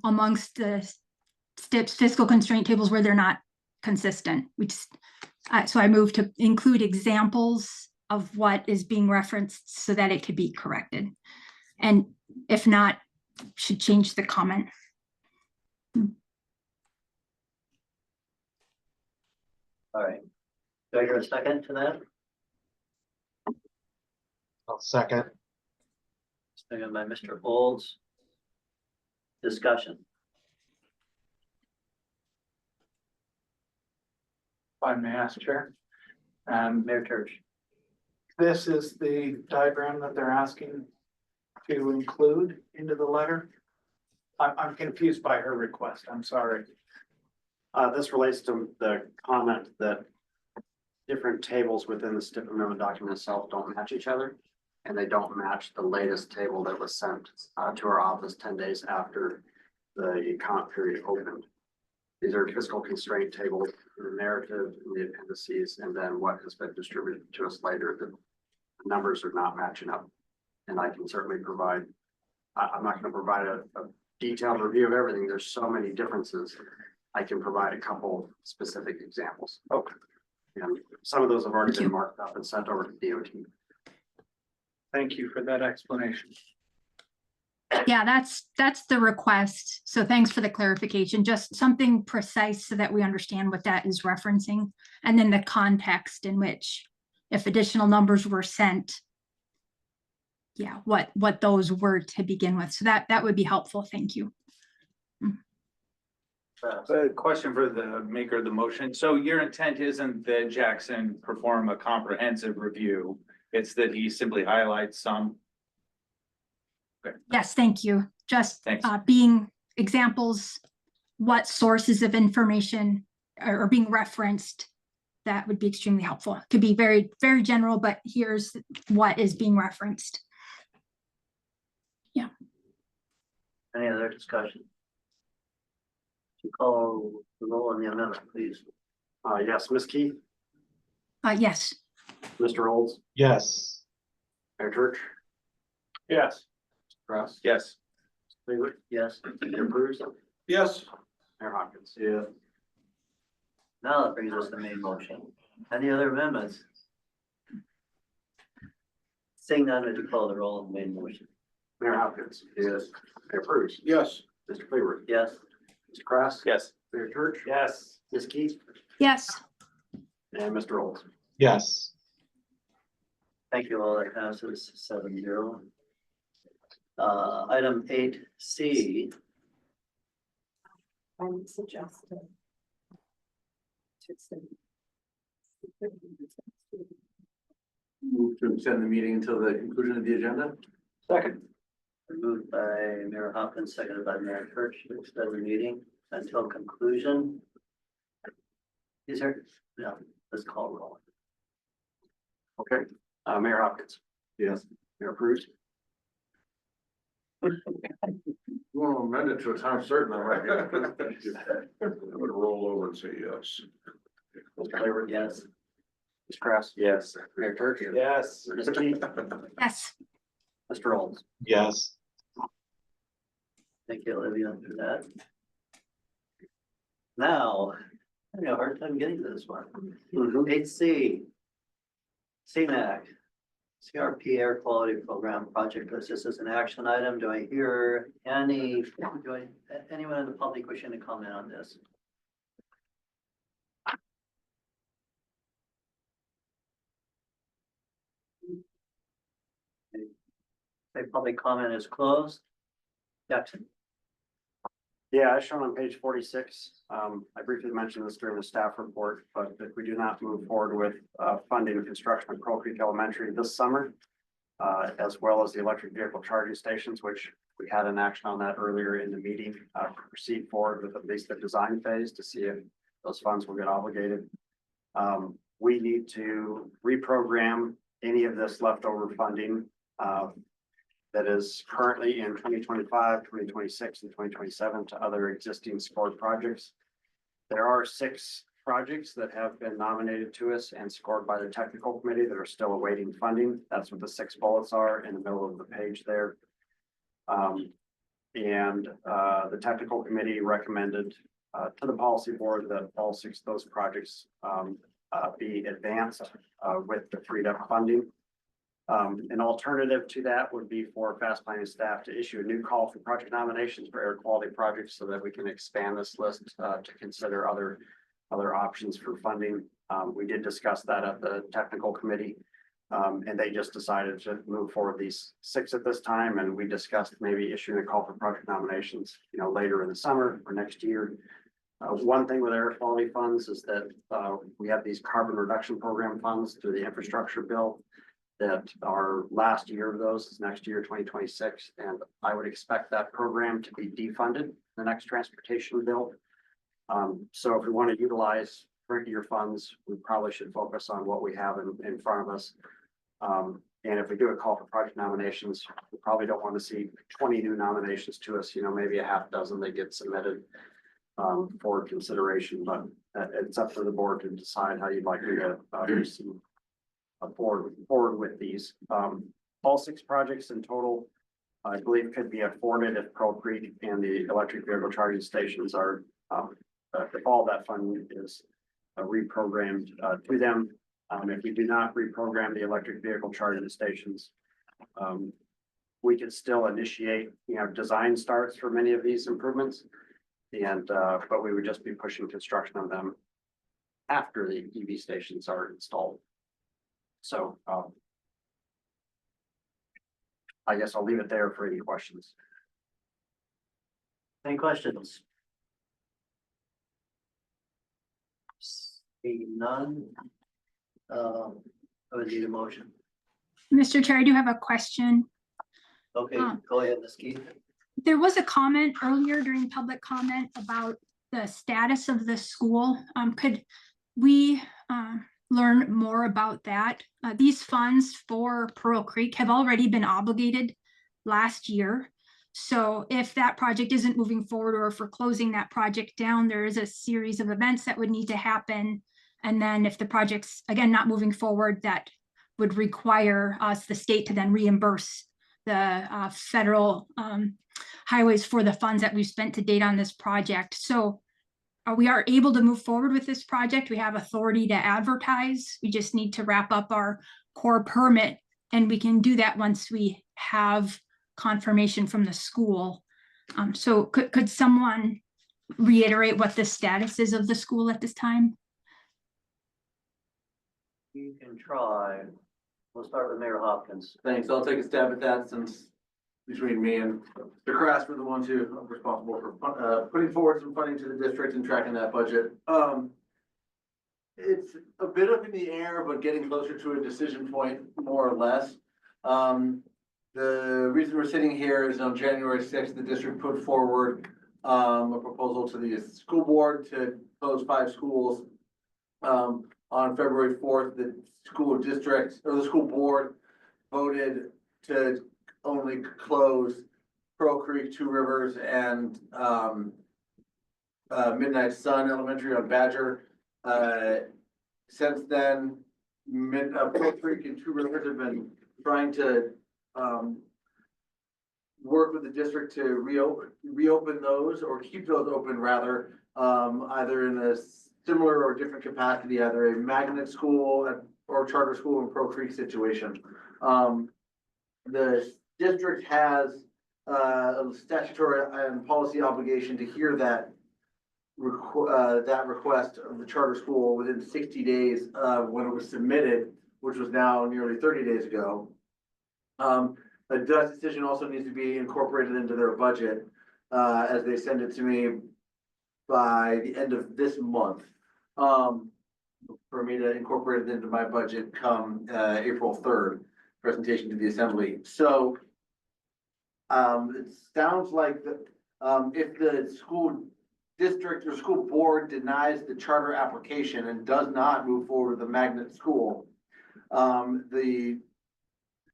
amongst the STIP's fiscal constraint tables where they're not consistent. So I move to include examples of what is being referenced so that it could be corrected. And if not, should change the comment. All right. Do I hear a second to that? I'll second. Second by Mr. Olds. Discussion. If I may ask, Chair. Mayor Church. This is the diagram that they're asking to include into the letter. I'm confused by her request. I'm sorry. This relates to the comment that different tables within the STIP amendment document itself don't match each other. And they don't match the latest table that was sent to our office 10 days after the comment period opened. These are fiscal constraint tables, the narrative, in the appendices, and then what has been distributed to us later. The numbers are not matching up. And I can certainly provide, I'm not going to provide a detailed review of everything. There's so many differences. I can provide a couple specific examples. Okay. And some of those have already Thank been you. marked up and sent over to DOT. Thank you for that explanation. Yeah, that's the request. So thanks for the clarification, just something precise so that we understand what that is referencing. And then the context in which, if additional numbers were sent, yeah, what those were to begin with. So that would be helpful. Thank you. A question for the maker of the motion. So your intent isn't that Jackson perform a comprehensive review, it's that he simply highlights some. Yes, thank you. Just Thanks. being examples, what sources of information are being referenced, that would be extremely helpful. Could be very, very general, but here's what is being referenced. Any other discussion? To call the roll on the amendment, please. Yes, Ms. Key, Yes, Mr. Olds, Yes. Mayor Church, Yes. Ross, Yes. Favor, Yes. Mayor Cruz, Yes. Mayor Hopkins. Yeah. Now that brings us to the main motion. Any other amendments? Seeing none, would you call the roll on the main motion? Mayor Hopkins. Yes. Mayor Cruz, Yes. Mr. Favor, Yes. Mr. Cross. Yes. Mayor Church. Yes. Ms. Key yes, and Mr. Olds. Yes. Thank you all. That passes 7-0. Item 8C. I'm suggesting. Move to extend the meeting until the conclusion of the agenda. Second. Moved by Mayor Hopkins, seconded by Mayor Church, to extend the meeting until conclusion. Is there, no, let's call roll. Okay, Mayor Hopkins. Yes. Mayor Cruz, You want to amend it to a time certain, all right? I'm gonna roll over and say yes. Mr. Favor. Yes. Mr. Cross. Yes. Mayor Church. Yes. Ms. Key, yes, Mr. Olds. Yes. Thank you, Olivia, for that. Now, I have a hard time getting to this one. 8C. CMAC, CRP Air Quality Program Project List. This is an action item. Do I hear anyone in the public wishing to comment on this? Okay, public comment is closed. Jackson. Yeah, as shown on page 46, I briefly mentioned this during the staff report, but if we do not move forward with funding of construction of Crow Creek Elementary this summer, as well as the electric vehicle charging stations, which we had an action on that earlier in the meeting, proceed forward with at least the design phase to see if those funds will get obligated. We need to reprogram any of this leftover funding that is currently in 2025, 2026, and 2027 to other existing scored projects. There are 6 projects that have been nominated to us and scored by the technical committee that are still awaiting funding. That's what the 6 bullets are in the middle of the page there. The technical committee recommended to the policy board that all 6 of those projects be advanced with the freed up funding. An alternative to that would be for fast planning staff to issue a new call for project nominations for air quality projects so that we can expand this list to consider other options for funding. We did discuss that at the technical committee. And they just decided to move forward these 6 at this time, and we discussed maybe issuing a call for project nominations, later in the summer or next year. One thing with air quality funds is that we have these carbon reduction program funds through the infrastructure bill that our last year of those is next year, 2026, and I would expect that program to be defunded the next transportation bill. So if we want to utilize current year funds, we probably should focus on what we have in front of us. And if we do a call for project nominations, we probably don't want to see 20 new nominations to us, maybe a half dozen that get submitted for consideration, but it's up to the board to decide how you'd like to proceed forward with these. All 6 projects in total, I believe, could be afforded if Crow Creek and the electric vehicle charging stations are, if all that funding is reprogrammed to them. If we do not reprogram the electric vehicle charging stations, we can still initiate, design starts for many of these improvements. And, but we would just be pushing construction of them after the EV stations are installed. So, I guess I'll leave it there for any questions. Any questions? Seeing none. I would need a motion. Mr. Chair, I do have a question. Okay, go ahead, Ms. Keith. There was a comment earlier during public comment about the status of the school. Could we learn more about that? These funds for Pearl Creek have already been obligated last year. So if that project isn't moving forward, or if we're closing that project down, there is a series of events that would need to happen. And then if the project's, again, not moving forward, that would require us, the state, to then reimburse the federal highways for the funds that we've spent to date on this project. So we are able to move forward with this project. We have authority to advertise. We just need to wrap up our core permit, and we can do that once we have confirmation from the school. So could someone reiterate what the status is of the school at this time? You can try. We'll start with Mayor Hopkins. Thanks. I'll take a stab at that, since between me and the Craft were the ones who are responsible for putting forward some funding to the district and tracking that budget. It's a bit up in the air, but getting closer to a decision point, more or less. The reason we're sitting here is on January 6th, the district put forward a proposal to the school board to close 5 schools. On February 4th, the school district, or the school board, voted to only close Pearl Creek, Two Rivers, and Midnight Sun Elementary on Badger. Since then, Pearl Creek and Two Rivers have been trying to work with the district to reopen those, or keep those open rather, either in a similar or different capacity, either a magnet school or charter school in Pearl Creek situation. The district has a statutory and policy obligation to hear that request of the charter school within 60 days of when it was submitted, which was now nearly 30 days ago. A decision also needs to be incorporated into their budget as they send it to me by the end of this month. For me to incorporate it into my budget come April 3rd, presentation to the assembly. So it sounds like that if the school district or school board denies the charter application and does not move forward with the magnet school, the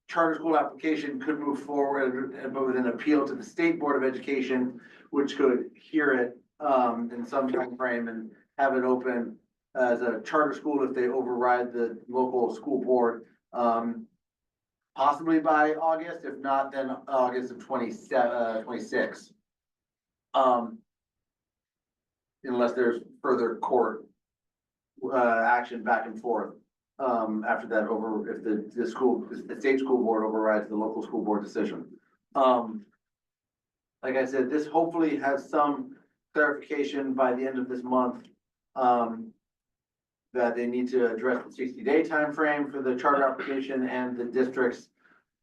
charter school application could move forward, but with an appeal to the State Board of Education, which could hear it in some time frame and have it open as a charter school if they override the local school board, possibly by August, if not, then August of 26. Unless there's further court action back and forth after that, if the state school board overrides the local school board decision. Like I said, this hopefully has some clarification by the end of this month. That they need to address the 60-day time frame for the charter application and the district's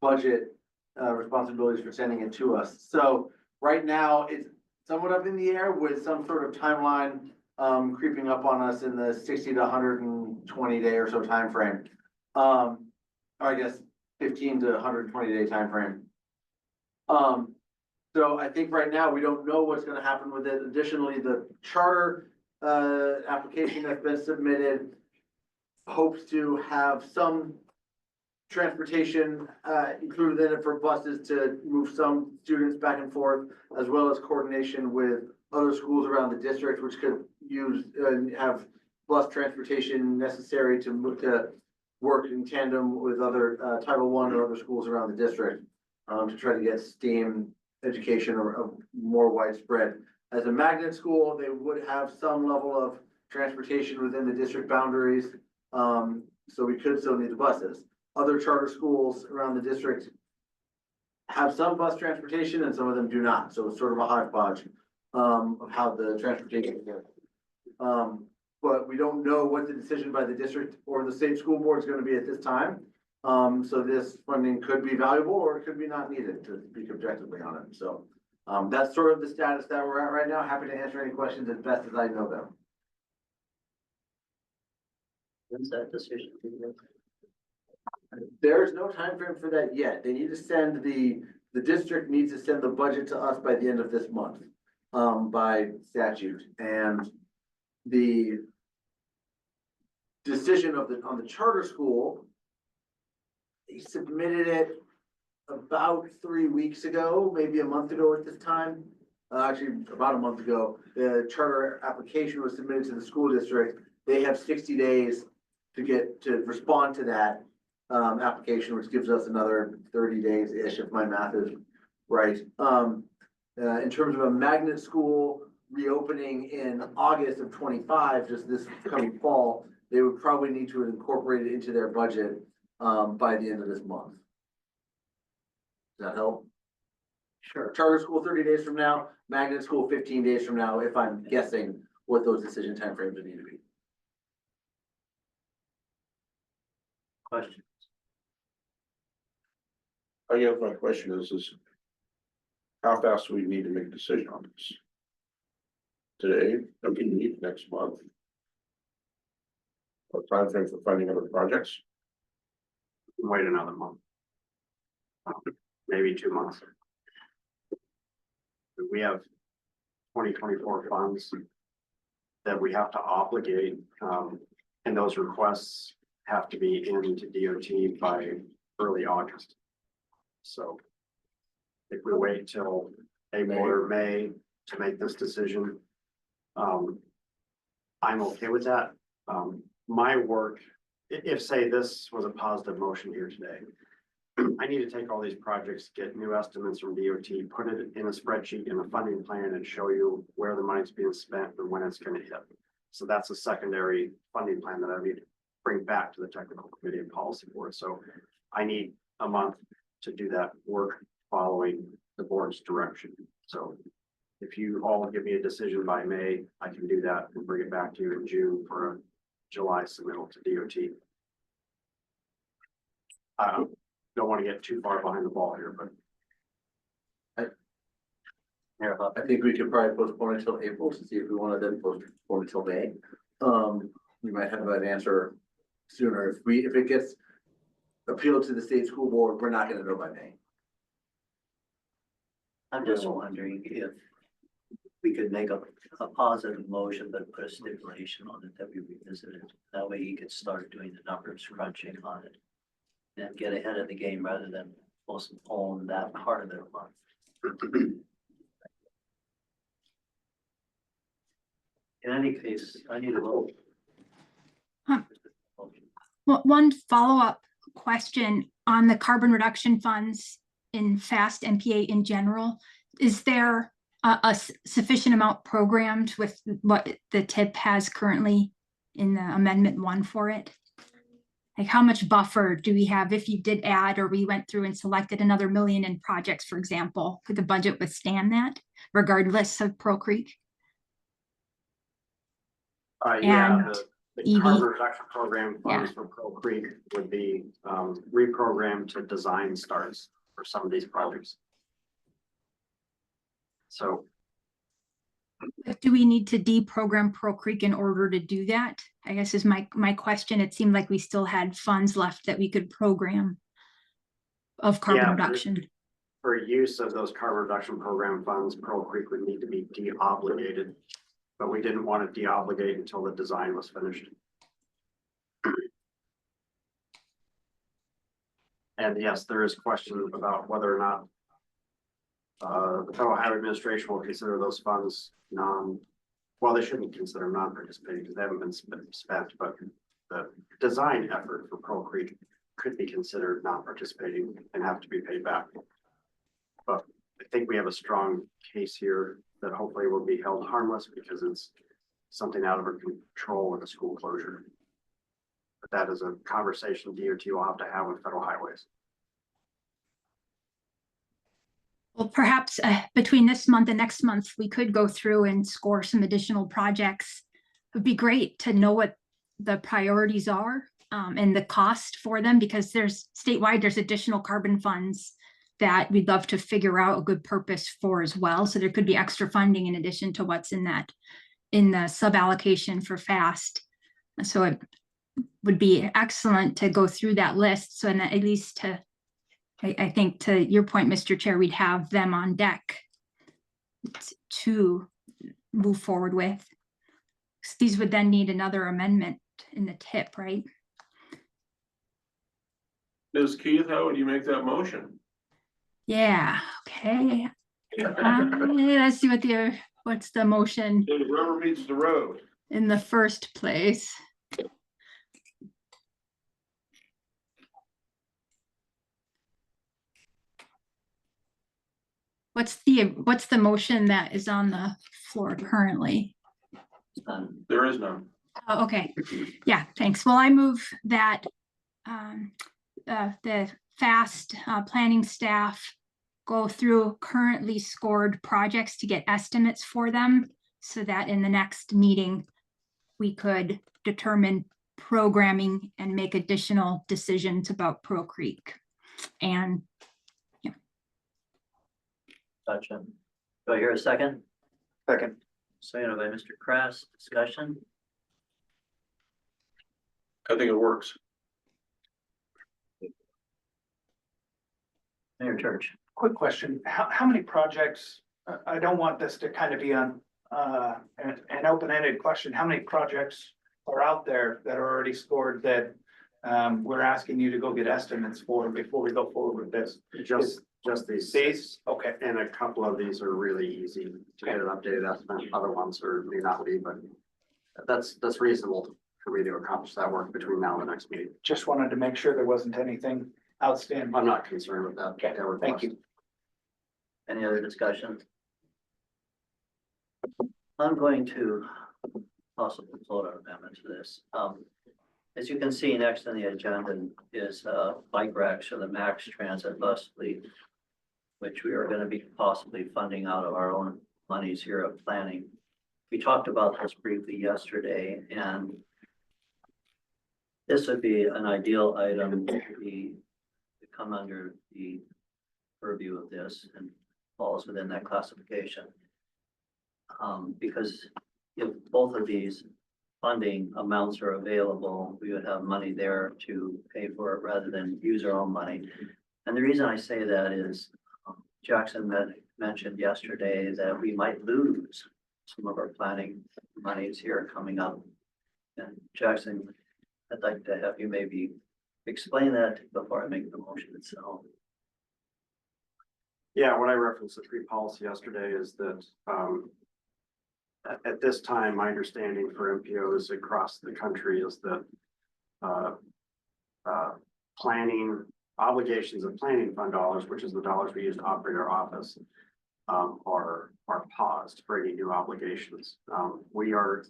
budget responsibilities for sending it to us. So right now, it's somewhat up in the air with some sort of timeline creeping up on us in the 60 to 120 day or so time frame. Or I guess 15 to 120 day time frame. So I think right now we don't know what's going to happen with it. Additionally, the charter application that's been submitted hopes to have some transportation included in it for buses to move some students back and forth, as well as coordination with other schools around the district, which could use and have bus transportation necessary to move to work in tandem with other Title I or other schools around the district to try to get STEAM education or more widespread. As a magnet school, they would have some level of transportation within the district boundaries. So we could still need the buses. Other charter schools around the district have some bus transportation and some of them do not. So it's sort of a hodgepodge of how the transportation is. But we don't know what the decision by the district or the state school board is going to be at this time. So this funding could be valuable or it could be not needed, to speak objectively on it. So that's sort of the status that we're at right now. Happy to answer any questions as best as I know them. When's that decision? There's no time frame for that yet. They need to send the district needs to send the budget to us by the end of this month, by statute. And the decision on the charter school, they submitted it about 3 weeks ago, maybe a month ago at this time. Actually, about a month ago, the charter application was submitted to the school district. They have 60 days to respond to that application, which gives us another 30 days-ish, if my math is right. In terms of a magnet school reopening in August of 25, just this coming fall, they would probably need to incorporate it into their budget by the end of this month. Does that help? Sure. Charter school 30 days from now, magnet school 15 days from now, if I'm guessing what those decision timeframes would need to be. Question. I guess my question is how fast do we need to make a decision on this? Today, I mean, next month? What time frame for funding other projects? Wait another month. Maybe 2 months. We have 2024 funds that we have to obligate, and those requests have to be into DOT by early August. So if we wait till April or May to make this decision, I'm okay with that. My work, if say this was a positive motion here today, I need to take all these projects, get new estimates from DOT, put it in a spreadsheet in a funding plan and show you where the money's being spent and when it's gonna hit. So that's a secondary funding plan that I need to bring back to the technical committee and policy board. So I need a month to do that work following the board's direction. So if you all give me a decision by May, I can do that and bring it back to you in June for a July submittal to DOT. I don't want to get too far behind the ball here, but I think we could probably postpone it till April to see if we want to then postpone it till May. We might have an answer sooner. If it gets appealed to the state school board, we're not gonna know by May. I'm just wondering if we could make a positive motion, but put a stipulation on it that we revisit it. That way you could start doing the numbers crunching on it. And get ahead of the game rather than postpone that part of their month. In any case, I need a vote. Well, one follow-up question on the carbon reduction funds in FAST MPA in general. Is there a sufficient amount programmed with what the TIP has currently in the Amendment 1 for it? Like how much buffer do we have if you did add, or we went through and selected another million in projects, for example? Could the budget withstand that regardless of Pearl Creek? yeah, And the EV. carbon reduction program funds for Pearl Creek would be reprogrammed to design starts for some of these projects. So Do we need to deprogram Pearl Creek in order to do that? I guess is my question. It seemed like we still had funds left that we could program of carbon Yeah, reduction. for use of those carbon reduction program funds, Pearl Creek would need to be de-obligated. But we didn't want to de-obligate until the design was finished. And yes, there is question about whether or not the Federal Highway Administration will consider those funds well, they shouldn't consider them non-participating because they haven't been spent, but the design effort for Pearl Creek could be considered non-participating and have to be paid back. But I think we have a strong case here that hopefully will be held harmless because it's something out of our control with a school closure. But that is a conversation DOT will have to have with federal highways. Well, perhaps between this month and next month, we could go through and score some additional projects. It would be great to know what the priorities are and the cost for them, because there's statewide, there's additional carbon funds that we'd love to figure out a good purpose for as well. So there could be extra funding in addition to what's in the sub allocation for FAST. So it would be excellent to go through that list. So at least I think to your point, Mr. Chair, we'd have them on deck to move forward with. These would then need another amendment in the tip, right? Ms. Keith, how would you make that motion? Yeah, okay. Let's see what's the motion The rubber meets the road. in the first place. What's the motion that is on the floor currently? There is none. Oh, okay, yeah, thanks. Well, I move that the FAST planning staff go through currently scored projects to get estimates for them, so that in the next meeting, we could determine programming and make additional decisions about Pearl Creek. And Gotcha. Do I hear a second? Second. Seconded by Mr. Krass. Discussion? I think it works. Mayor Church. Quick question, how many projects, I don't want this to kind of be on, an open-ended question, how many projects are out there that are already scored that we're asking you to go get estimates for before we go forward with this? Just these. These, okay. And a couple of these are really easy to get an updated estimate. Other ones are may not be, but that's reasonable for me to accomplish that work between now and the next meeting. Just wanted to make sure there wasn't anything outstanding. I'm not concerned with that. Okay, that request. thank you. Any other discussion? I'm going to possibly float our amendment to this. As you can see, next on the agenda is bike racks for the Max Transit bus fleet, which we are going to be possibly funding out of our own monies here of planning. We talked about this briefly yesterday, and this would be an ideal item to come under the purview of this and falls within that classification. Because if both of these funding amounts are available, we would have money there to pay for it rather than use our own money. And the reason I say that is Jackson mentioned yesterday that we might lose some of our planning monies here coming up. And Jackson, I'd like to have you maybe explain that before I make the motion itself. Yeah, what I referenced the tree policy yesterday is that at this time, my understanding for MPOs across the country is that planning obligations of planning fund dollars, which is the dollars we use to operate our office, are paused for any new obligations. We are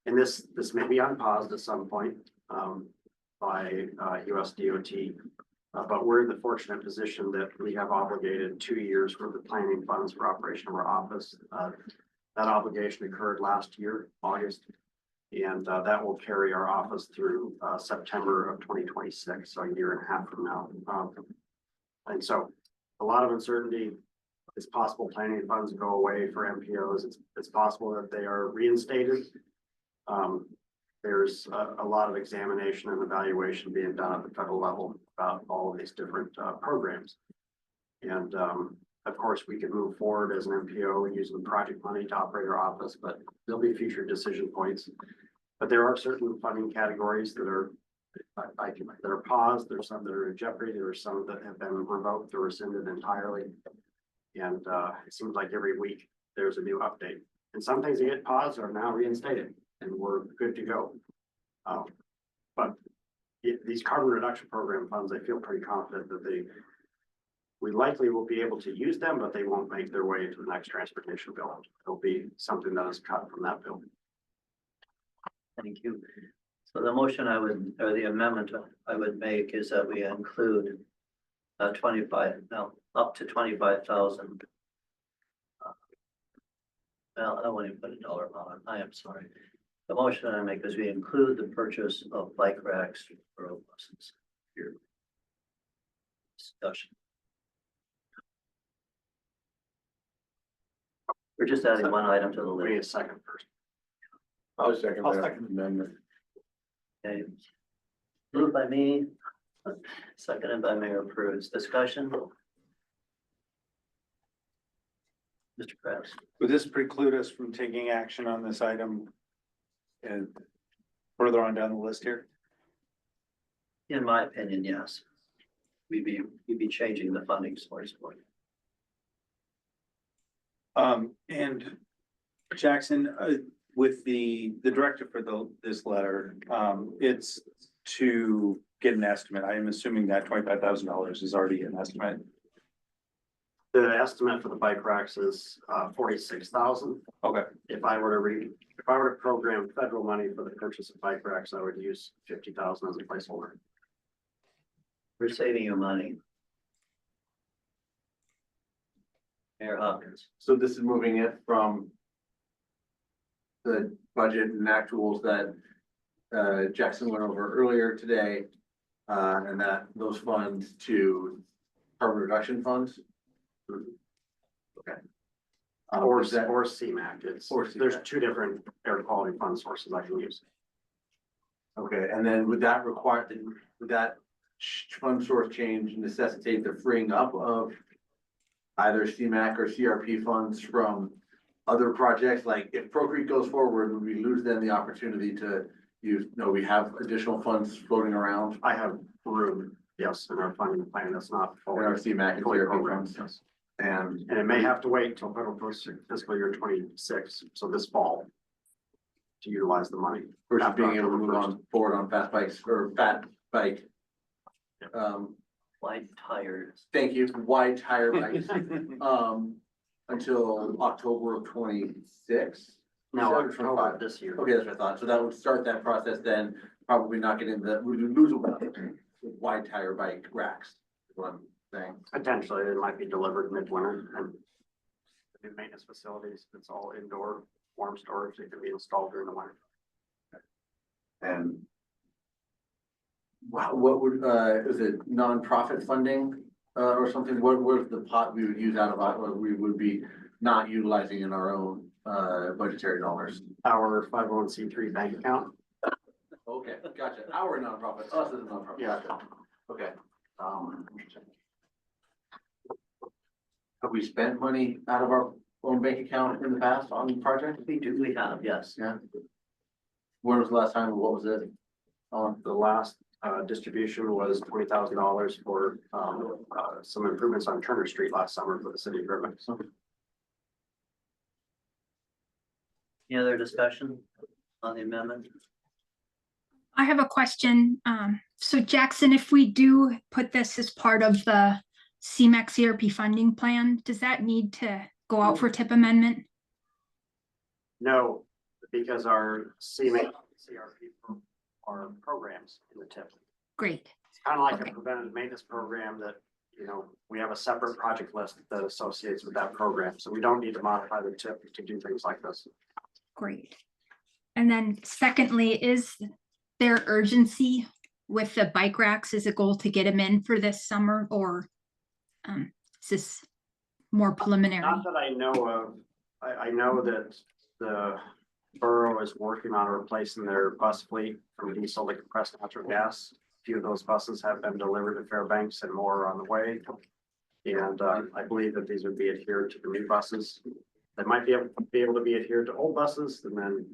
and this may be unpaused at some point by US DOT. But we're in the fortunate position that we have obligated 2 years worth of planning funds for operation of our office. That obligation occurred last year, August, and that will carry our office through September of 2026, so a year and a half from now. And so a lot of uncertainty. It's possible planning funds go away for MPOs. It's possible that they are reinstated. There's a lot of examination and evaluation being done at the federal level about all of these different programs. And of course, we could move forward as an MPO using project money to operate our office, but there'll be future decision points. But there are certain funding categories that are paused. There's some that are in jeopardy. There are some that have been revoked or rescinded entirely. And it seems like every week there's a new update. And some things that get paused are now reinstated and we're good to go. But these carbon reduction program funds, I feel pretty confident that we likely will be able to use them, but they won't make their way into the next transportation bill. It'll be something that is cut from that bill. Thank you. So the motion I would, or the amendment I would make is that we include 25, no, up to 25,000. Well, I won't even put a dollar amount on, I am sorry. The motion I make is we include the purchase of bike racks for road buses. Here. Discussion. We're just adding one item to the Wait a list. second first. I'll second I'll that second. amendment. Okay. Moved by me, seconded by Mayor Prus. Discussion. Mr. Krabs. Would this preclude us from taking action on this item? And further on down the list here? In my opinion, yes. We'd be changing the funding source for it. And Jackson, with the directive for this letter, it's to get an estimate. I am assuming that $25,000 is already an estimate. The estimate for the bike racks is 46,000. Okay. If I were to program federal money for the purchase of bike racks, I would use 50,000 as a placeholder. We're saving you money. Mayor Hopkins. So this is moving it from the budget and actuals that Jackson went over earlier today, and that those funds to carbon reduction funds. Okay. Um, Or is that- CMAQ. There's two different air quality fund sources I can use. Okay, and then would that fund source change necessitate the freeing up of either CMAQ or CRP funds from other projects? Like if Pro Creek goes forward, would we lose then the opportunity to use, no, we have additional funds floating around I have room, yes, in our funding plan that's not in our fully CMAQ and CRP programmed, funds? yes. And And it may have to wait till fiscal year 26, so this fall, to utilize the money. versus After being able to October move 1st. on forward on fast bikes or fat bike. Wide tires. Thank you, wide tire bikes, until October of 26. No, Or October 25. of this year. Okay, that's what I thought. So that would start that process then, probably not getting the, we would lose a wide tire bike racks, is what I'm saying. Potentially, it might be delivered midwinter and the new maintenance facilities, it's all indoor, warm storage, it can be installed during the winter. And wow, what would, is it nonprofit funding, or something? What is the pot we would use out of, or we would be not utilizing in our own, budgetary dollars? Our 501c3 bank account, Okay, gotcha. Our nonprofit, us as a nonprofit. Yeah. Okay. Have we spent money out of our own bank account in the past on the project? We have, yes. Yeah. When was the last time, what was it? On the last distribution was $20,000 for some improvements on Turner Street last summer for the city of Riverman. Any other discussion on the amendment? I have a question. So Jackson, if we do put this as part of the CMAQ CRP funding plan, does that need to go out for tip amendment? No, because our CMAQ, CRP are programs in the TIP. Great. It's kind of like Okay. a preventative maintenance program that, you know, we have a separate project list that associates with that program. So we don't need to modify the TIP to do things like this. Great. And then secondly, is there urgency with the bike racks? Is a goal to get them in for this summer, or is this more preliminary? Not that I know of. I know that the borough is working on replacing their bus fleet from diesel to compressed natural gas. A few of those buses have been delivered to Fairbanks and more are on the way. And I believe that these would be adhered to the new buses. They might be able to be adhered to old buses and then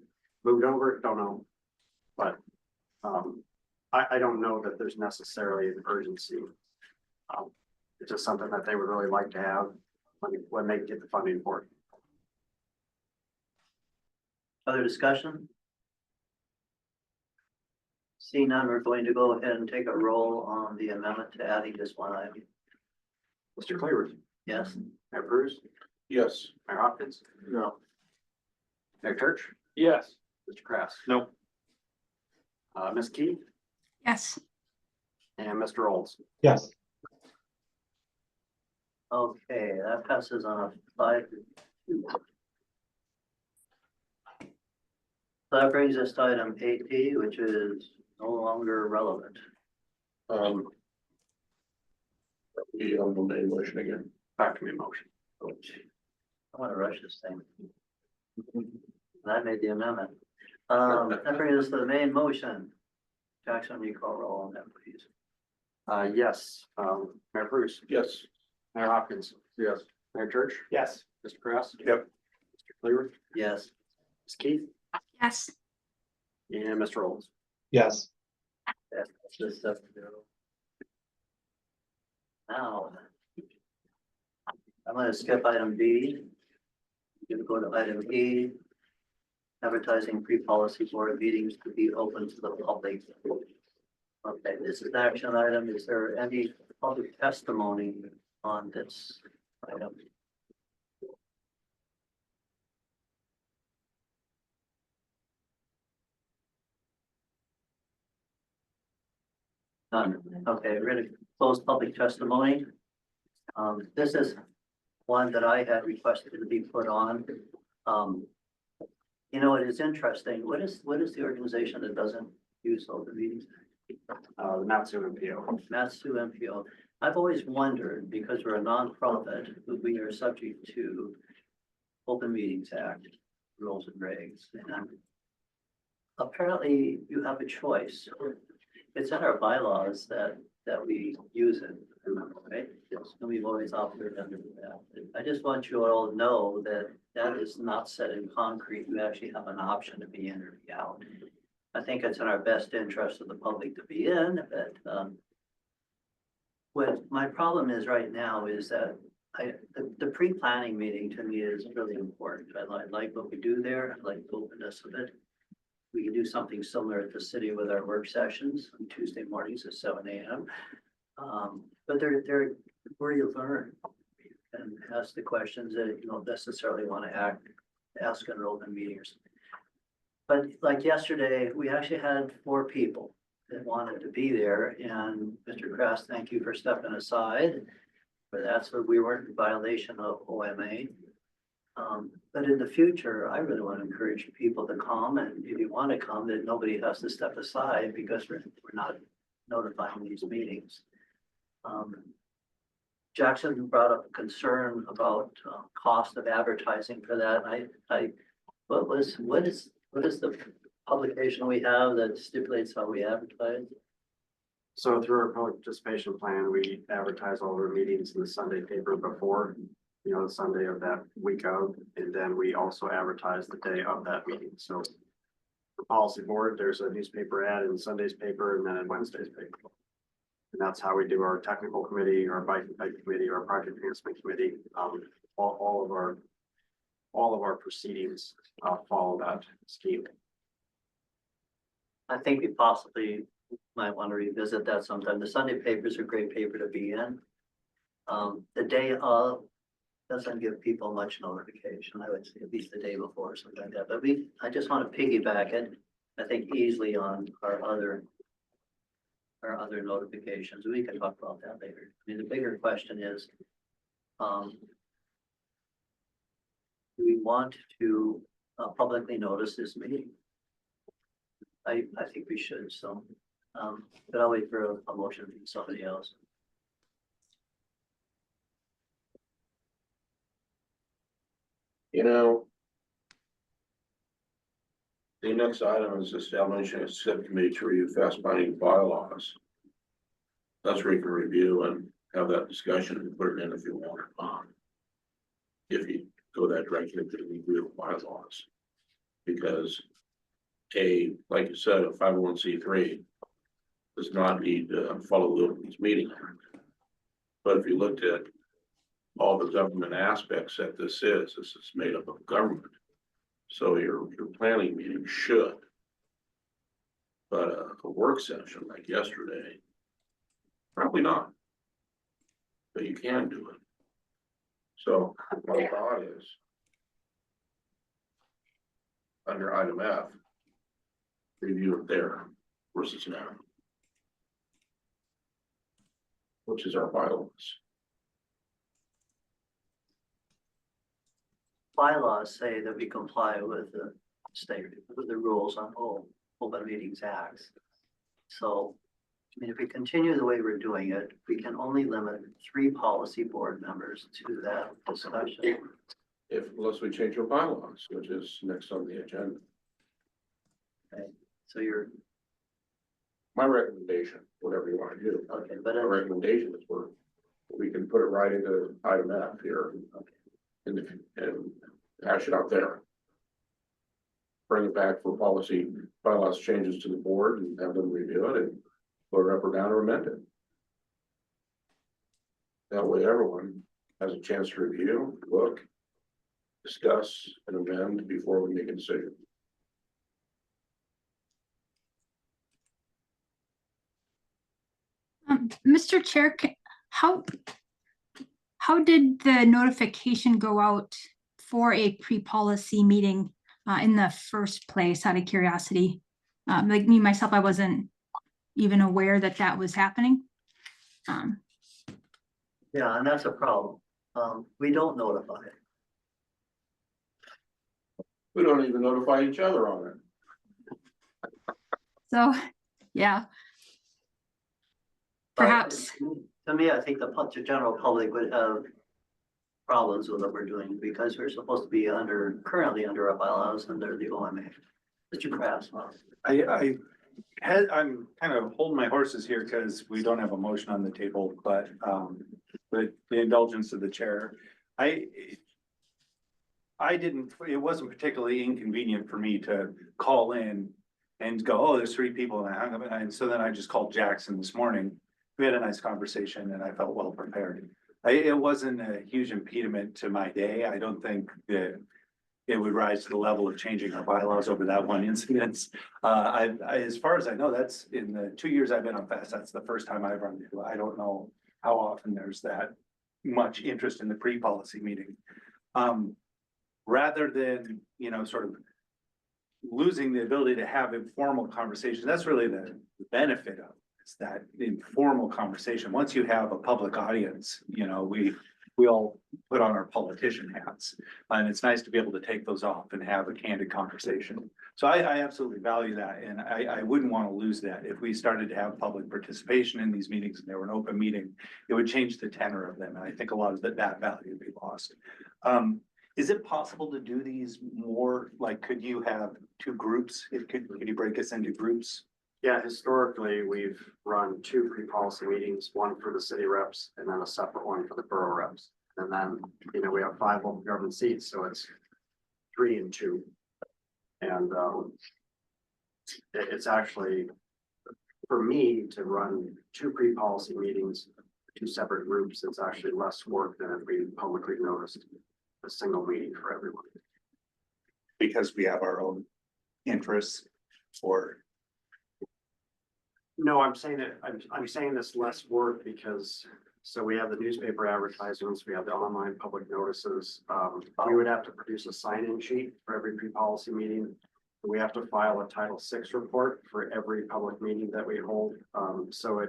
moved over, don't know. But I don't know that there's necessarily an urgency. It's just something that they would really like to have when they get the funding for it. Other discussion? Seeing none, we're going to go ahead and take a roll on the amendment to adding this one item. Mr. Cleaver, Yes. Mayor Bruce, Yes. Mayor Hopkins, No. Mayor Church, Yes. Mr. Krass. No. Ms. Key Yes. and Mr. Olds. Yes. Okay, that passes on a 5-2. So that brings us to item 8P, which is no longer relevant. The main motion again. Back to me motion. I want to rush this thing. And I made the amendment. That brings us to the main motion. Jackson, you call roll on that, please. Yes, Mayor Bruce, Yes. Mayor Hopkins, Yes. Mayor Church, Yes. Mr. Krass. Yep. Mr. Cleaver, Yes. Ms. Keith, Yes. and Mr. Olds. Yes. That's just stuff to do. Now, I'm gonna skip item B. Gonna go to item E. Advertising pre-policy board meetings to be open to the public. Okay, this is an action item. Is there any public testimony on this item? None. Okay, we're gonna close public testimony. This is one that I had requested to be put on. You know, it is interesting. What is the organization that doesn't use open meetings? The Matsu MPO. Matsu MPO. I've always wondered, because we're a nonprofit, we are subject to Open Meetings Act rules and regs. And apparently you have a choice. It's in our bylaws that we use it, right? And we've always operated under that. I just want you all to know that that is not set in concrete. You actually have an option to be in or be out. I think it's in our best interest of the public to be in, but what my problem is right now is that the pre-planning meeting to me is really important. I like what we do there. I like the openness of it. We can do something similar at the city with our work sessions on Tuesday mornings at 7 a.m. But they're where you learn and ask the questions that you don't necessarily want to ask in open meetings. But like yesterday, we actually had 4 people that wanted to be there, and Mr. Krass, thank you for stepping aside. But that's what we weren't in violation of OMA. But in the future, I really want to encourage people to come, and if you want to come, that nobody has to step aside because we're not notifying these meetings. Jackson brought up a concern about cost of advertising for that. What is the publication we have that stipulates how we advertise? So through our public participation plan, we advertise all our meetings in the Sunday paper before, the Sunday of that week of, and then we also advertise the day of that meeting. So the policy board, there's a newspaper ad in Sunday's paper and then in Wednesday's paper. And that's how we do our technical committee, our bike committee, our project enhancement committee. All of our proceedings follow that scheme. I think we possibly might want to revisit that sometime. The Sunday paper is a great paper to be in. The day of doesn't give people much notification. I would say at least the day before or something like that. But I just want to piggyback it, I think easily on our other notifications. We can talk about that later. I mean, the bigger question is, do we want to publicly notice this meeting? I think we should, so, but I'll wait for a motion from somebody else. The next item is establishing a subcommittee to review fast planning bylaws. That's where you can review and have that discussion and put it in if you want. If you go that direction, to review bylaws. Because like you said, a 501c3 does not need to follow the Open Meetings Act. But if you looked at all the government aspects that this is made up of government. So your planning meeting should. But a work session like yesterday, probably not. but you can do it. So my thought is, under item F, review it there versus now, which is our bylaws. Bylaws say that we comply with the state, with the rules on open meetings acts. So, I mean, if we continue the way we're doing it, we can only limit 3 policy board members to that discussion. Unless we change our bylaws, which is next on the agenda. Okay, so you're, My recommendation, whatever you want to do. okay, but My recommendation is we can put it right into item F here. And hash it out there. Bring it back for policy bylaws changes to the board and have them review it and put it up or down or amend it. That way everyone has a chance to review, look, discuss and amend before we make a decision. Mr. Chair, how did the notification go out for a pre-policy meeting in the first place, out of curiosity? Like me, myself, I wasn't even aware that that was happening. yeah, and that's a problem. We don't notify it. We don't even notify each other on it. So, yeah. But Perhaps. To me, I think the general public would have problems with what we're doing because we're supposed to be currently under our bylaws under the OMA. Mr. Krabs. I'm kind of holding my horses here because we don't have a motion on the table, but with the indulgence of the chair, it wasn't particularly inconvenient for me to call in and go, oh, there's 3 people and I hung up and so then I just called Jackson this morning. We had a nice conversation and I felt well prepared. It wasn't a huge impediment to my day. I don't think that it would rise to the level of changing our bylaws over that one incident. As far as I know, that's in the 2 years I've been on FAST, that's the first time I've run into it. I don't know how often there's that much interest in the pre-policy meeting. Rather than, sort of losing the ability to have informal conversations, that's really the benefit of it's that informal conversation. Once you have a public audience, we all put on our politician hats and it's nice to be able to take those off and have a candid conversation. So I absolutely value that. And I wouldn't want to lose that. If we started to have public participation in these meetings and they were an open meeting, it would change the tenor of them. And I think a lot of that value would be lost. Is it possible to do these more, like, could you have 2 groups? Could you break us into groups? Yeah, historically, we've run 2 pre-policy meetings, one for the city reps and then a separate one for the borough reps. And then, we have 5 local government seats, so it's 3 and 2. And it's actually, for me to run 2 pre-policy meetings, 2 separate groups, it's actually less work than if we publicly noticed a single meeting for everyone. Because we have our own interests or. No, I'm saying that, I'm saying this less work because, so we have the newspaper advertisements, we have the online public notices. We would have to produce a sign-in sheet for every pre-policy meeting. We have to file a Title VI report for every public meeting that we hold. So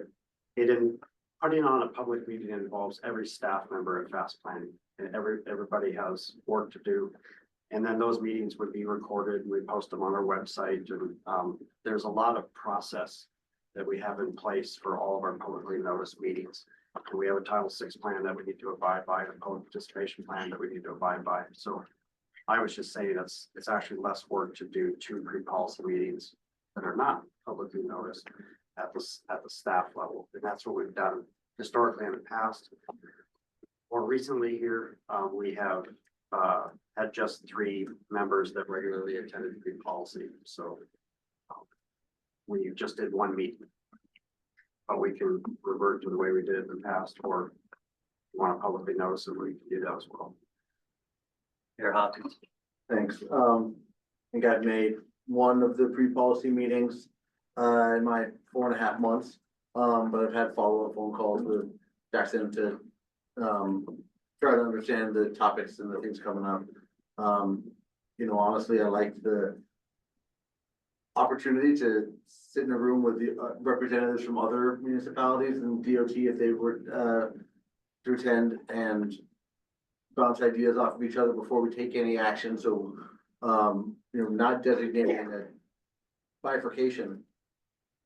putting on a public meeting involves every staff member at Fast Planning. And everybody has work to do. And then those meetings would be recorded, we post them on our website, and there's a lot of process that we have in place for all of our publicly noticed meetings. And we have a Title VI plan that we need to abide by, and a public participation plan that we need to abide by. So I was just saying it's actually less work to do 2 pre-policy meetings that are not publicly noticed at the staff level. And that's what we've done historically in the past. More recently here, we have had just 3 members that regularly attended pre-policy. So we just did 1 meeting, but we can revert to the way we did it in the past, or want to publicly notice it, we can do that as well. Mayor Hopkins. Thanks. I think I've made one of the pre-policy meetings in my 4.5 months. But I've had follow-up phone calls with Jackson to try to understand the topics and the things coming up. Honestly, I like the opportunity to sit in a room with the representatives from other municipalities and DOT if they were to attend and bounce ideas off of each other before we take any action. So, not designating a bifurcation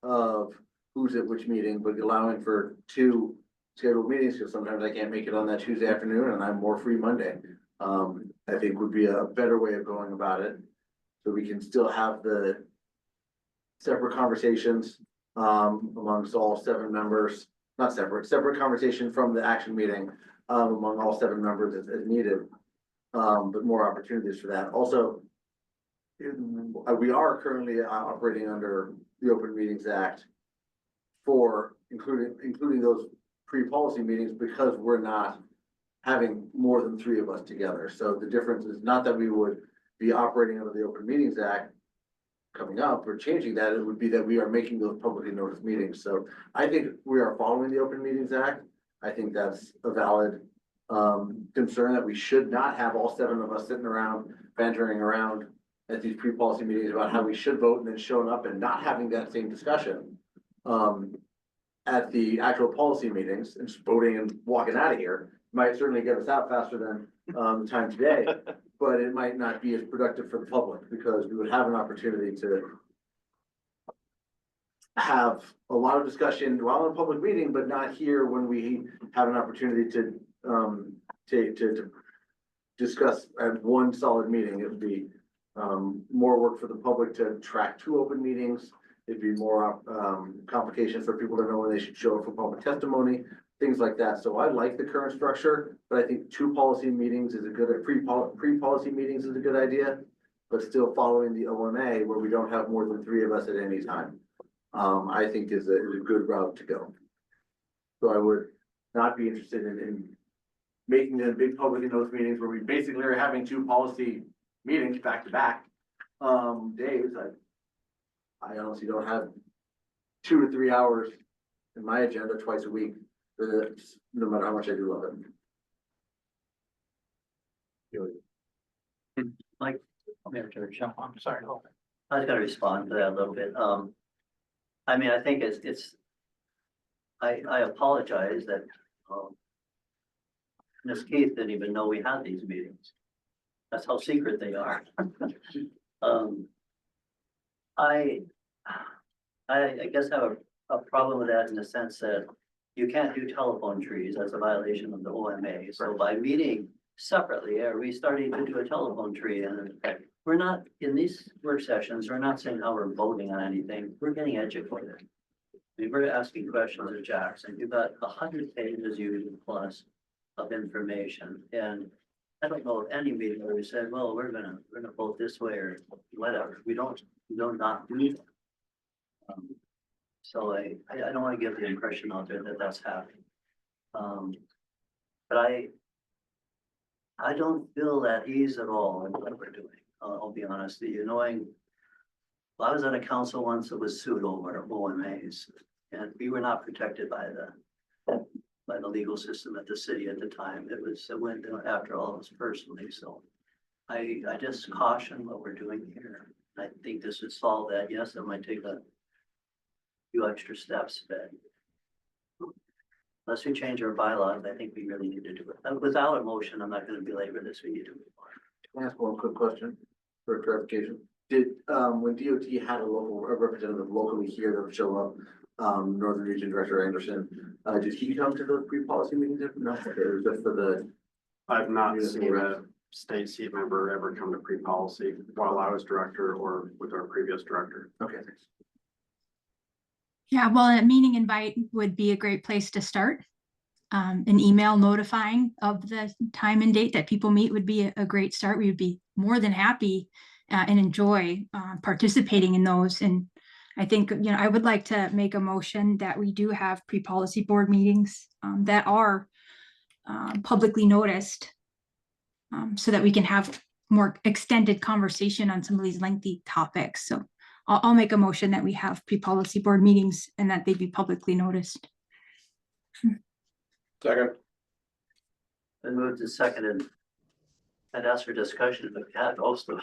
of who's at which meeting, but allowing for 2 scheduled meetings, because sometimes I can't make it on that Tuesday afternoon and I'm more free Monday. I think would be a better way of going about it. So we can still have the separate conversations amongst all 7 members, not separate conversation from the action meeting among all 7 members as needed. But more opportunities for that. Also, we are currently operating under the Open Meetings Act for including those pre-policy meetings, because we're not having more than 3 of us together. So the difference is not that we would be operating under the Open Meetings Act coming up or changing that, it would be that we are making those publicly noticed meetings. So I think we are following the Open Meetings Act. I think that's a valid concern, that we should not have all 7 of us sitting around bantering around at these pre-policy meetings about how we should vote and then showing up and not having that same discussion at the actual policy meetings and just voting and walking out of here. Might certainly get us out faster than the time today, but it might not be as productive for the public, because we would have an opportunity to have a lot of discussion while in a public meeting, but not here when we have an opportunity to discuss at one solid meeting. It would be more work for the public to track 2 open meetings. It'd be more complication for people to know when they should show up for public testimony, things like that. So I like the current structure, but I think 2 policy meetings is a good, pre-policy meetings is a good idea, but still following the OMA where we don't have more than 3 of us at any time. I think is a good route to go. So I would not be interested in making the big public notice meetings where we basically are having 2 policy meetings back to back days. I honestly don't have 2 to 3 hours in my agenda twice a week, no matter how much I do love it. Mike, Mayor George, I'm sorry. I was gonna respond to that a little bit. I mean, I think I apologize that, Ms. Keith didn't even know we had these meetings. That's how secret they are. I guess I have a problem with that in the sense that you can't do telephone trees as a violation of the OMA. So by meeting separately, are we starting to do a telephone tree? And we're not, in these work sessions, we're not saying how we're voting on anything. We're getting educated. I mean, we're asking questions of Jackson. You've got 100 pages usually plus of information. And I don't know of any meeting where we said, well, we're gonna vote this way or whatever. We don't not do that. So I don't want to give the impression out there that that's happening. But I don't feel at ease at all in what we're doing. I'll be honest with you, knowing I was on a council once that was sued over OMAs, and we were not protected by the legal system at the city at the time. It went after all of us personally. So I just caution what we're doing here. I think this would solve that. Yes, it might take a few extra steps, but unless we change our bylaws, I think we really need to do it. Without a motion, I'm not going to belabor this. We need to move on. Can I ask one quick question for clarification? Did, when DOT had a representative locally here that would show up, Northern Region Director Anderson, did he come to those pre-policy meetings? No, it was just for the. I've not seen a state seat member ever come to pre-policy while I was director or with our previous director. Okay, thanks. Yeah, well, a meeting invite would be a great place to start. An email notifying of the time and date that people meet would be a great start. We would be more than happy and enjoy participating in those. And I think, I would like to make a motion that we do have pre-policy board meetings that are publicly noticed so that we can have more extended conversation on some of these lengthy topics. So I'll make a motion that we have pre-policy board meetings and that they be publicly noticed. Second. Been moved and seconded. I'd ask for discussion, but Pat also.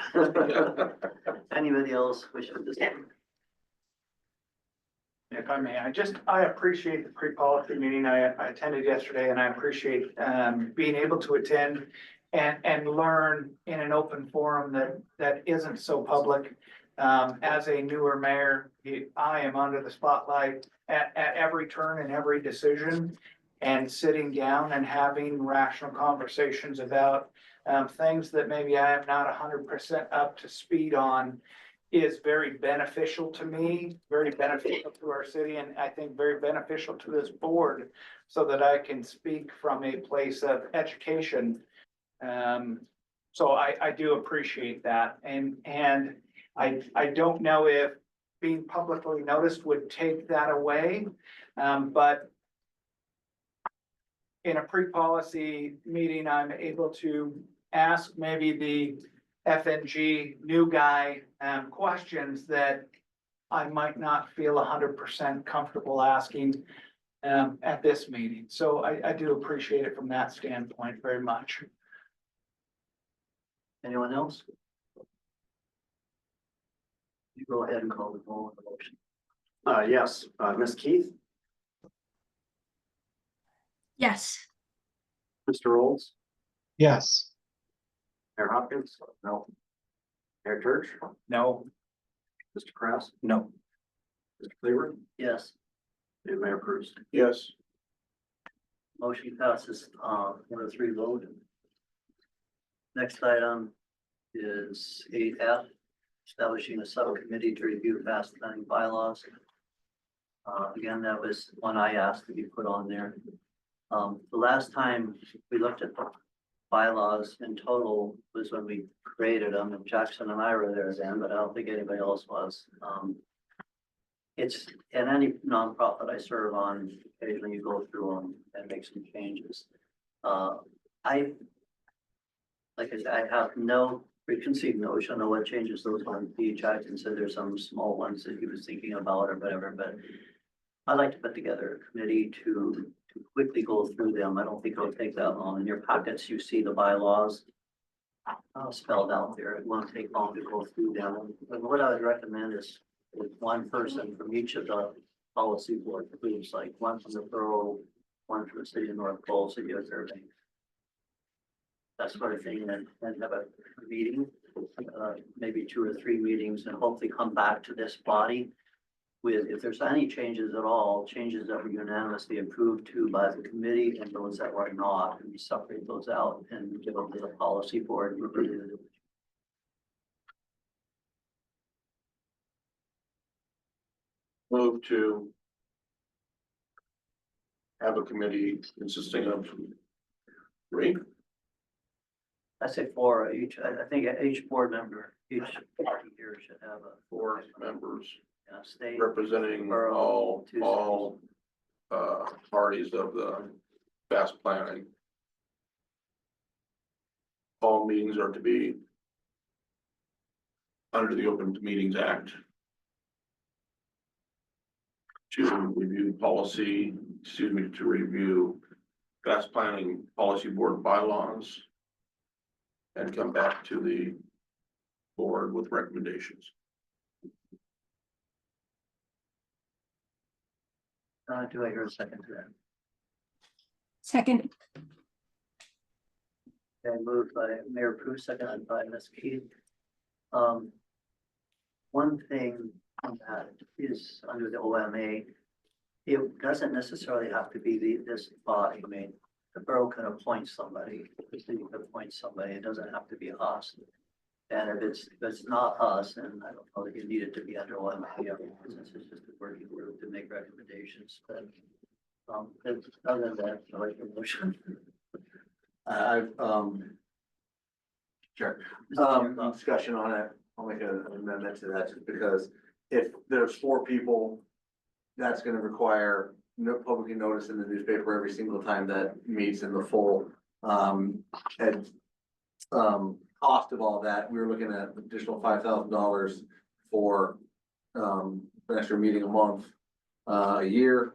Anybody else wish to discuss? If I may, I appreciate the pre-policy meeting I attended yesterday, and I appreciate being able to attend and learn in an open forum that isn't so public. As a newer mayor, I am under the spotlight at every turn and every decision, and sitting down and having rational conversations about things that maybe I am not 100% up to speed on is very beneficial to me, very beneficial to our city, and I think very beneficial to this board, so that I can speak from a place of education. So I do appreciate that, and I don't know if being publicly noticed would take that away, but in a pre-policy meeting, I'm able to ask maybe the FNG new guy questions that I might not feel 100% comfortable asking at this meeting. So I do appreciate it from that standpoint very much. Anyone else? You go ahead and call the roll on the motion. Yes, Ms. Keith, Yes. Mr. Rolls, Yes. Mayor Hopkins? No. Mayor Church? No. Mr. Kraus? No. Mr. Cleaver? Yes, And Mayor Cruz? Yes. motion passes, 4-3 vote. Next item is 8F, establishing a subcommittee to review fast planning bylaws. Again, that was one I asked to be put on there. The last time we looked at the bylaws in total was when we created them, and Jackson and I were there then, but I don't think anybody else was. It's, in any nonprofit I serve on, occasionally you go through them and make some changes. Like I said, I have no preconceived notion of what changes those on each. I consider there's some small ones that he was thinking about or whatever, but I like to put together a committee to quickly go through them. I don't think it'll take that long. In your pockets, you see the bylaws spelled out there. It won't take long to go through them. And what I would recommend is one person from each of the policy board groups, like one from the borough, one from the city of North Pole, city of Irving. That sort of thing, and have a meeting, maybe 2 or 3 meetings, and hopefully come back to this body with, if there's any changes at all, changes that were unanimously approved to by the committee and those that were not, and we separate those out and give them to the policy board. Move to have a committee consisting of 3. I say 4 each. I think each board member, each party here should have a 4 members state. representing Borough, all parties of the fast planning. All meetings are to be under the Open Meetings Act to review to review fast planning policy board bylaws and come back to the board with recommendations. Do I hear a second to that? Second. Okay, moved by Mayor Prue, seconded by Ms. Keith. One thing on that is under the OMA, it doesn't necessarily have to be this body. I mean, the borough can appoint somebody, the city can appoint somebody. It doesn't have to be us. And if it's not us, then I don't know that you need it to be under OMA, since it's just a working group to make recommendations. But other than that, I like the motion. I've, sure, discussion on it, I'll make an amendment to that, just because if there's 4 people, that's gonna require no publicly notice in the newspaper every single time that meets in the full, cost of all that. We were looking at additional $5,000 for, an extra meeting a month, a year.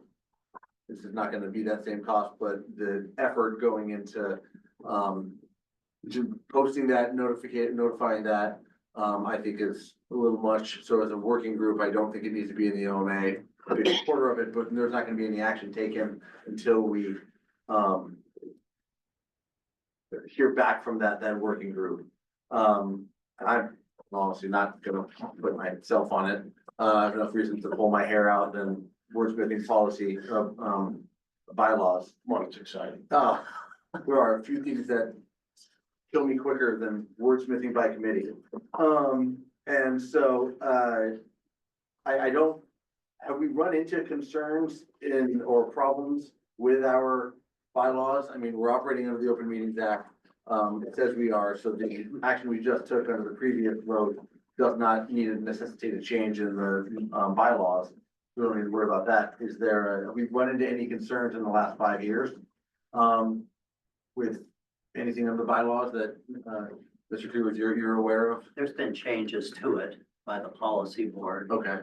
This is not gonna be that same cost, but the effort going into just posting that, notifying that, I think is a little much. So as a working group, I don't think it needs to be in the OMA. I'll be a supporter of it, but there's not gonna be any action taken until we, hear back from that working group. I'm honestly not gonna put myself on it. I have enough reasons to pull my hair out than wordsmithing policy of, bylaws. Well, it's exciting. There are a few things that kill me quicker than wordsmithing by committee. And so, I don't, have we run into concerns or problems with our bylaws? I mean, we're operating under the Open Meetings Act. It says we are, so the action we just took under the previous vote does not need to necessitate a change in the, bylaws. We don't need to worry about that. Have we run into any concerns in the last 5 years? With anything of the bylaws that, Mr. Cruz, you're aware of? There's been changes to it by the policy board, Okay.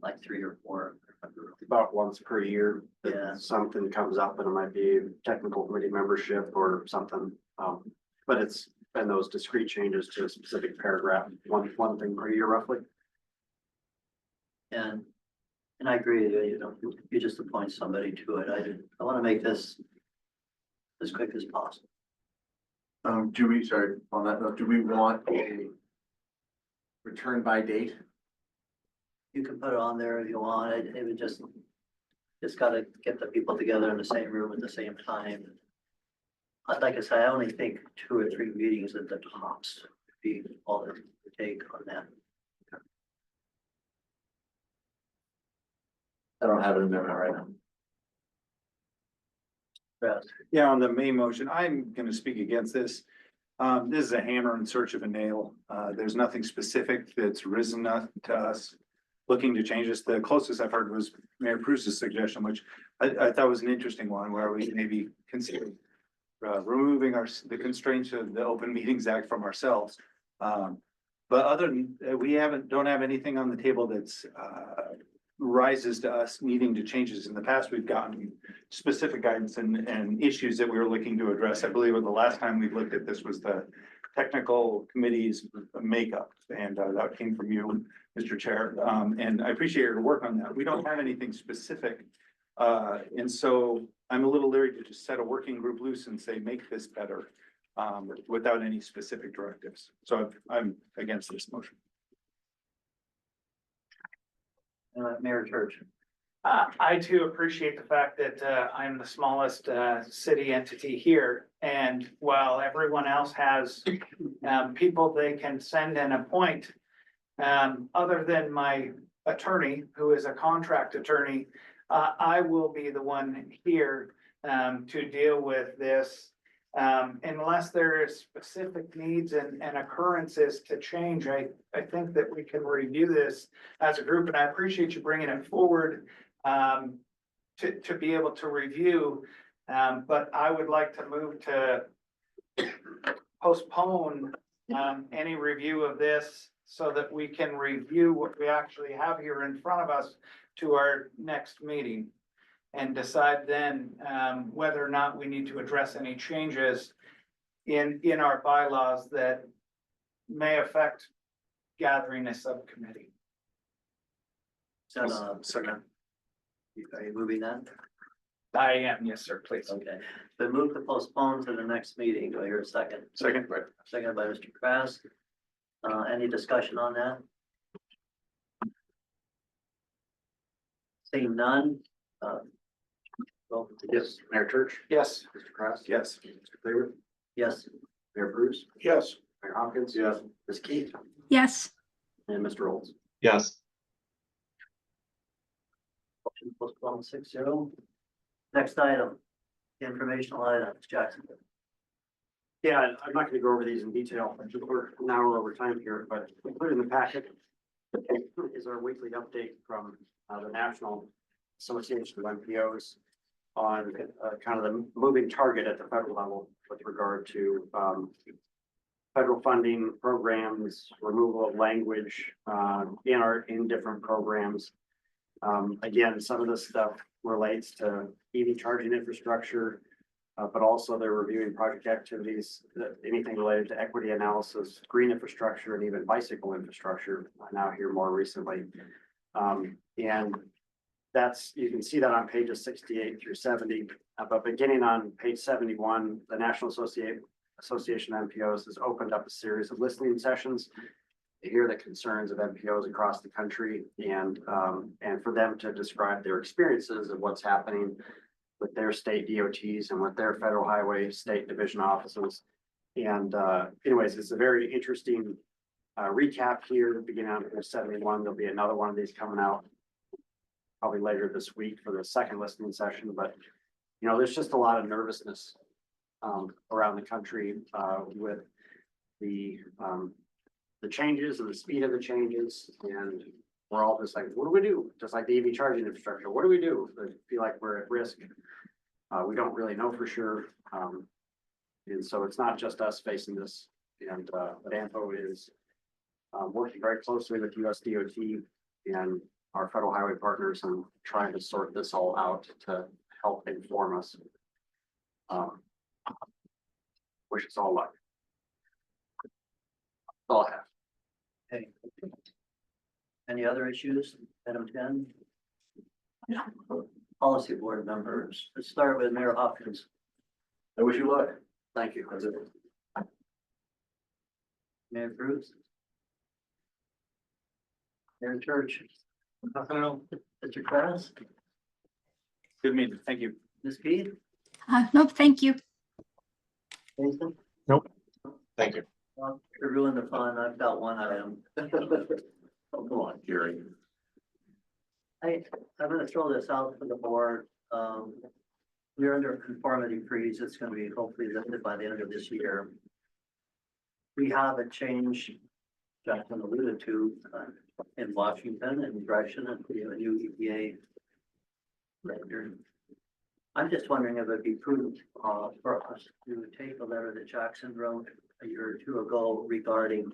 like 3 or 4. About once per year. that Yeah. Something comes up and it might be technical committee membership or something. But it's been those discrete changes to a specific paragraph, one thing per year roughly. And I agree, you just appoint somebody to it. I want to make this as quick as possible. Sorry, on that note, do we want a return by date? You can put it on there if you want. It would just gotta get the people together in the same room at the same time. Like I said, I only think 2 or 3 meetings at the tops would be all it would take on that. I don't have it in there right now. Yes. Yeah, on the main motion, I'm gonna speak against this. This is a hammer in search of a nail. There's nothing specific that's risen to us looking to change this. The closest I've heard was Mayor Cruz's suggestion, which I thought was an interesting one, where we maybe consider removing the constraints of the Open Meetings Act from ourselves. But other than, we don't have anything on the table that's rises to us needing to changes. In the past, we've gotten specific guidance and issues that we were looking to address. I believe the last time we looked at this was the technical committee's makeup, and that came from you, Mr. Chair. And I appreciate your work on that. We don't have anything specific. And so I'm a little leery to just set a working group loose and say, make this better, without any specific directives. So I'm against this motion. Mayor Church. I too appreciate the fact that I'm the smallest city entity here. And while everyone else has people they can send and appoint, other than my attorney, who is a contract attorney, I will be the one here to deal with this. Unless there is specific needs and occurrences to change, I think that we can review this as a group, and I appreciate you bringing it forward to be able to review. But I would like to move to postpone any review of this so that we can review what we actually have here in front of us to our next meeting. And decide then whether or not we need to address any changes in our bylaws that may affect gathering a subcommittee. So, Second. are you moving that? I am, yes, sir, please. Okay, but move to postpone to the next meeting. Do I hear a second? Second. Second by Mr. Krass. Any discussion on that? Seeing none, vote Yes, Mayor Church, Yes. Mr. Krass. Yes. Mr. Cleaver, yes. Mayor Bruce, Yes. Mayor Hopkins. Yes. Ms. Keith Yes. and Mr. Olds. Yes. Motion postponed 6-0. Next item, informational items, Jackson. Yeah, I'm not gonna go over these in detail, we're an hour over time here, but included in the packet is our weekly update from the National Association of MPOs on kind of the moving target at the federal level with regard to federal funding programs, removal of language in different programs. Again, some of this stuff relates to EV charging infrastructure. But also they're reviewing project activities, anything related to equity analysis, green infrastructure, and even bicycle infrastructure, now here more recently. And that's, you can see that on pages 68 through 70, but beginning on page 71, the National Association of MPOs has opened up a series of listening sessions to hear the concerns of MPOs across the country and for them to describe their experiences of what's happening with their state DOTs and with their federal highway state division offices. And anyways, it's a very interesting recap here, beginning on page 71. There'll be another one of these coming out probably later this week for the second listening session. But, you know, there's just a lot of nervousness around the country with the changes and the speed of the changes. And we're all just like, what do we do? Just like the EV charging infrastructure, what do we do? I feel like we're at risk. We don't really know for sure. And so it's not just us facing this. And AMPO is working very closely with US DOT and our federal highway partners and trying to sort this all out to help inform us. Wish us all luck. That's all I have. Okay. Any other issues? Item 10? Policy board members. Let's start with Mayor Hopkins. I wish you luck. Thank you. Mayor Cruz. Mayor Church. Nothing else. Mr. Krause. Good meeting. Thank you. Ms. Pete. Nope, thank you. Jason. Thank you. Well, to ruin the fun, I've got one item. Oh, come on, Gary. I'm gonna throw this out for the board. We're under a conformity freeze. It's gonna be hopefully lifted by the end of this year. We have a change, Jackson alluded to, in Washington and direction and we have a new EPA director. I'm just wondering if it'd be prudent for us to take a letter that Jackson wrote a year or two ago regarding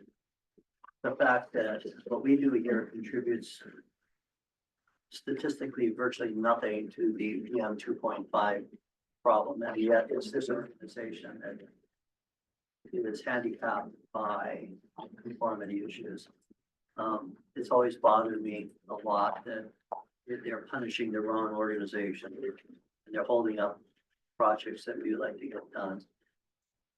the fact that what we do here contributes statistically virtually nothing to the PM 2.5 problem, and yet it's this organization that is handicapped by conformity issues. It's always bothered me a lot that they're punishing the wrong organization and they're holding up projects that we would like to get done.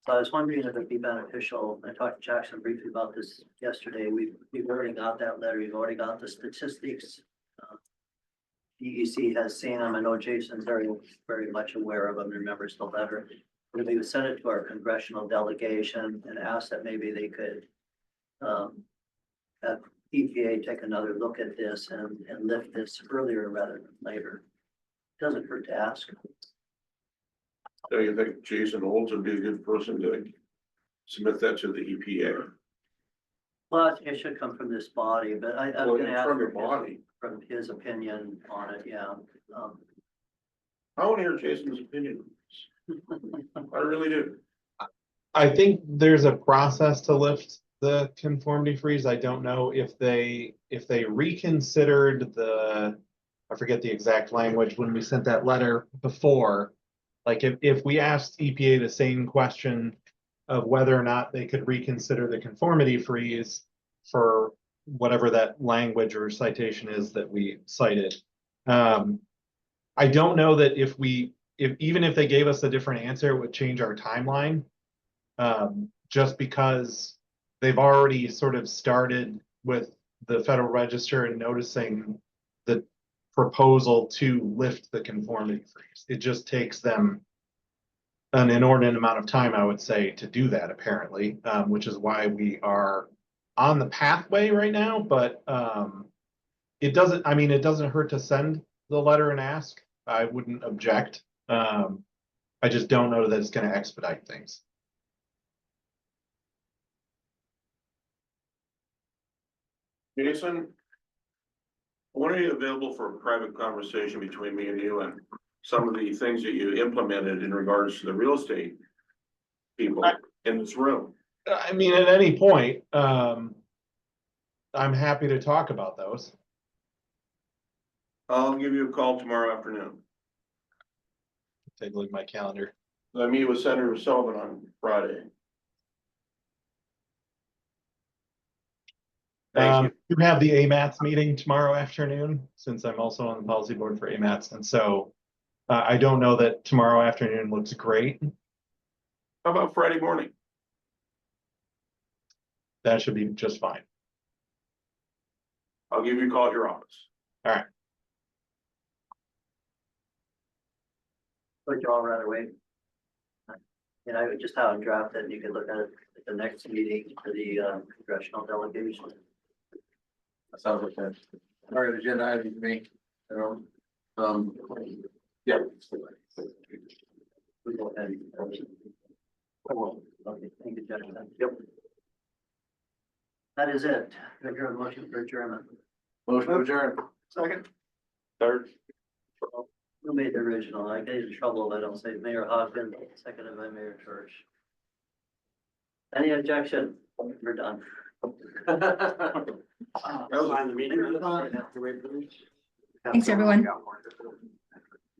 So I was wondering if it'd be beneficial. I talked to Jackson briefly about this yesterday. We've already got that letter. We've already got the statistics. DEC has seen them. I know Jason's very much aware of them, remembers the letter. We're going to send it to our congressional delegation and ask that maybe they could have EPA take another look at this and lift this earlier rather than later. Doesn't hurt to ask. Do you think Jason Olds would be a good person to submit that to the EPA? Well, it should come from this body, but I'm Well, gonna ask from your for body. from his opinion on it, yeah. I want to hear Jason's opinion. I really do. I think there's a process to lift the conformity freeze. I don't know if they reconsidered I forget the exact language when we sent that letter before. Like if we asked EPA the same question of whether or not they could reconsider the conformity freeze for whatever that language or citation is that we cited. I don't know that even if they gave us a different answer, it would change our timeline. Just because they've already sort of started with the Federal Register and noticing the proposal to lift the conformity freeze. It just takes them an inordinate amount of time, I would say, to do that apparently, which is why we are on the pathway right now, but it doesn't hurt to send the letter and ask. I wouldn't object. I just don't know that it's going to expedite things. Jason, when are you available for a private conversation between me and you and some of the things that you implemented in regards to the real estate people in this room? I mean, at any point, I'm happy to talk about those. I'll give you a call tomorrow afternoon. Take a look at my calendar. I meet with Senator Sullivan on Friday. Thank You have the AMATS meeting tomorrow afternoon, since I'm also on the policy board for AMATS, and so I don't know that tomorrow afternoon looks great. How about Friday morning? That should be just fine. I'll give you a call at your office. Would you all rather wait? And I would just have it drafted, and you could look at it at the next meeting for the congressional delegation. That sounds like that. All right, agenda item to me, you know, Yeah. We go ahead. Okay, thank you, Judge. Yep. That is it. Can I hear a motion for adjournment? motion to adjourn. Second. Third. Who made the original? I get in trouble if I don't say Mayor Hopkins, seconded by Mayor Church. Any objection? We're done. Sign the meeting. Thanks, everyone.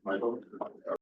Michael?